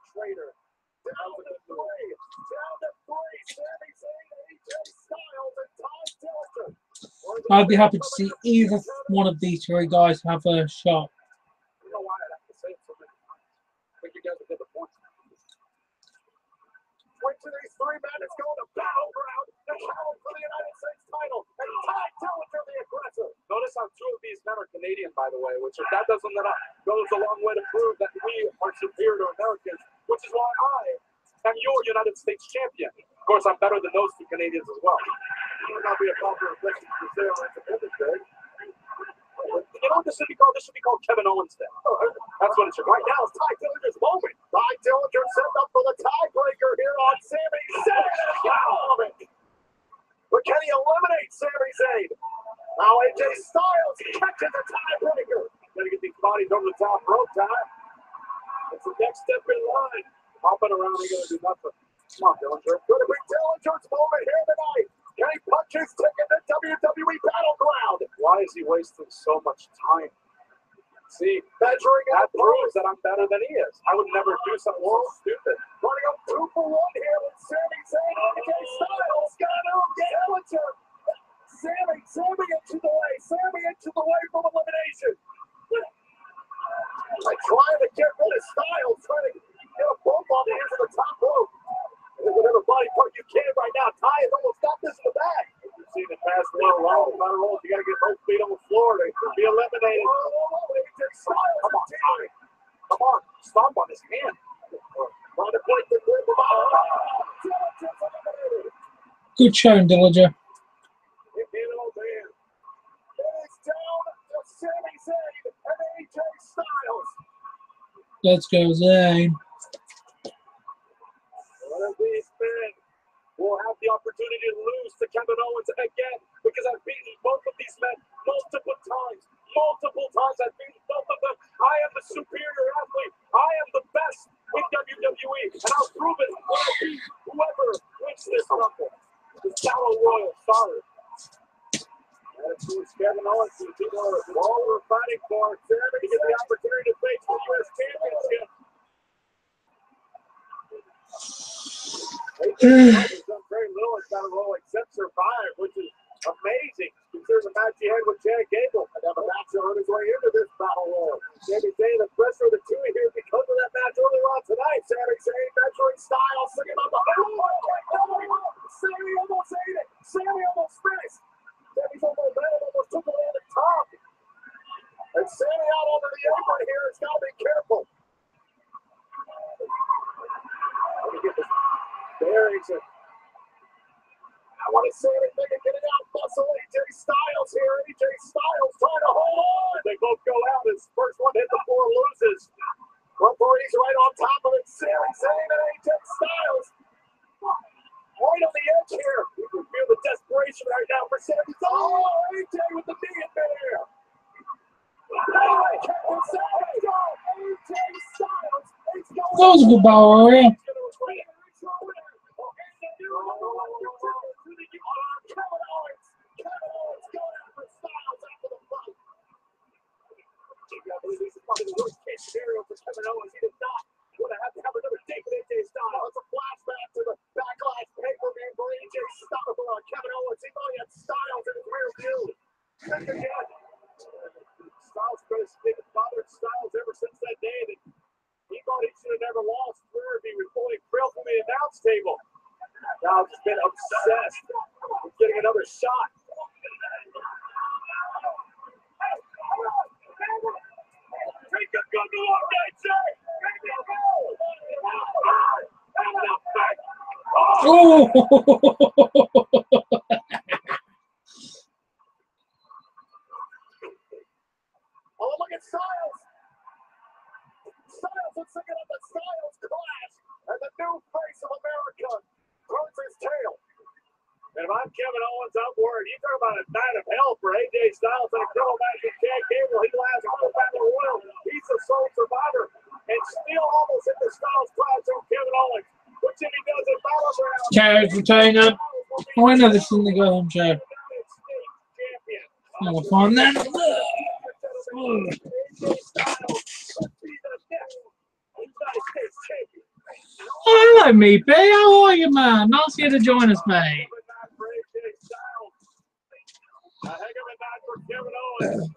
[SPEAKER 6] traitor. Down to 3. Down to 3. Sami Zayn, AJ Styles, and Ty Dillinger.
[SPEAKER 1] I'd be happy to see either one of these three guys have a shot.
[SPEAKER 6] You know why I'd have to say it so many times. I think you guys will get the point. Which of these 3 men is going to Battleground to challenge for the United States title? And Ty Dillinger, the aggressor. Notice how 2 of these men are Canadian, by the way, which if that doesn't goes a long way to prove that we are superior to Americans, which is why I am your United States champion. Of course, I'm better than those 2 Canadians as well. It would not be a proper reflection to say on Independence Day. You know what this should be called? This should be called Kevin Owens Day. That's what it should be. Right now, it's Ty Dillinger's moment. Ty Dillinger set up for the tiebreaker here on Sami Zayn. But can he eliminate Sami Zayn? Now AJ Styles catches the tiebreaker. Gotta get these bodies over the top rope, Ty. It's the next step in line. Hopping around, ain't gonna do nothing. Come on, Dillinger. Gonna be Dillinger's moment here tonight. Can he punch his ticket to WWE Battleground? Why is he wasting so much time? See, measuring that proves that I'm better than he is. I would never do something so stupid. Running up 2 for 1 here with Sami Zayn. AJ Styles got him. Dillinger. Sami into the way. Sami into the way from elimination. I'm trying to get rid of Styles. Trying to get a bump on the end of the top rope. Whatever body part you can right now. Ty has almost got this in the bag. You've seen it past Battle Royals. You got to get both feet on the floor to be eliminated. Come on, Ty. Come on. Stomp on his hand. Trying to break the grip of
[SPEAKER 1] Good showing, Dillinger.
[SPEAKER 6] It is down to Sami Zayn and AJ Styles.
[SPEAKER 1] Let's go, Zayn.
[SPEAKER 6] One of these men will have the opportunity to lose to Kevin Owens again because I've beaten both of these men multiple times. Multiple times I've beaten both of them. I am the superior athlete. I am the best in WWE, and I'll prove it when I beat whoever wins this rumble. This Battle Royal, sorry. it's Kevin Owens and people all were fighting for. Sammy to get the opportunity to face the U.S. Championship. He's done very little in that role except survive, which is amazing considering the match he had with Chad Gable. And have a match on his way into this battle royal. Maybe saying the pressure of the two here because of that match earlier on tonight. Sammy saying measuring Styles, singing about the Sammy almost ate it. Sammy almost finished. Sammy's almost took it on the top. And Sammy out over the apron here has got to be careful. Let me get this. There he's a. I want to say anything and get it out. Muscle AJ Styles here. AJ Styles trying to hold on. They both go out as first one hit the floor loses. Referee's right on top of it. Sami Zayn and AJ Styles. Right on the edge here. You can feel the desperation right now for Sami. Oh, AJ with the knee in midair.
[SPEAKER 1] That was a good battle, yeah.
[SPEAKER 6] This is probably the worst case scenario for Kevin Owens. He did not want to have another date with AJ Styles. It's a flashback to the Backlash pay-per-view for AJ Styles. Kevin Owens, he thought he had Styles in his rear view. Think again. Styles has bothered Styles ever since that day that he thought he should have never lost if he was fully thrilled from the announce table. Now he's been obsessed with getting another shot. Take a gun to our AJ!
[SPEAKER 1] Oh!
[SPEAKER 6] Oh, look at Styles! Styles, let's take it up the Styles Clash, and the new face of America turns his tail. And if I'm Kevin Owens, I'm worried. You talk about a night of hell for AJ Styles and a criminal match with Chad Gable. He last whole battle royal. He's a sole survivor, and still almost hit the Styles Clash on Kevin Owens. Which if he does it, battleground.
[SPEAKER 1] Carrot retainer. Oh, I know this in the go home show. I'll find that. Oh, hello, Meepy. How are you, man? Nice of you to join us, mate.
[SPEAKER 6] A heck of a night for Kevin Owens.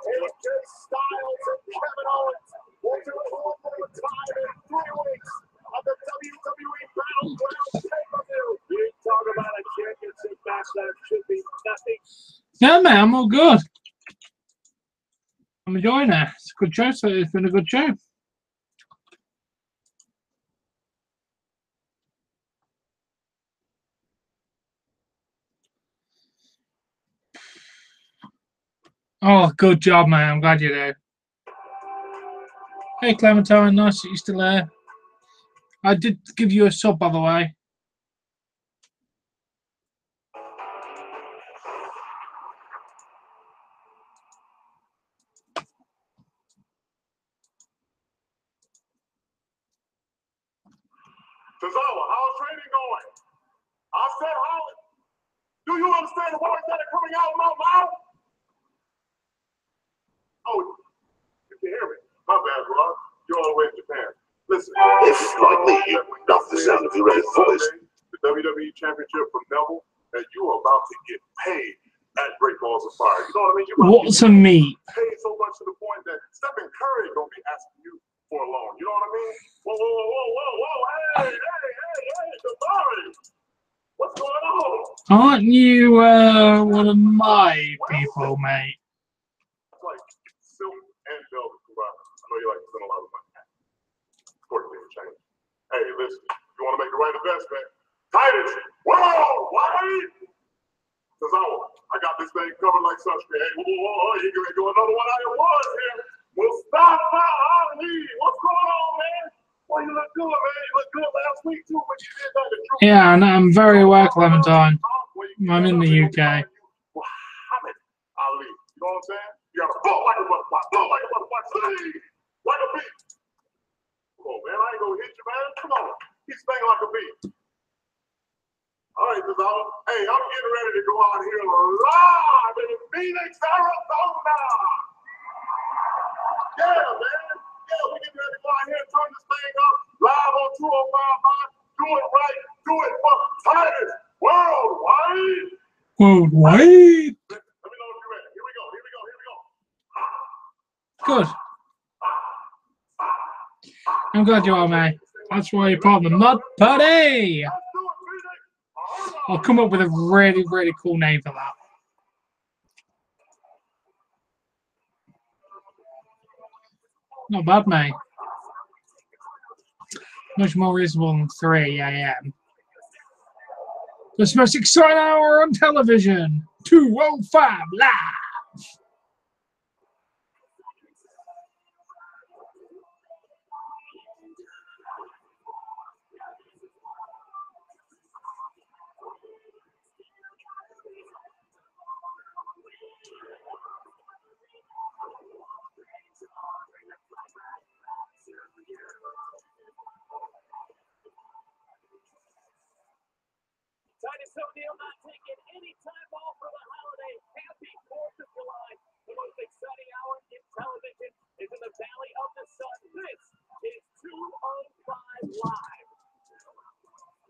[SPEAKER 6] AJ Styles and Kevin Owens will do it one more time in 3 weeks on the WWE Battleground pay-per-view. You talk about a championship match that should be nothing.
[SPEAKER 1] Yeah, man, I'm all good. I'm enjoying it. It's a good show, so it's been a good show. Oh, good job, man. I'm glad you're there. Hey, Clementine. Nice that you're still there. I did give you a sub, by the way.
[SPEAKER 6] Tozawa, how's training going? I said, how? Do you understand the words that are coming out of my mouth? Oh, you can hear me. My bad, Rod. You're all the way in Japan. Listen.
[SPEAKER 2] If, like me, you love the sound of your own voice.
[SPEAKER 6] The WWE Championship from Neville, and you are about to get paid at Great Balls of Fire. You know what I mean? You're about
[SPEAKER 1] What's a meat?
[SPEAKER 6] paid so much to the point that Stephen Curry gonna be asking you for a loan. You know what I mean? Whoa, whoa, whoa, whoa, whoa, hey, Jabari. What's going on?
[SPEAKER 1] Aren't you one of my people, mate?
[SPEAKER 6] It's like Silk and Velvet combined. I know you like to spend a lot of money. Important thing to change. Hey, listen, you want to make the right investment? Titus, whoa, wait! Tozawa, I got this thing covered like sunscreen. Hey, whoa, you can go another one out of was here. Mustafa Ali, what's going on, man? Well, you look good, man. You look good last week, too, when you did that.
[SPEAKER 1] Yeah, and I'm very aware, Clementine. I'm in the UK.
[SPEAKER 6] Muhammad Ali, you know what I'm saying? You got to float like a butterfly, see, like a bee. Come on, man, I ain't gonna hit you, man. Come on, he's banging like a bee. All right, Because I'm getting ready to go out here live in Phoenix, Arizona. Yeah, man. Yeah, we getting ready to go out here and turn this thing up live on 205 Live. Do it right. Do it for Titus Worldwide.
[SPEAKER 1] Worldwide.
[SPEAKER 6] Let me know if you're ready. Here we go. Here we go. Here we go.
[SPEAKER 1] Good. I'm glad you are, mate. That's why you're part of the Mud Party. I'll come up with a really, really cool name for that. Not bad, mate. Much more reasonable than 3 a.m. The most exciting hour on television. 205 Live.
[SPEAKER 11] Titus O'Neil not taking any time off for the holiday. Happy 4th of July. The most exciting hour in television is in the Valley of the Sun. This is 205 Live.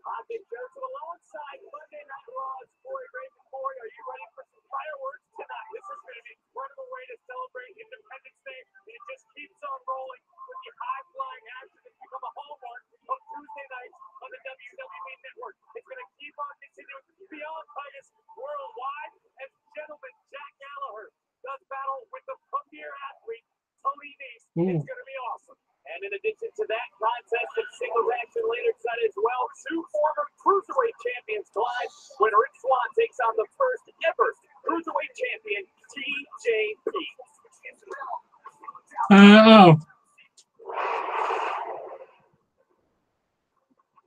[SPEAKER 11] I'm Big Joseph alongside Monday Night Raw's Corey Raven. Corey, are you ready for some fireworks tonight? This is going to be an incredible way to celebrate Independence Day. It just keeps on rolling with the high-flying action that's become a hallmark of Tuesday nights on the WWE Network. It's going to keep on continuing beyond Titus Worldwide as gentleman Jack Gallagher does battle with the premier athlete Tony Nese. It's going to be awesome. And in addition to that, contest and singles action later tonight as well. 2 former cruiserweight champions collide when Rick Swann takes on the first ever cruiserweight champion, TJP.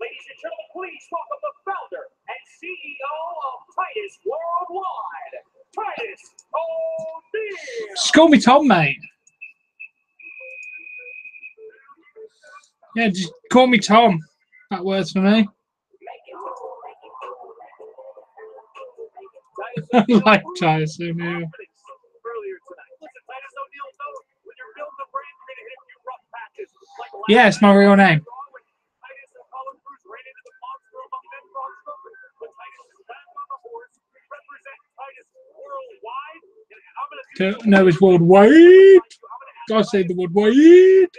[SPEAKER 11] Ladies and gentlemen, please welcome the founder and CEO of Titus Worldwide, Titus O'Neil.
[SPEAKER 1] Just call me Tom, mate. Yeah, just call me Tom. That works for me. I like Titus O'Neil.
[SPEAKER 11] Earlier tonight. Listen, Titus O'Neil knows when you're building a brand, you're going to hit a few rough patches. Like
[SPEAKER 1] Yeah, it's my real name.
[SPEAKER 11] Titus and Colin Cruz ran into the monster among men from Brooklyn. But Titus is back on the horse. Represent Titus Worldwide. And I'm going to
[SPEAKER 1] No, it's worldwide. Gotta say the word wide.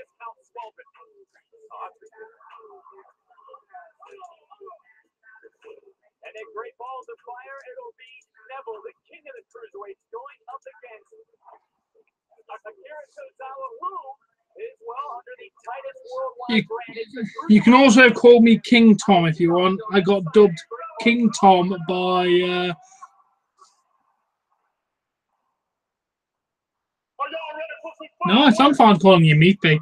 [SPEAKER 11] And then great balls of fire, it'll be Neville, the king of the cruiserweights, going up against Akira Tozawa, who is well under the Titus Worldwide brand.
[SPEAKER 1] You can also call me King Tom if you want. I got dubbed King Tom by Nice, I'm fine calling you Meatbag.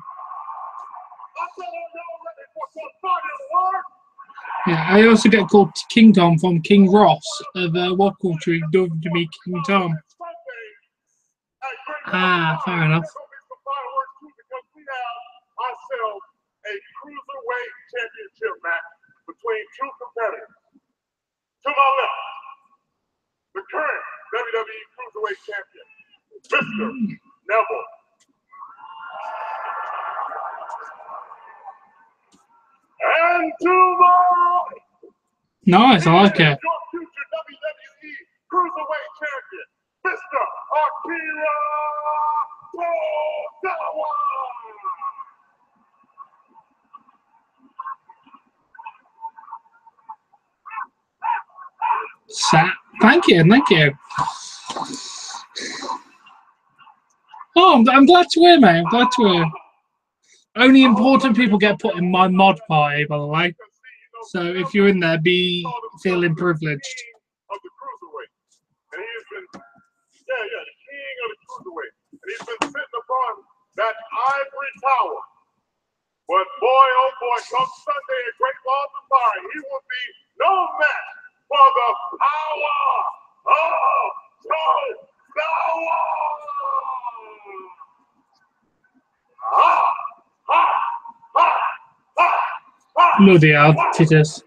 [SPEAKER 1] Yeah, I also get called King Tom from King Ross of What Culture, dubbed to me King Tom. Ah, fair enough.
[SPEAKER 6] Ourselves a cruiserweight championship match between 2 competitors. To my left, the current WWE Cruiserweight Champion, Mr. Neville. And to my right,
[SPEAKER 1] Nice, I like it.
[SPEAKER 6] your future WWE Cruiserweight Champion, Mr. Akira Tozawa.
[SPEAKER 1] Thank you, thank you. Oh, I'm glad to hear, mate. I'm glad to hear. Only important people get put in my mod party, by the way. So if you're in there, be feeling privileged.
[SPEAKER 6] Of the cruiserweight, and he has been, the king of the cruiserweight, and he's been sitting upon that ivory tower. But boy, oh boy, come Sunday at Great Balls of Fire, he will be no match for the power of Tozawa.
[SPEAKER 1] Bloody hell, Titus.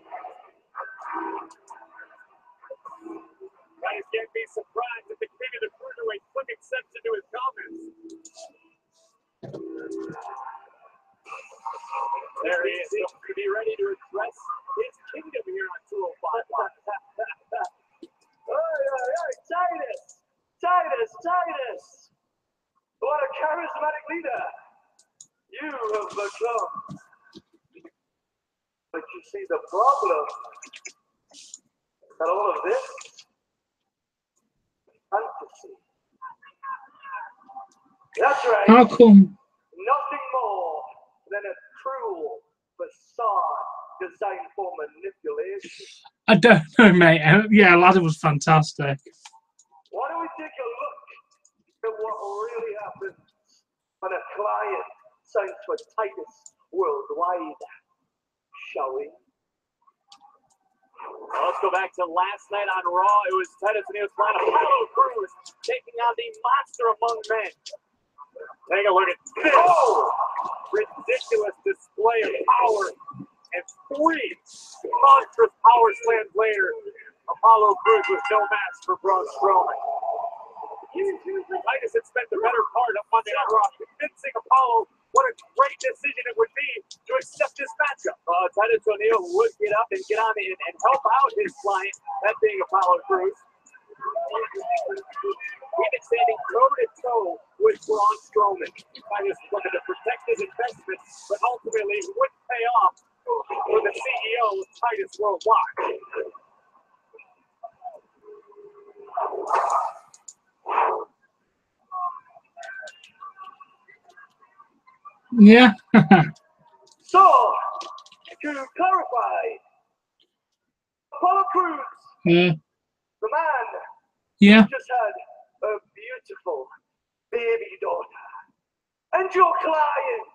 [SPEAKER 6] There he is, to be ready to address his kingdom here on 205 Live.
[SPEAKER 11] Titus! What a charismatic leader you have become. But you see, the problem that all of this fantasy. That's right.
[SPEAKER 1] How come?
[SPEAKER 11] Nothing more than a cruel facade designed for manipulation.
[SPEAKER 1] I don't know, mate. Yeah, Ladder was fantastic.
[SPEAKER 11] Why don't we take a look at what really happens when a client signs for Titus Worldwide, shall we?
[SPEAKER 6] Well, let's go back to last night on Raw. It was Titus O'Neil's plan. Apollo Crews taking on the monster among men. Take a look at this ridiculous display of power. And 3 monstrous power slams later, Apollo Crews was no match for Braun Strowman. Titus had spent the better part of Monday Night Raw convincing Apollo what a great decision it would be to accept this matchup. Titus O'Neil would get up and get on in and help out his client, that being Apollo Crews. Even standing toe-to-toe with Braun Strowman. Titus looking to protect his investment, but ultimately it wouldn't pay off for the CEO of Titus Worldwide.
[SPEAKER 1] Yeah.
[SPEAKER 11] So, to clarify, Apollo Crews,
[SPEAKER 1] Yeah.
[SPEAKER 11] the man
[SPEAKER 1] Yeah.
[SPEAKER 11] who just had a beautiful baby daughter, and your client,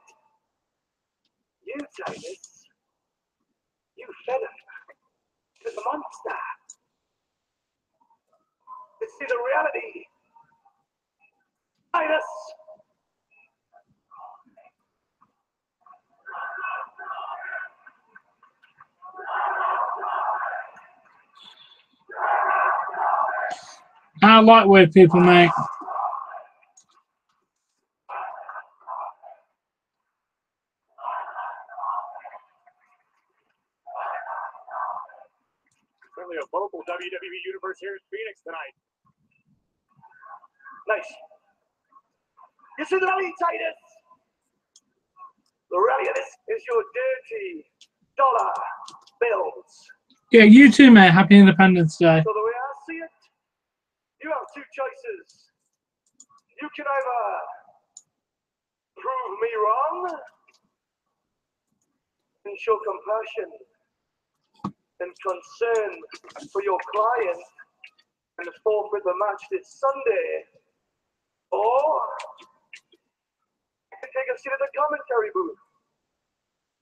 [SPEAKER 11] you, Titus, you fed him to the monster. You see the reality, Titus.
[SPEAKER 1] I like weird people, mate.
[SPEAKER 6] Certainly a vocal WWE Universe here in Phoenix tonight.
[SPEAKER 11] Nice. You see the rally, Titus? The rally of this is your dirty dollar bills.
[SPEAKER 1] Yeah, you too, mate. Happy Independence Day.
[SPEAKER 11] So the way I see it, you have 2 choices. You can either prove me wrong and show compassion and concern for your client and forfeit the match this Sunday, or you can take a seat at the commentary booth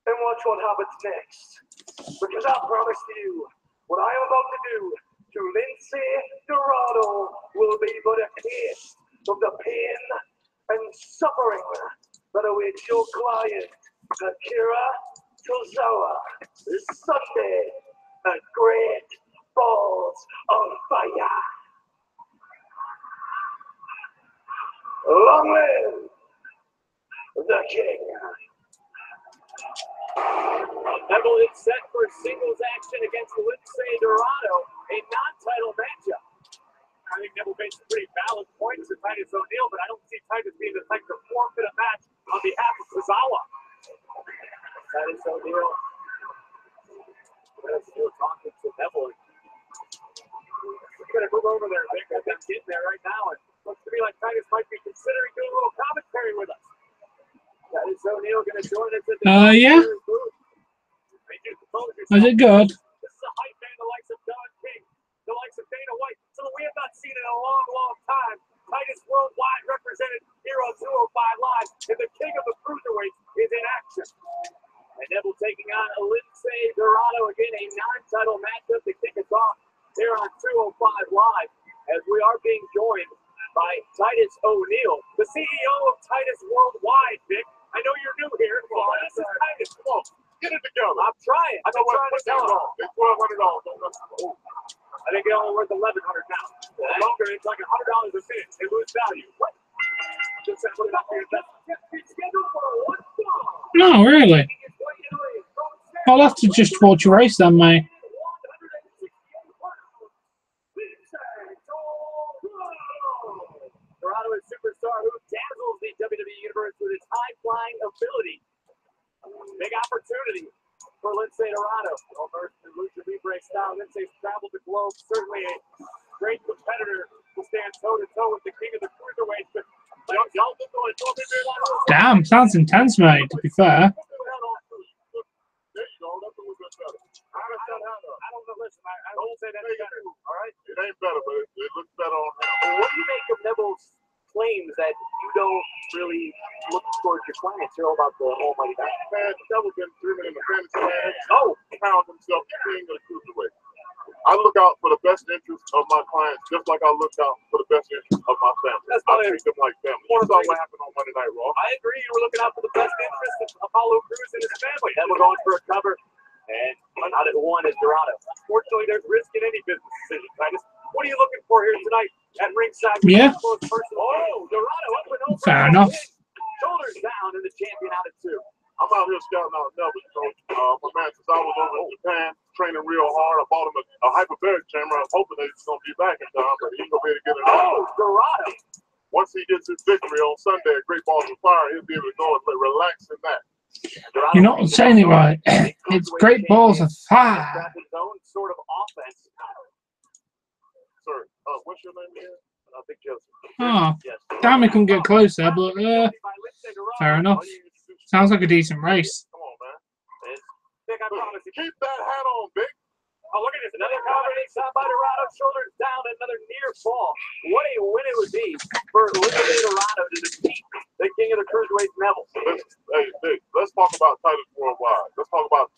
[SPEAKER 11] and watch what happens next. Because I promise you, what I am about to do to Lindsay Dorado will be but a taste of the pain and suffering that awaits your client, Akira Tozawa, this Sunday at Great Balls of Fire. Long live the King.
[SPEAKER 6] Neville is set for singles action against Lindsay Dorado, a non-title matchup. I think Neville made some pretty valid points to Titus O'Neil, but I don't see Titus being the type to forfeit a match on behalf of Tozawa. Titus O'Neil still talking to Neville. We're going to move over there, Vic. I think getting there right now. It looks to me like Titus might be considering doing a little commentary with us. Titus O'Neil going to join us at the
[SPEAKER 1] yeah.
[SPEAKER 6] booth.
[SPEAKER 1] Was it good?
[SPEAKER 6] This is a hype man, the likes of Don King, the likes of Dana White, so we have not seen in a long, long time. Titus Worldwide represented here on 205 Live, and the king of the cruiserweights is in action. And Neville taking on Lindsay Dorado, again, a non-title matchup to kick us off here on 205 Live, as we are being joined by Titus O'Neil, the CEO of Titus Worldwide, Vic. I know you're new here. Well, this is Titus. Come on, get it together. I'm trying. I've been trying to tell him.
[SPEAKER 9] It's $1,200.
[SPEAKER 6] I think it's only worth $1,100 now. Longer, it's like $100 a minute. They lose value. What? Just put it up for your investment. It's scheduled for one star.
[SPEAKER 1] No, really.
[SPEAKER 6] It's 20 to
[SPEAKER 1] I'll have to just watch a race then, mate.
[SPEAKER 6] Dorado is superstar who dazzles the WWE Universe with his high-flying ability. Big opportunity for Lindsay Dorado. Well-versed in Lucha Libre style, Lindsay's traveled the globe. Certainly a great competitor to stand toe-to-toe with the king of the cruiserweights. But
[SPEAKER 1] damn, sounds intense, mate, to be fair.
[SPEAKER 6] there you go. That's a little bit better. I don't know. Listen, I won't say that's better. All right? It ain't better, but it looks better on him. What do you make of Neville's claims that you don't really look towards your clients? You're all about the almighty guy. Man, Neville's been dreaming in the fantasy land. Oh, found himself the king of the cruiserweight. I look out for the best interest of my clients, just like I look out for the best interest of my family. That's I treat them like family. You saw what happened on Monday Night Raw. I agree. You were looking out for the best interest of Apollo Crews and his family. Then we're going for a cover. And out at one is Dorado. Fortunately, there's risk in any business decision, Titus. What are you looking for here tonight at ringside?
[SPEAKER 1] Yeah.
[SPEAKER 6] Oh, Dorado up and over.
[SPEAKER 1] Fair enough.
[SPEAKER 6] Shoulders down, and the champion out at two. I'm out here scouting out Neville, Coach. My man, since I was over in Japan, training real hard, I bought him a hyperbaric chamber. I was hoping that he's going to be back in time, but he's going to be able to get it. Oh, Dorado.
[SPEAKER 2] Once he gets his victory on Sunday at Great Balls of Fire, he'll be able to go and relax in that.
[SPEAKER 1] You're not saying it right. It's Great Balls of Fire.
[SPEAKER 6] Sort of offense.
[SPEAKER 2] Sir, what's your name again? Big Joseph.
[SPEAKER 1] Oh, damn, we couldn't get closer, but fair enough. Sounds like a decent race.
[SPEAKER 2] Come on, man.
[SPEAKER 6] Big, I promise you.
[SPEAKER 2] Keep that hat on, Big.
[SPEAKER 6] Oh, look at this. Another combination shot by Dorado. Shoulders down. Another near fall. What a win it would be for Lindsay Dorado to defeat the king of the cruiserweight, Neville.
[SPEAKER 2] Hey, Big, let's talk about Titus Worldwide. Let's talk about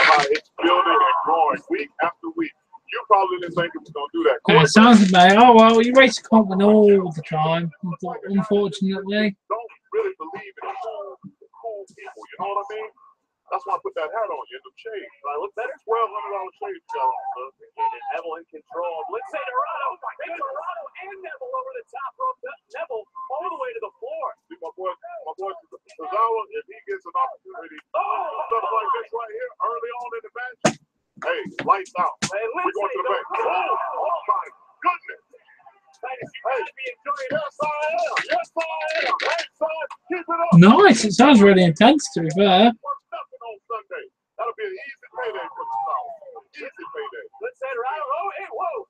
[SPEAKER 2] how it's building and growing week after week. You probably didn't think it was going to do that.
[SPEAKER 1] It sounds about, oh, well, you race can't win all the time, unfortunately.
[SPEAKER 2] Don't really believe in cool people, you know what I mean? That's why I put that hat on you in the shade. I look better. $1,200 shade you got on, sir.
[SPEAKER 6] And Neville in control. Lindsay Dorado. Big Dorado and Neville over the top rope. Neville all the way to the floor.
[SPEAKER 2] See, my boy Tozawa, if he gets an opportunity, stuff like this right here, early on in the match, hey, lights out.
[SPEAKER 6] Hey,
[SPEAKER 2] we're going to the bank. Oh, my goodness. Yes, I am. Yes, I am. Hey, son, keep it up.
[SPEAKER 1] Nice. It sounds really intense, to be fair.
[SPEAKER 2] On Sunday. That'll be an easy payday for the South. Easy payday.
[SPEAKER 6] Let's say right. Oh, hey, whoa.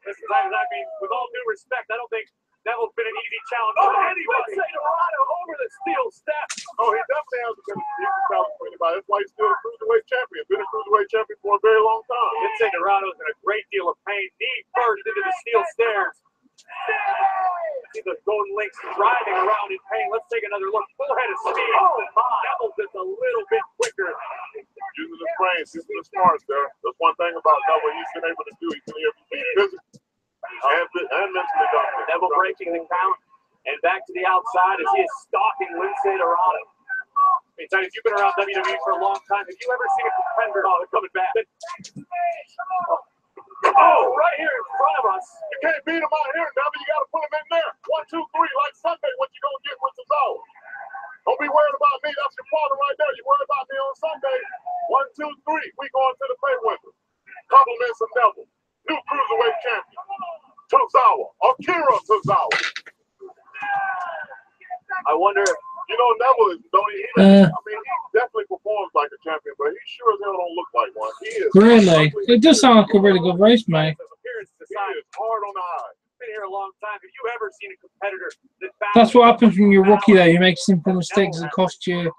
[SPEAKER 6] Listen, I mean, with all due respect, I don't think Neville's been an easy challenge for anybody. Let's say Dorado over the steel steps.
[SPEAKER 2] Oh, he definitely hasn't been an easy challenge for anybody. That's why he's still a cruiserweight champion. Been a cruiserweight champion for a very long time.
[SPEAKER 6] Let's say Dorado's in a great deal of pain. Knee first into the steel stairs. See the Golden Links driving around in pain. Let's take another look. Full head of speed. Oh, Neville's just a little bit quicker.
[SPEAKER 2] Using his brains, using his smarts there. That's one thing about Neville he's been able to do. He's been able to be physically and mentally dominant.
[SPEAKER 6] Neville breaking the count and back to the outside as he is stalking Lindsay Dorado. Hey, Titus, you've been around WWE for a long time. Have you ever seen a competitor coming back? Oh, right here in front of us.
[SPEAKER 2] You can't beat him out here, Neville. You got to put him in there. 1, 2, 3, like Sunday, what you going to get with the zone. Don't be worried about me. That's your partner right there. You worried about me on Sunday. 1, 2, 3. We going to the pay window. Compliments of Neville. New cruiserweight champion. Tozawa. Akira Tozawa.
[SPEAKER 6] I wonder if,
[SPEAKER 2] you know, Neville is, I mean, he definitely performs like a champion, but he sure as hell don't look like one. He is.
[SPEAKER 1] Really? It does sound like a really good race, mate.
[SPEAKER 2] He is hard on the eyes.
[SPEAKER 6] Been here a long time. Have you ever seen a competitor
[SPEAKER 1] that's what happens when you're rookie, though. You make simple mistakes that cost you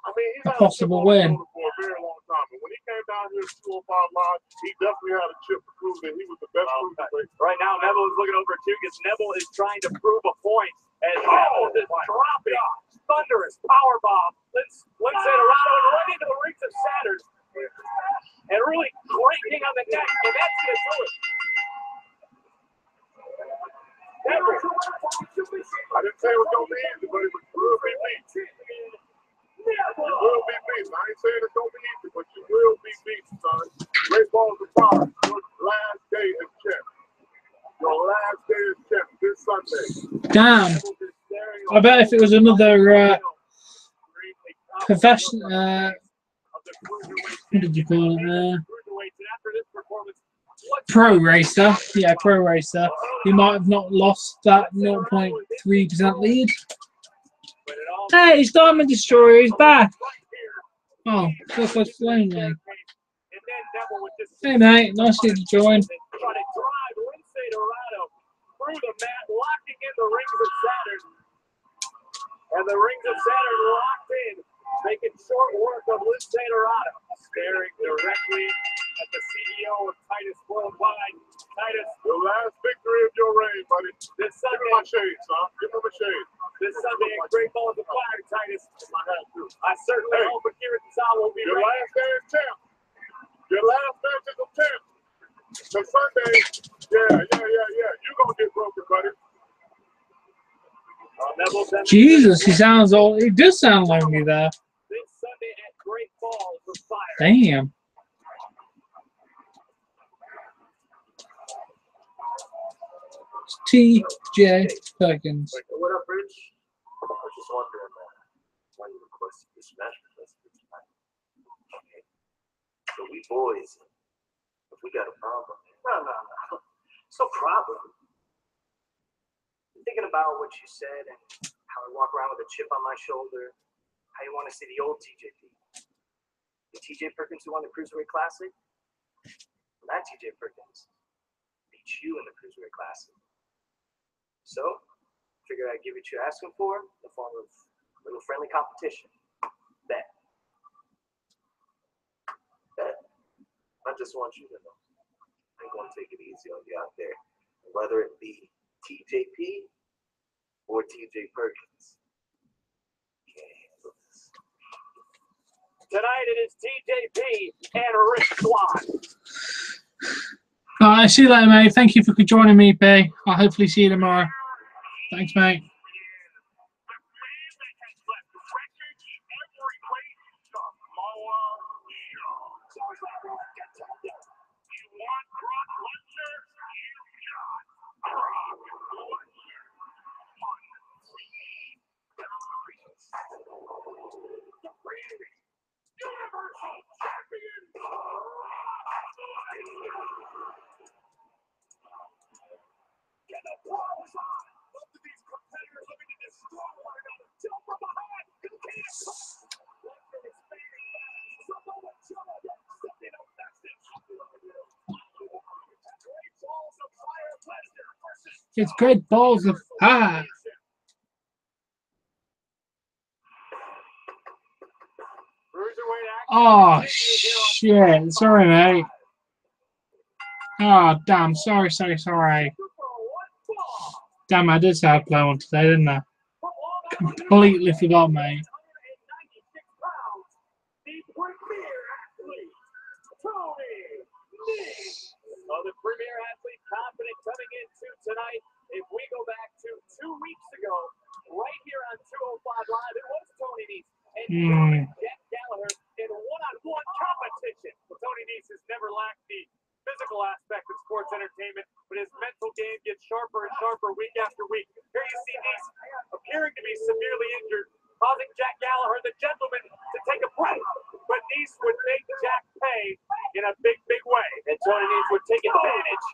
[SPEAKER 1] a possible win.
[SPEAKER 2] For a very long time. And when he came down here to 205 Live, he definitely had a chip to prove that he was the best cruiserweight.
[SPEAKER 6] Right now, Neville is looking over too because Neville is trying to prove a point as Neville is dropping thunderous power bomb. Lindsay Dorado right into the rings of Saturn and really cranking on the neck, and that's going to do it.
[SPEAKER 2] I didn't say it was going to be easy, but it will be beat. You will be beat. I ain't saying it's going to be easy, but you will be beat, son. Great Balls of Fire. Your last day as champ. Your last day as champ this Sunday.
[SPEAKER 1] Damn. I bet if it was another professional what did you call it? Pro Racer. Yeah, Pro Racer. He might have not lost that 0.3% lead. Hey, it's Diamond Destroyer. He's back. Oh, so close to lonely. Hey, mate. Nice of you to join.
[SPEAKER 6] And the rings of Saturn locked in, making short work of Lindsay Dorado. Staring directly at the CEO of Titus Worldwide. Titus, the last victory of your reign, buddy. This Sunday, give him my shades, huh? Give him a shade. This Sunday at Great Balls of Fire, Titus. I certainly hope Akira Tozawa will be ready. Your last day is champ. Your last match is a champ. So Sunday, yeah. You gonna get broken, buddy.
[SPEAKER 1] Jesus, he sounds old. He does sound lonely there. Damn. It's T.J. Perkins.
[SPEAKER 5] What up, Rich? I was just wondering why you requested this match with us tonight. Okay. So we boys, if we got a problem.
[SPEAKER 11] No. It's no problem. Thinking about what you said and how I walk around with a chip on my shoulder, how you want to see the old TJP. The TJ Perkins who won the Cruiserweight Classic? That TJ Perkins beat you in the Cruiserweight Classic. So, figured I'd give you what you're asking for in the form of a little friendly competition. Bet.
[SPEAKER 5] I just want you to know, I'm going to take it easy on you out there. Whether it be TJP or TJ Perkins.
[SPEAKER 6] Tonight it is TJP and Rick Swan.
[SPEAKER 1] Alright, see you later, mate. Thank you for joining me, B. I'll hopefully see you tomorrow. Thanks, mate. It's great balls of fire. Oh, shit. Sorry, mate. Oh, damn. Sorry. Damn, I did say I'd play one today, didn't I? Completely forgot, mate.
[SPEAKER 6] The premier athlete confident coming into tonight. If we go back to 2 weeks ago, right here on 205 Live, it was Tony Nese and Jack Gallagher in one-on-one competition. Well, Tony Nese has never lacked the physical aspect of sports entertainment, but his mental game gets sharper and sharper week after week. Here you see Nese appearing to be severely injured, causing Jack Gallagher, the gentleman, to take a breath. But Nese would make Jack pay in a big way. And Tony Nese would take advantage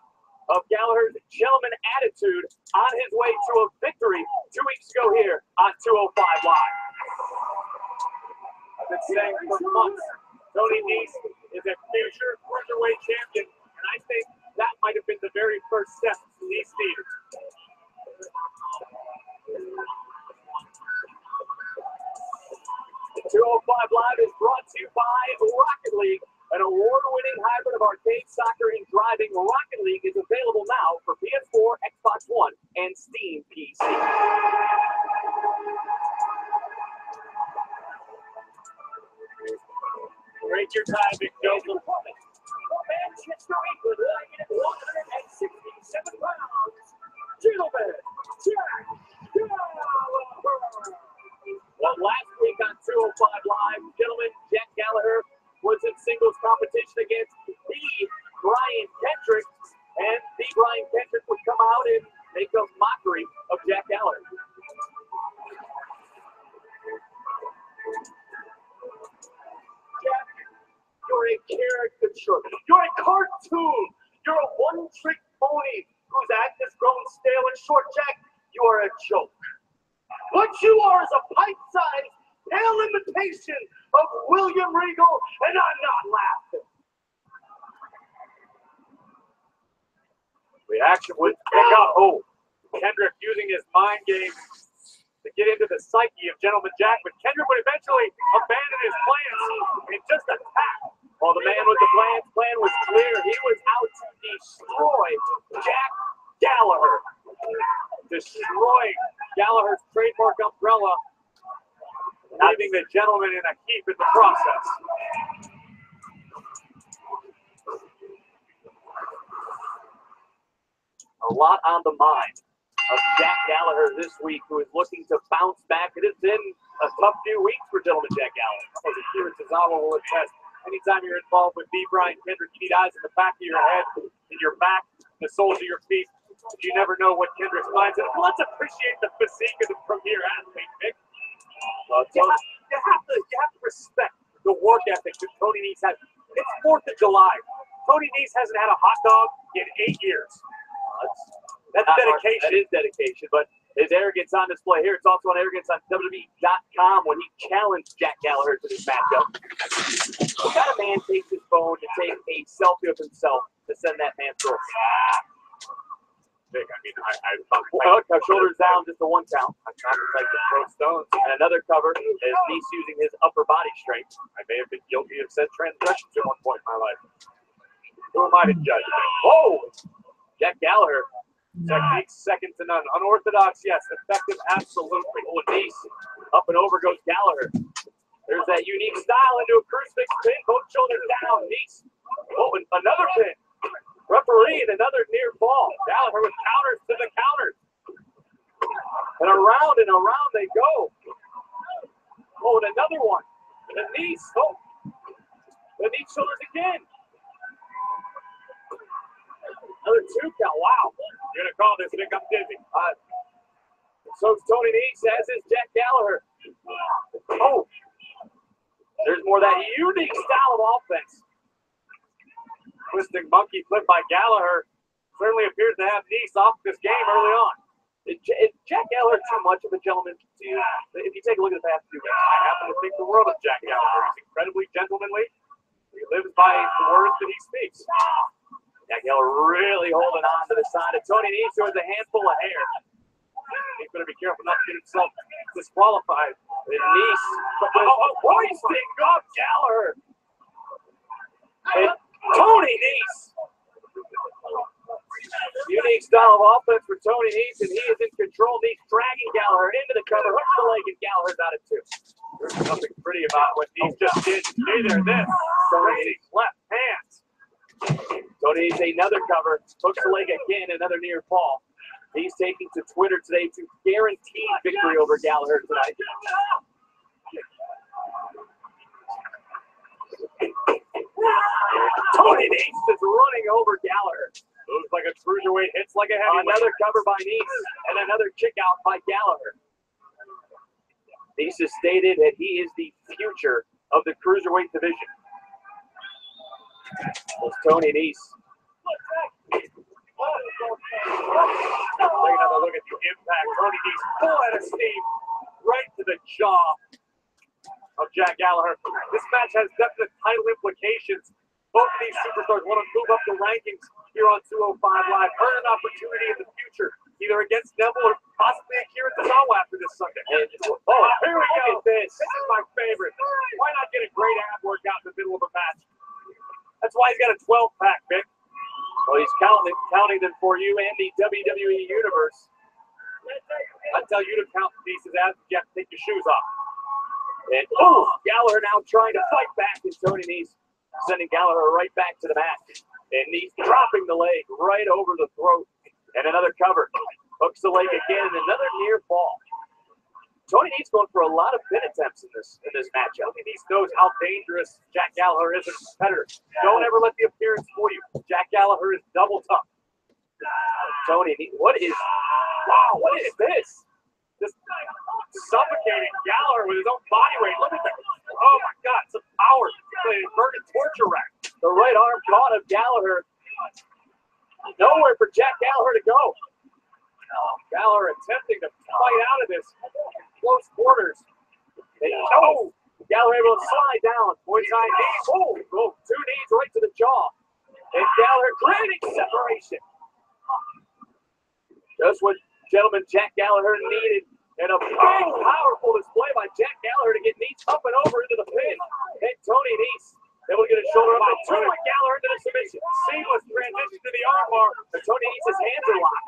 [SPEAKER 6] of Gallagher's gentleman attitude on his way to a victory 2 weeks ago here on 205 Live. I've been saying for months, Tony Nese is a future cruiserweight champion, and I think that might have been the very first step Nese needed. The 205 Live is brought to you by Rocket League, an award-winning hybrid of arcade, soccer, and driving. Rocket League is available now for PS4, Xbox One, and Steam PC. Break your timing, Joseph. Manchester, England, weighing at 167 pounds. Gentlemen, Jack Gallagher. Well, last week on 205 Live, gentlemen, Jack Gallagher was in singles competition against the Brian Kendrick, and the Brian Kendrick would come out and make a mockery of Jack Gallagher. Jack, you're a in short, Jack, you are a joke. What you are is a pint-sized, pale imitation of William Regal, and I'm not laughing.
[SPEAKER 11] Reaction would pick up. Oh, Kendrick using his mind game to get into the psyche of Gentleman Jack, but Kendrick would eventually abandon his plans and just attack. While the man with the plan was clear. He was out to destroy Jack Gallagher. Destroying Gallagher's trademark umbrella, leaving the gentleman in a heap in the process. A lot on the mind of Jack Gallagher this week, who is looking to bounce back. It has been a tough few weeks for Gentleman Jack Gallagher. As Akira Tozawa will attest, anytime you're involved with B. Brian Kendrick, you need eyes in the back of your head, in your back, the soles of your feet. You never know what Kendrick's mind's in. Let's appreciate the physique of the premier athlete, Nick. You have to respect the work ethic that Tony Nese has. It's 4th of July. Tony Nese hasn't had a hot dog in 8 years. That's dedication. That is dedication, but his arrogance on display here. It's also on arrogance on WWE.com when he challenged Jack Gallagher to this matchup. What kind of man takes his phone to take a selfie of himself to send that man through?
[SPEAKER 6] Big. I mean,
[SPEAKER 11] shoulders down, just a 1 count. I'm trying to like the throw stones. And another cover is Nese using his upper body strength. I may have been guilty of said transgressions at one point in my life. Who am I to judge? Oh! Jack Gallagher, technique second to none. Unorthodox, yes. Effective, absolutely. Oh, Nese. Up and over goes Gallagher. There's that unique style into a crucifix pin. Both shoulders down. Nese. Oh, and another pin. Referee and another near fall. Gallagher with counters to the counters. And around they go. Oh, and another one. And the Nese. Oh. The Nese shoulders again. Another 2 count. Wow. You're going to call this, Nick. I'm dizzy. So's Tony Nese, as is Jack Gallagher. Oh. There's more of that unique style of offense. Twisting monkey flip by Gallagher certainly appears to have Nese off this game early on. Is Jack Gallagher too much of a gentleman to you? If you take a look at the past few weeks, I happen to think the world of Jack Gallagher. He's incredibly gentlemanly. He lives by the words that he speaks. Jack Gallagher really holding on to the side of Tony Nese, who has a handful of hair. He's better be careful not to get himself disqualified. And Nese, hoisting up Gallagher. And Tony Nese. Unique style of offense for Tony Nese, and he is in control. Nese dragging Gallagher into the cover, hooks the leg, and Gallagher's out of 2. There's nothing pretty about what Nese just did. Neither this. Tony Nese left hand. Tony Nese another cover, hooks the leg again, another near fall. He's taking to Twitter today to guarantee victory over Gallagher tonight. Tony Nese is running over Gallagher. Moves like a cruiserweight, hits like a heavyweight. Another cover by Nese, and another kick out by Gallagher. Nese has stated that he is the future of the cruiserweight division. It's Tony Nese. Take another look at the impact. Tony Nese full out of steam, right to the jaw of Jack Gallagher. This match has definite title implications. Both of these superstars want to move up the rankings here on 205 Live. Earn an opportunity in the future, either against Neville or possibly Akira Tozawa after this Sunday. And, here we go. This is my favorite. Why not get a great ab workout in the middle of a match? That's why he's got a 12-pack, Vic. Well, he's counting them for you and the WWE Universe. I tell you to count pieces as you have to take your shoes off. And Gallagher now trying to fight back, and Tony Nese sending Gallagher right back to the mat. And Nese dropping the leg right over the throat. And another cover. Hooks the leg again, and another near fall. Tony Nese going for a lot of pin attempts in this matchup. Tony Nese knows how dangerous Jack Gallagher is as a competitor. Don't ever let the appearance fool you. Jack Gallagher is double tough. Tony Nese, what is this? Just suffocating Gallagher with his own body weight. Look at that. Oh my God, some power. Inverted torture rack. The right arm caught of Gallagher. Nowhere for Jack Gallagher to go.
[SPEAKER 6] Gallagher attempting to fight out of this close quarters. And Gallagher able to slide down. Muay Thai knee. Oh, 2 knees right to the jaw. And Gallagher creating separation. Just what gentleman Jack Gallagher needed. And a big, powerful display by Jack Gallagher to get Nese up and over into the pin. And Tony Nese able to get his shoulder up and turn with Gallagher into the submission. Seamless transition to the armbar. And Tony Nese's hands are locked.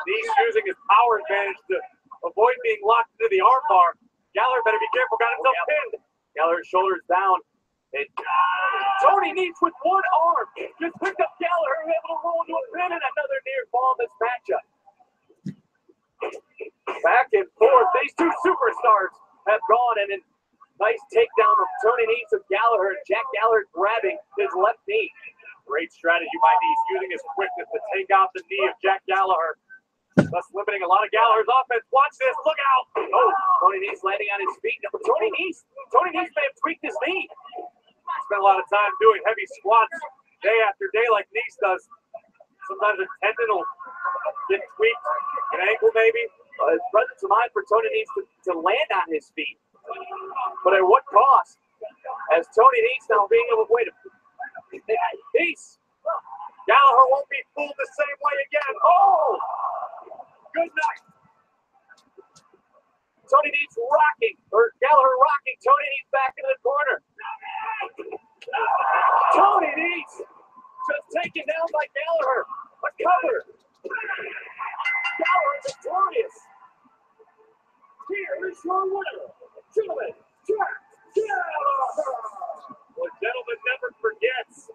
[SPEAKER 6] Nese using his power advantage to avoid being locked into the armbar. Gallagher better be careful, got himself pinned. Gallagher's shoulders down. And Tony Nese with one arm just picked up Gallagher, able to roll into a pin and another near fall in this matchup. Back and forth, these two superstars have gone, and a nice takedown from Tony Nese of Gallagher, and Jack Gallagher grabbing his left knee. Great strategy by Nese, using his quickness to take out the knee of Jack Gallagher, thus limiting a lot of Gallagher's offense. Watch this, look out! Tony Nese landing on his feet. Tony Nese may have tweaked his knee. Spent a lot of time doing heavy squats day after day like Nese does. Sometimes a tendon will get tweaked, an ankle maybe. It's present to mind for Tony Nese to land on his feet. But at what cost? As Tony Nese now being able to wait a Nese. Gallagher won't be fooled the same way again. Oh! Good night. Tony Nese rocking, or Gallagher rocking Tony Nese back into the corner. Tony Nese just taken down by Gallagher. A cover. Gallagher victorious. Here is your winner, gentlemen, Jack Gallagher. Well, gentlemen never forgets.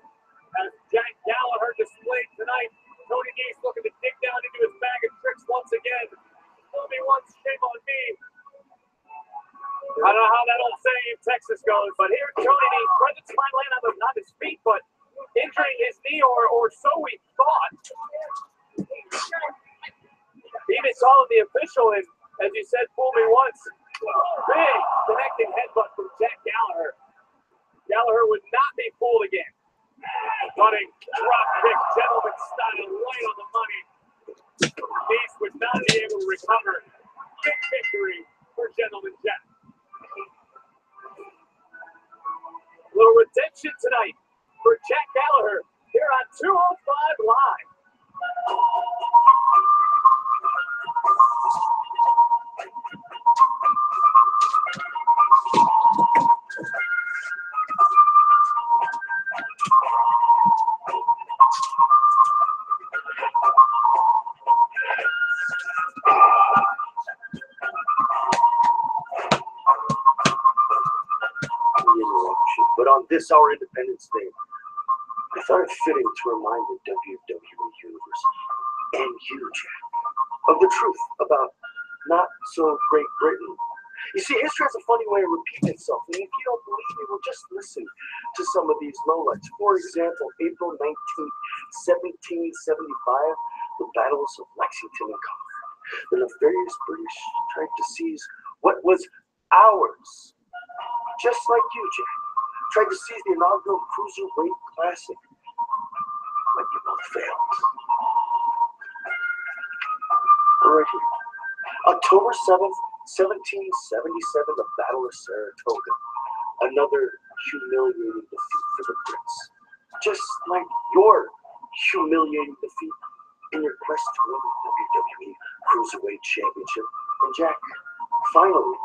[SPEAKER 6] As Jack Gallagher displayed tonight, Tony Nese looking to dig down into his bag of tricks once again. Only one, shame on me. I don't know how that old saying in Texas goes, but here's Tony Nese. Present to mind land on his feet, but injuring his knee, or so we thought. Even calling the official, and as you said, fool me once. Big connecting headbutt from Jack Gallagher. Gallagher would not be fooled again. Running drop kick, gentleman style, right on the money. Nese would not be able to recover. Big victory for Gentleman Jack. A little redemption tonight for Jack Gallagher here on 205 Live.
[SPEAKER 5] But on this, our Independence Day, I thought it fitting to remind the WWE Universe and you, Jack, of the truth about not so Great Britain. You see, history has a funny way of repeating itself, and if you don't believe me, well, just listen to some of these lowlights. For example, April 19th, 1775, the battles of Lexington and Concord. The nefarious British tried to seize what was ours, just like you, Jack. Tried to seize the inaugural Cruiserweight Classic, but you both failed. Right here. October 7th, 1777, the Battle of Saratoga. Another humiliating defeat for the Brits. Just like your humiliating defeat in your quest to win the WWE Cruiserweight Championship. And Jack, finally,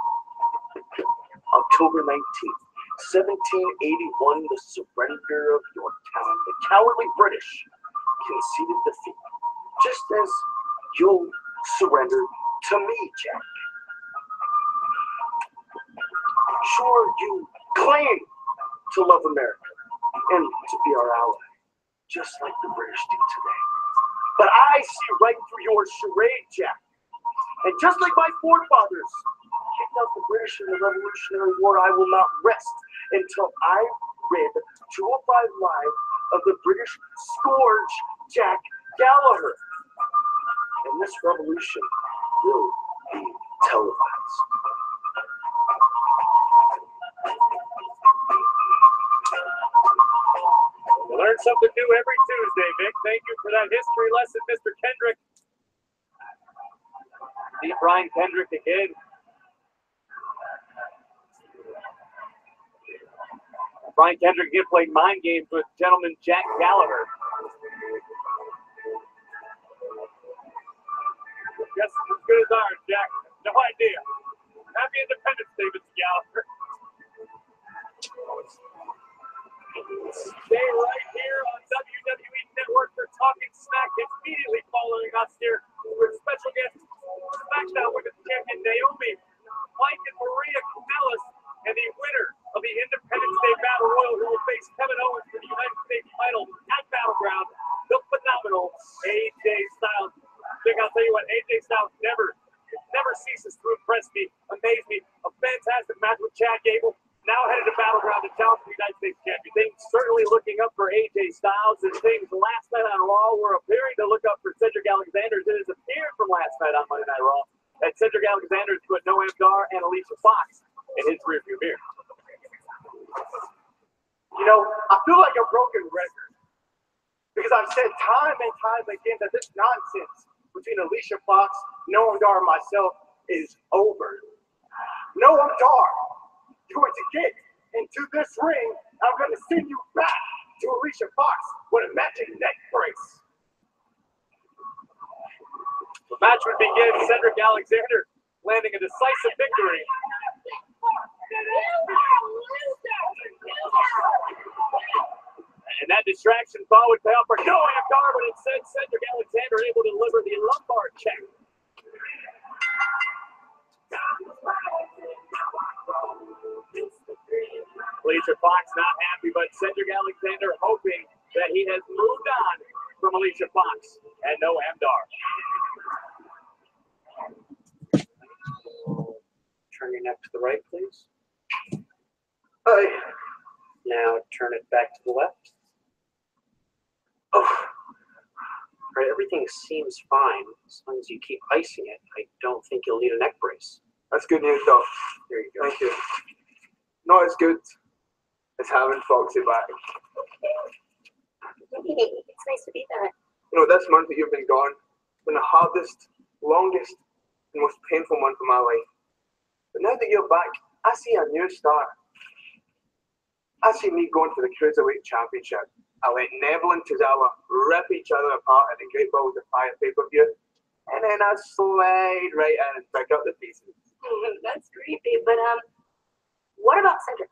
[SPEAKER 5] October 19th, 1781, the surrender of Yorktown. The cowardly British conceded defeat, just as you'll surrender to me, Jack. Sure, you claim to love America and to be our ally, just like the British do today. But I see right through your charade, Jack. And just like my forefathers kicked out the British in the Revolutionary War, I will not rest until I rid 205 Live of the British scourge, Jack Gallagher. And this revolution will be televised.
[SPEAKER 6] You learn Learn something new every Tuesday, Vic. Thank you for that history lesson, Mr. Kendrick.
[SPEAKER 7] See Brian Kendrick again. Brian Kendrick again playing mind games with gentleman Jack Gallagher.
[SPEAKER 6] Just as good as ours, Jack. No idea. Happy Independence Day, Mr. Gallagher. Stay right here on WWE Network for Talking Smack immediately following us here with special guest SmackDown Women's Champion Naomi, Mike and Maria Kanellis, and the winner of the Independence Day Battle Royal who will face Kevin Owens for the United States title at Battleground, the phenomenal AJ Styles. Vic, I'll tell you what, AJ Styles never ceases to impress me, amaze me. A fantastic match with Chad Gable. Now headed to Battleground to challenge the United States champion. Things certainly looking up for AJ Styles, and things last night on Raw were appearing to look up for Cedric Alexander. It has appeared from last night on Monday Night Raw that Cedric Alexander has put Noam Dar and Alicia Fox in his rearview mirror.
[SPEAKER 11] You know, I feel like a broken record because I've said time and time again that this nonsense between Alicia Fox, Noam Dar, and myself is over. Noam Dar, you're going to get into this ring. I'm going to send you back to Alicia Fox with a magic neck brace.
[SPEAKER 6] The match would begin. Cedric Alexander landing a decisive victory. And that distraction thought would pay off for Noam Dar, but instead Cedric Alexander able to deliver the lumbar check. Alicia Fox not happy, but Cedric Alexander hoping that he has moved on from Alicia Fox and Noam Dar.
[SPEAKER 7] Turn your neck to the right, please.
[SPEAKER 11] Hey.
[SPEAKER 7] Now turn it back to the left. Oh. All right, everything seems fine as long as you keep icing it. I don't think you'll need a neck brace.
[SPEAKER 5] That's good news, Doc.
[SPEAKER 7] There you go.
[SPEAKER 5] Thank you. Not as good as having Foxy back.
[SPEAKER 3] It's nice to be back.
[SPEAKER 5] You know, this month that you've been gone has been the hardest, longest, and most painful month of my life. But now that you're back, I see a new start. I see me going for the Cruiserweight Championship. I let Neville and Tozawa rip each other apart at the Great Balls of Fire pay-per-view, and then I slide right in and pick up the pieces.
[SPEAKER 3] That's creepy, but what about Cedric?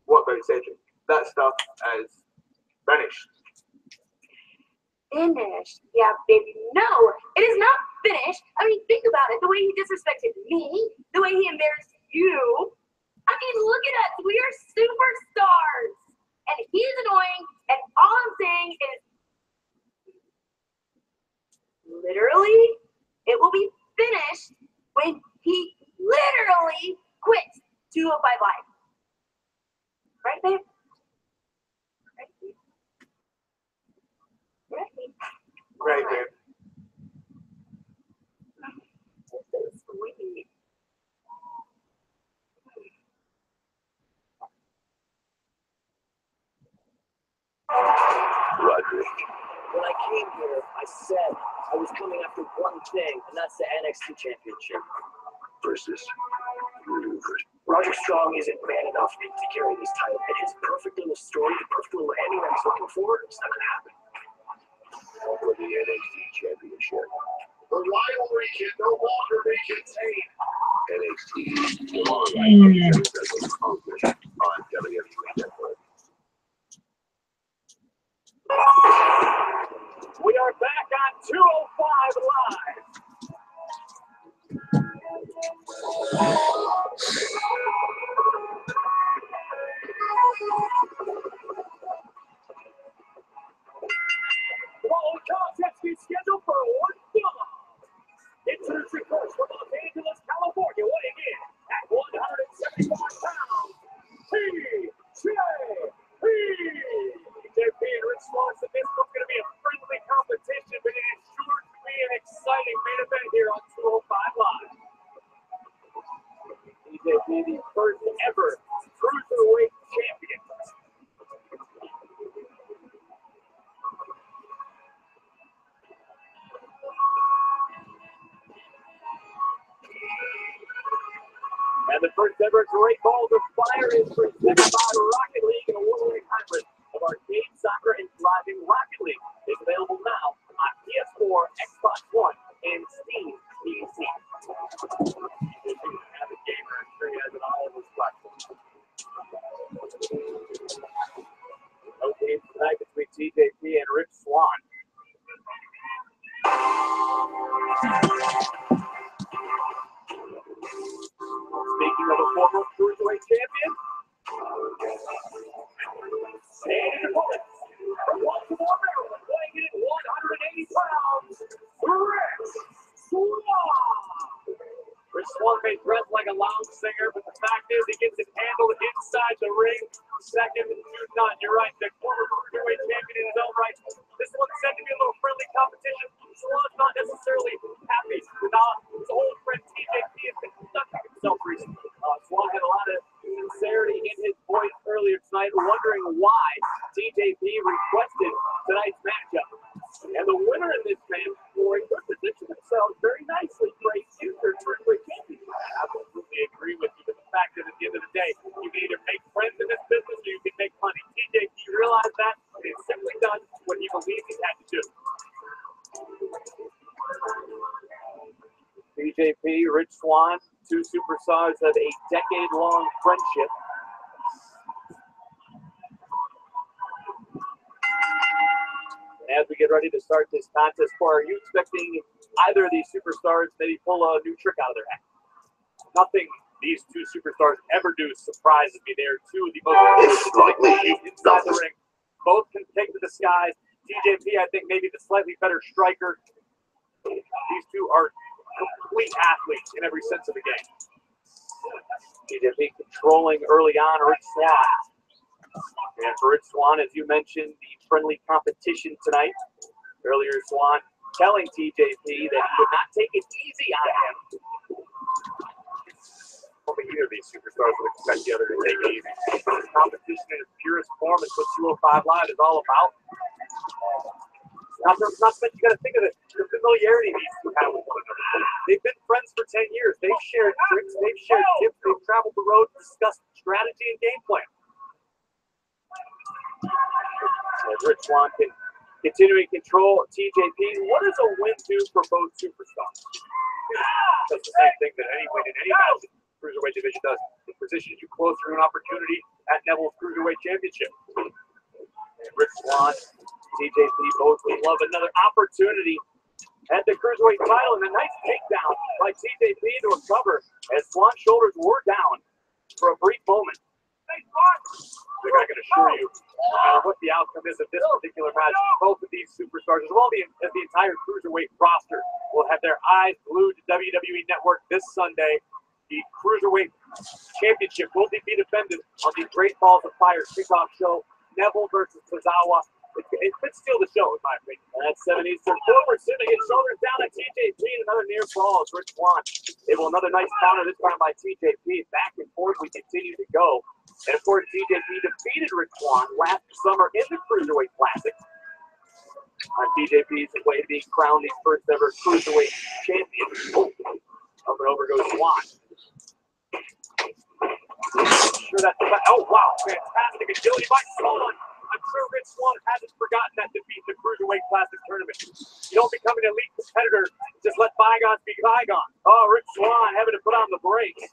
[SPEAKER 5] What about Cedric? That stuff is finished.
[SPEAKER 3] Finished? Yeah, baby. No, it is not finished. I mean, think about it. The way he disrespected me, the way he embarrassed you. I mean, look at us. We are superstars. And he's annoying, and all I'm saying is, literally, it will be finished when he literally quits 205 Live. Right, babe? Right, babe? Right, babe?
[SPEAKER 5] Right, babe.
[SPEAKER 3] This is sweet.
[SPEAKER 2] Roger.
[SPEAKER 10] When I came here, I said I was coming after one thing, and that's the NXT Championship.
[SPEAKER 2] Versus maneuvered.
[SPEAKER 10] Roger Strong isn't man enough to carry this title, and his perfect little story, the perfect little ending that he's looking for, it's not going to happen.
[SPEAKER 2] For the NXT Championship.
[SPEAKER 6] The rivalry can no longer be contained.
[SPEAKER 2] NXT Online on WWE Network.
[SPEAKER 6] We are back on 205 Live. The following contest is scheduled for one fall. Introducing first from Los Angeles, California, weighing in at 175 pounds, TJP and Rich Swanson. This one's going to be a friendly competition, but it is sure to be an exciting main event here on 205 Live. TJP, the first ever cruiserweight champion. And the first ever Great Balls of Fire is presented by Rocket League, an award-winning hybrid of arcade, soccer, and driving. Rocket League is available now on PS4, Xbox One, and Steam PC. As a gamer, I'm sure he has it all of his platforms. No games tonight between TJP and Rich Swann. Speaking of a former cruiserweight champion, and opponent from Baltimore, Maryland, weighing in 180 pounds, Rich Swann. Rich Swann may dress like a lounge singer, but the fact is he gets it handled inside the ring. Second to none. You're right, the former cruiserweight champion in his own right. This one's said to be a little friendly competition. Swann's not necessarily happy with his old friend TJP has been conducting himself recently. Swann had a lot of sincerity in his voice earlier tonight, wondering why TJP requested tonight's matchup. And the winner in this match could position themselves very nicely for a future cruiserweight champion. I absolutely agree with you, but the fact is, at the end of the day, you can either make friends in this business or you can make money. TJP realized that and has simply done what he believed he had to do. TJP, Rich Swann, two superstars have a decade-long friendship. And as we get ready to start this contest, are you expecting either of these superstars maybe pull a new trick out of their hat? Nothing these two superstars ever do surprises me. They are two of the most inside the ring. Both can take to the skies. TJP, I think, maybe the slightly better striker. These two are complete athletes in every sense of the game. TJP controlling early on Rich Swann. And for Rich Swann, as you mentioned, the friendly competition tonight. Earlier, Swann telling TJP that he would not take it easy on him. Only either of these superstars would expect the other to take it easy. Competition in its purest form is what 205 Live is all about. Not that you got to think of the familiarity these two have with one another. They've been friends for 10 years. They've shared tricks, they've shared tips, they've traveled the road to discuss strategy and game plan. As Rich Swann can continuing control of TJP, what does a win do for both superstars? That's the same thing that any win in any match in the Cruiserweight division does. It positions you closer to an opportunity at Neville's Cruiserweight Championship. And Rich Swann, TJP both would love another opportunity at the Cruiserweight title, and a nice takedown by TJP to a cover as Swann's shoulders were down for a brief moment. I can assure you, no matter what the outcome is of this particular match, both of these superstars, as well as the entire Cruiserweight roster, will have their eyes glued to WWE Network this Sunday. The Cruiserweight Championship will be defended on the Great Balls of Fire kickoff show. Neville versus Tozawa. It could steal the show, in my opinion. And at 7 Eastern, forward sitting his shoulders down at TJP, and another near fall as Rich Swann able another nice counter, this time by TJP. Back and forth we continue to go. And of course, TJP defeated Rich Swann last summer in the Cruiserweight Classic. On TJP's way to being crowned the first ever Cruiserweight champion. Up and over goes Swann. Sure that's oh wow, fantastic agility by Swann. I'm sure Rich Swann hasn't forgotten that defeat in the Cruiserweight Classic tournament. You don't become an elite competitor, just let bygones be bygones. Oh, Rich Swann having to put on the brakes.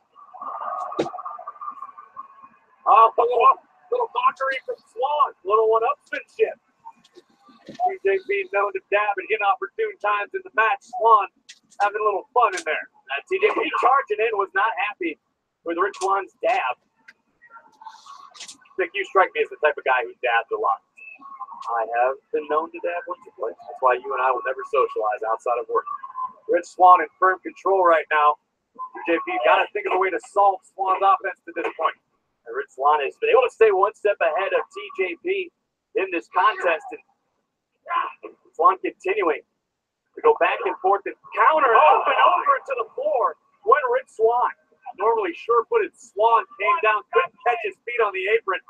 [SPEAKER 6] Oh, a little mockery from Swann, little one-upsmanship. TJP known to dab at inopportune times in the match. Swann having a little fun in there. TJP charging in was not happy with Rich Swann's dab. Nick, you strike me as the type of guy who dabs a lot. I have been known to dab once or twice. That's why you and I will never socialize outside of work. Rich Swann in firm control right now. TJP got to think of a way to solve Swann's offense to this point. And Rich Swann has been able to stay one step ahead of TJP in this contest. And Swann continuing to go back and forth and counter up and over to the floor when Rich Swann, normally sure-footed Swann, came down, couldn't catch his feet on the apron,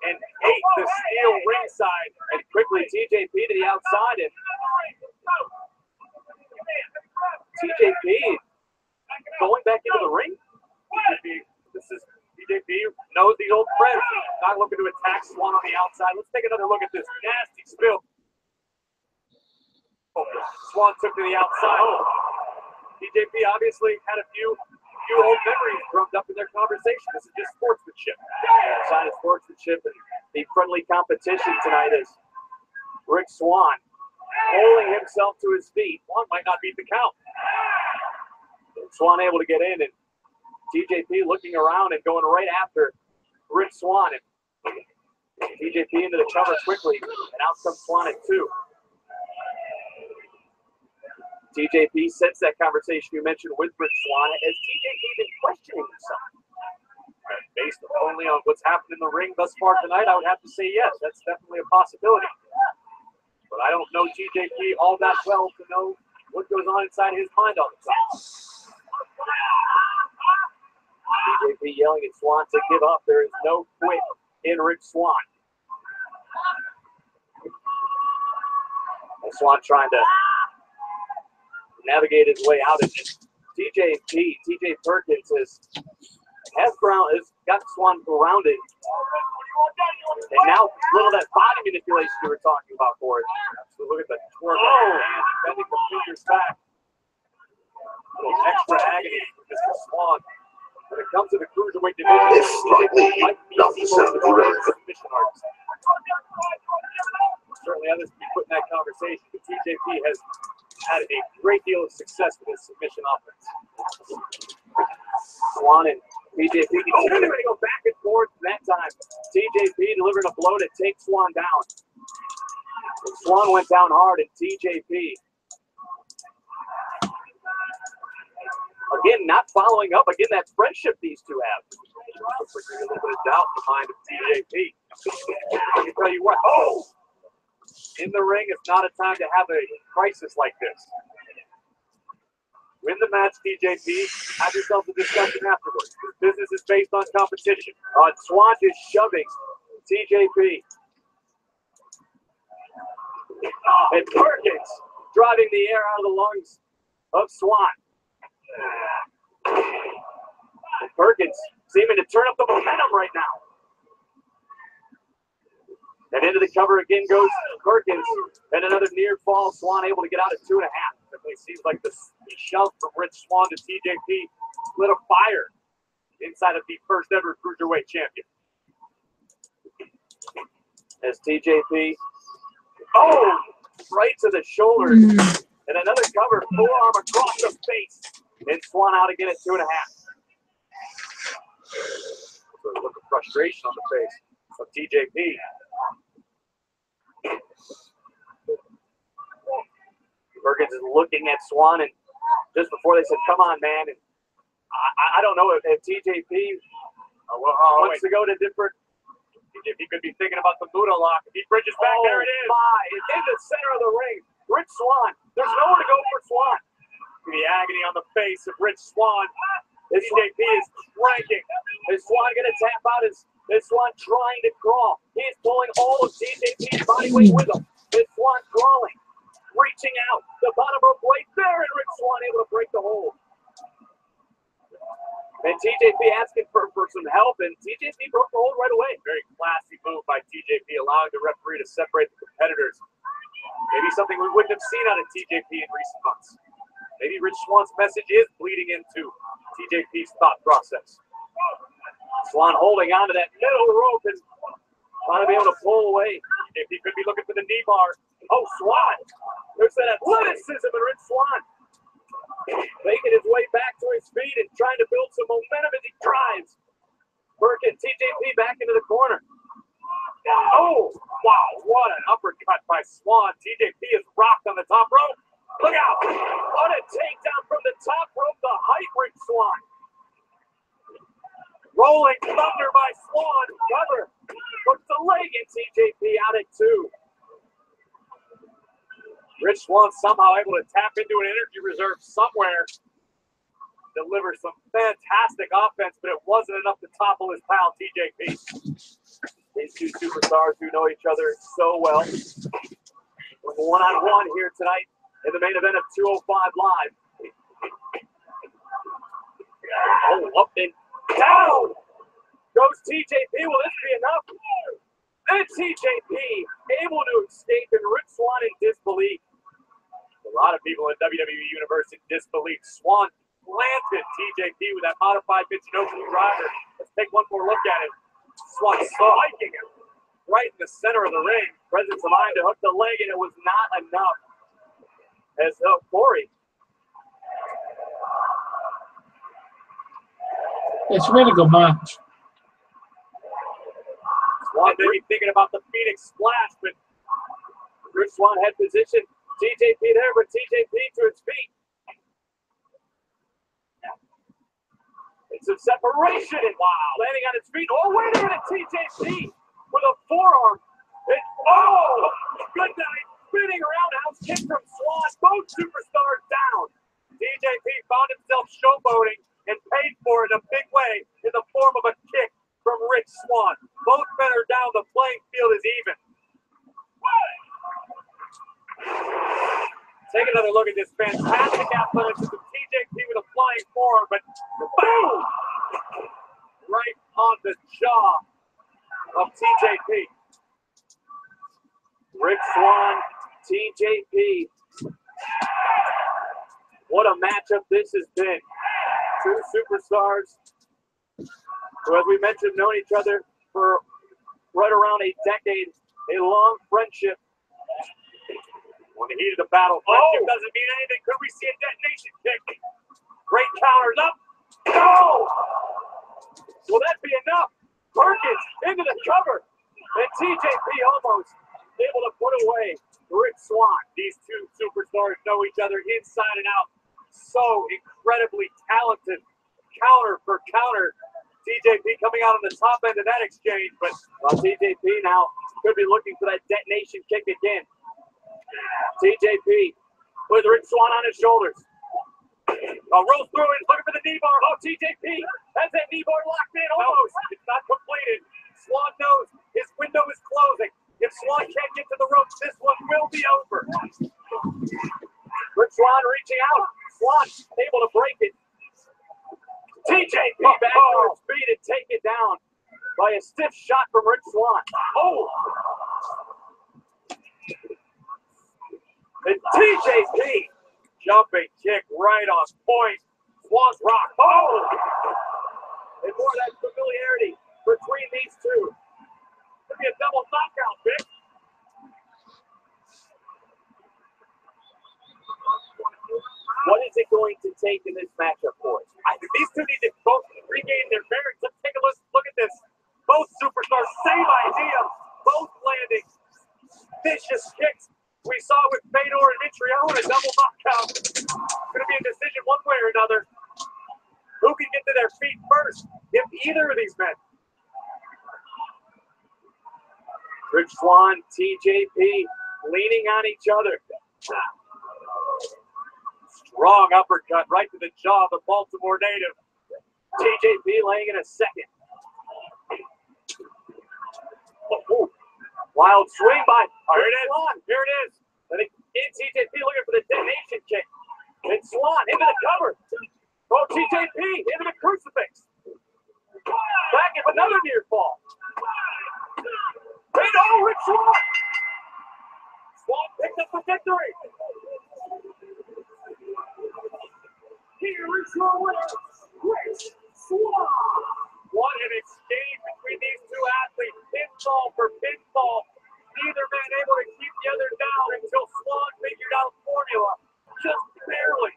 [SPEAKER 6] and ate the steel ringside. And quickly TJP to the outside, and TJP going back into the ring. TJP This is TJP knows these old friends. Not looking to attack Swan on the outside. Let's take another look at this nasty spill. Swan took to the outside. TJP obviously had a few old memories drummed up in their conversation. This is just sportsmanship. Sign of sportsmanship and the friendly competition tonight is Rick Swan holding himself to his feet. Swan might not beat the count. Swan able to get in, and TJP looking around and going right after Rick Swan. And TJP into the cover quickly, and out comes Swan at 2. TJP sets that conversation you mentioned with Rick Swan. Has TJP been questioning himself? Based only on what's happened in the ring thus far tonight, I would have to say yes. That's definitely a possibility. But I don't know TJP all that well to know what goes on inside his mind all the time. TJP yelling at Swan to give up. There is no quit in Rick Swan. And Swan trying to navigate his way out of it. TJ Perkins has got Swan grounded. And now a little of that body manipulation you were talking about for it. So look at the twerk of the hands, bending the fingers back. A little extra agony for Mr. Swan. When it comes to the cruiserweight division,
[SPEAKER 2] It's slightly not the sound of the rhythm.
[SPEAKER 6] submission artists. Certainly others can be put in that conversation, but TJP has had a great deal of success with his submission offense. Swan and TJP continuing to go back and forth that time. TJP delivering a blow to take Swan down. And Swan went down hard, and TJP again not following up. Again, that friendship these two have. Looks like there's a little bit of doubt in the mind of TJP. I can tell you what. Oh! In the ring, it's not a time to have a crisis like this. Win the match, TJP. Have yourself a discussion afterwards. This business is based on competition. Swan is shoving TJP. And Perkins driving the air out of the lungs of Swan. And Perkins seeming to turn up the momentum right now. And into the cover again goes Perkins. And another near fall. Swan able to get out at 2.5. It seems like the shove from Rich Swan to TJP lit a fire inside of the first ever cruiserweight champion. As TJP, right to the shoulders. And another cover, forearm across the face. And Swan out again at 2.5. So a look of frustration on the face of TJP. Perkins is looking at Swan, and just before they said, "Come on, man," and I don't know if TJP wants to go to different. TJP could be thinking about the Buddha lock. If he bridges back, there it is. It's in the center of the ring. Rich Swan. There's nowhere to go for Swan. The agony on the face of Rich Swan. TJP is cranking. Is Swan going to tap out? Is Swan trying to crawl? He is pulling all of TJP's body weight with him. Is Swan crawling? Reaching out, the bottom rope right there, and Rick Swan able to break the hold. And TJP asking for some help, and TJP broke the hold right away. Very classy move by TJP, allowing the referee to separate the competitors. Maybe something we wouldn't have seen out of TJP in recent months. Maybe Rich Swan's message is bleeding into TJP's thought process. Swan holding on to that middle rope and trying to be able to pull away. TJP could be looking for the knee bar. Oh, Swan! There's that athleticism in Rich Swan. Making his way back to his feet and trying to build some momentum as he drives. Perkins, TJP back into the corner. Oh, wow, what an uppercut by Swan. TJP is rocked on the top rope. Look out! What a takedown from the top rope, the height Rich Swan. Rolling thunder by Swan. Cover. Puts the leg in TJP out at 2. Rich Swan somehow able to tap into an energy reserve somewhere. Deliver some fantastic offense, but it wasn't enough to topple his pal, TJP. These two superstars who know each other so well. With one-on-one here tonight in the main event of 205 Live. Oh, up and Down goes TJP. Will this be enough? And TJP able to escape, and Rich Swann in disbelief. A lot of people in WWE Universe in disbelief. Swann planted TJP with that modified Michinoku driver. Let's take one more look at it. Swann spiking him right in the center of the ring. Presence of mind to hook the leg, and it was not enough. As Corey.
[SPEAKER 1] It's a really good match.
[SPEAKER 6] Swann may be thinking about the Phoenix Splash, but Rich Swann had position. TJP there, but TJP to his feet. It's a separation, and wow, landing on his feet. Oh, wait a minute, TJP with a forearm. Oh, good night. Spinning roundhouse kick from Swann. Both superstars down. TJP found himself showboating and paid for it in a big way in the form of a kick from Rich Swann. Both men are down. The playing field is even. Take another look at this fantastic athleticism. TJP with a flying forearm, but boom! Right on the jaw of TJP. Rich Swann, TJP. What a matchup this has been. Two superstars who, as we mentioned, known each other for right around a decade, a long friendship. When the heat of the battle, friendship doesn't mean anything. Could we see a detonation kick? Great counters up. No! Will that be enough? Perkins into the cover. And TJP almost able to put away Rich Swann. These two superstars know each other inside and out. So incredibly talented. Counter for counter. TJP coming out on the top end of that exchange. But TJP now could be looking for that detonation kick again. TJP with Rich Swann on his shoulders. Rolls through it, looking for the knee bar. Oh, TJP has that knee bar locked in almost. It's not completed. Swann knows his window is closing. If Swann can't get to the ropes, this one will be over. Rich Swann reaching out. Swann able to break it. TJP backwards speed and take it down by a stiff shot from Rich Swann. Oh! And TJP jumping kick right on point. Swann's rock. Oh! And more of that familiarity between these two. Could be a double knockout, Vic. What is it going to take in this matchup, boys? These two need to both regain their bearings. Let's take a look at this. Both superstars, same idea. Both landing vicious kicks. We saw it with Fedor and Mitrione, a double knockout. It's going to be a decision one way or another. Who can get to their feet first? If either of these men. Rich Swann, TJP leaning on each other. Strong uppercut right to the jaw of the Baltimore native. TJP laying in a second. Oh, wild swing by. Here it is. Swann. Here it is. I think TJP looking for the detonation kick. And Swann into the cover. Oh, TJP into the crucifix. Back up another near fall. And oh, Rich Swann. Swann picked up the victory. Here is your winner, Rich Swann. What an exchange between these two athletes. Pinfall for pinfall. Neither man able to keep the other down until Swann figured out formula. Just barely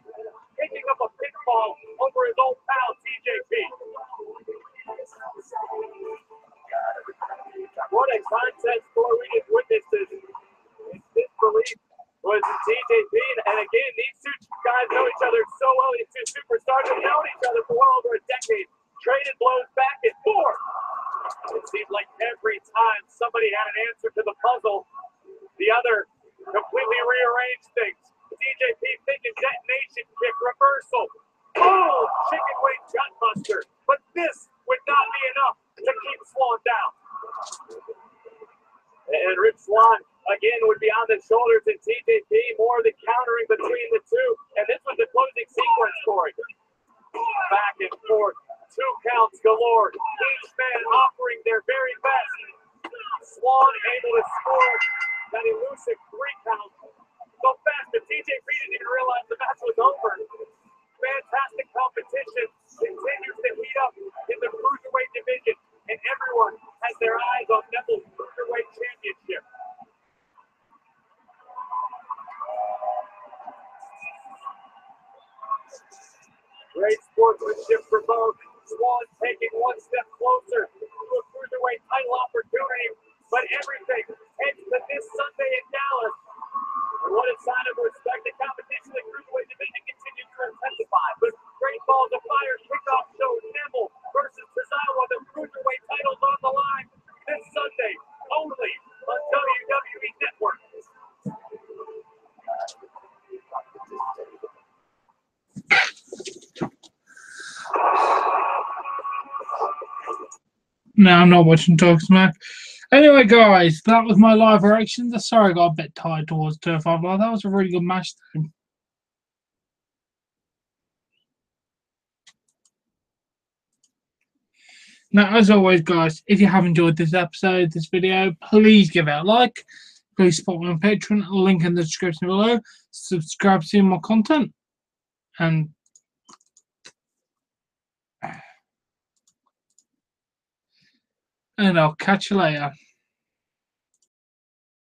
[SPEAKER 6] picking up a pinfall over his old pal TJP. What a contest for we just witnessed this. Disbelief was TJP, and again, these two guys know each other so well. These two superstars have known each other for well over a decade. Traded blows back and forth. It seemed like every time somebody had an answer to the puzzle, the other completely rearranged things. TJP thinking detonation kick reversal. Oh, chicken wing gutbuster. But this would not be enough to keep Swann down. And Rich Swann again would be on the shoulders of TJP, more of the countering between the two. And this was the closing sequence for it. Back and forth. 2 counts galore. Each man offering their very best. Swan able to score that elusive 3 count. So fast that TJP didn't even realize the match was over. Fantastic competition continues to heat up in the cruiserweight division, and everyone has their eyes on Neville's cruiserweight championship. Great sportsmanship for both. Swan taking 1 step closer to a cruiserweight title opportunity, but everything heads to this Sunday in Dallas. And what a sign of respect. The competition in the cruiserweight division continues to intensify. But Great Balls of Fire kickoff shows Neville versus Tozawa. The cruiserweight titles on the line this Sunday, only on WWE Network.
[SPEAKER 1] No, I'm not watching Talk Smack. Anyway, guys, that was my live reaction. Sorry, I got a bit tired towards Turf 5 Live. That was a really good match, though. Now, as always, guys, if you have enjoyed this episode, this video, please give it a like. Please support me on Patreon. Link in the description below. Subscribe to see more content. And I'll catch you later.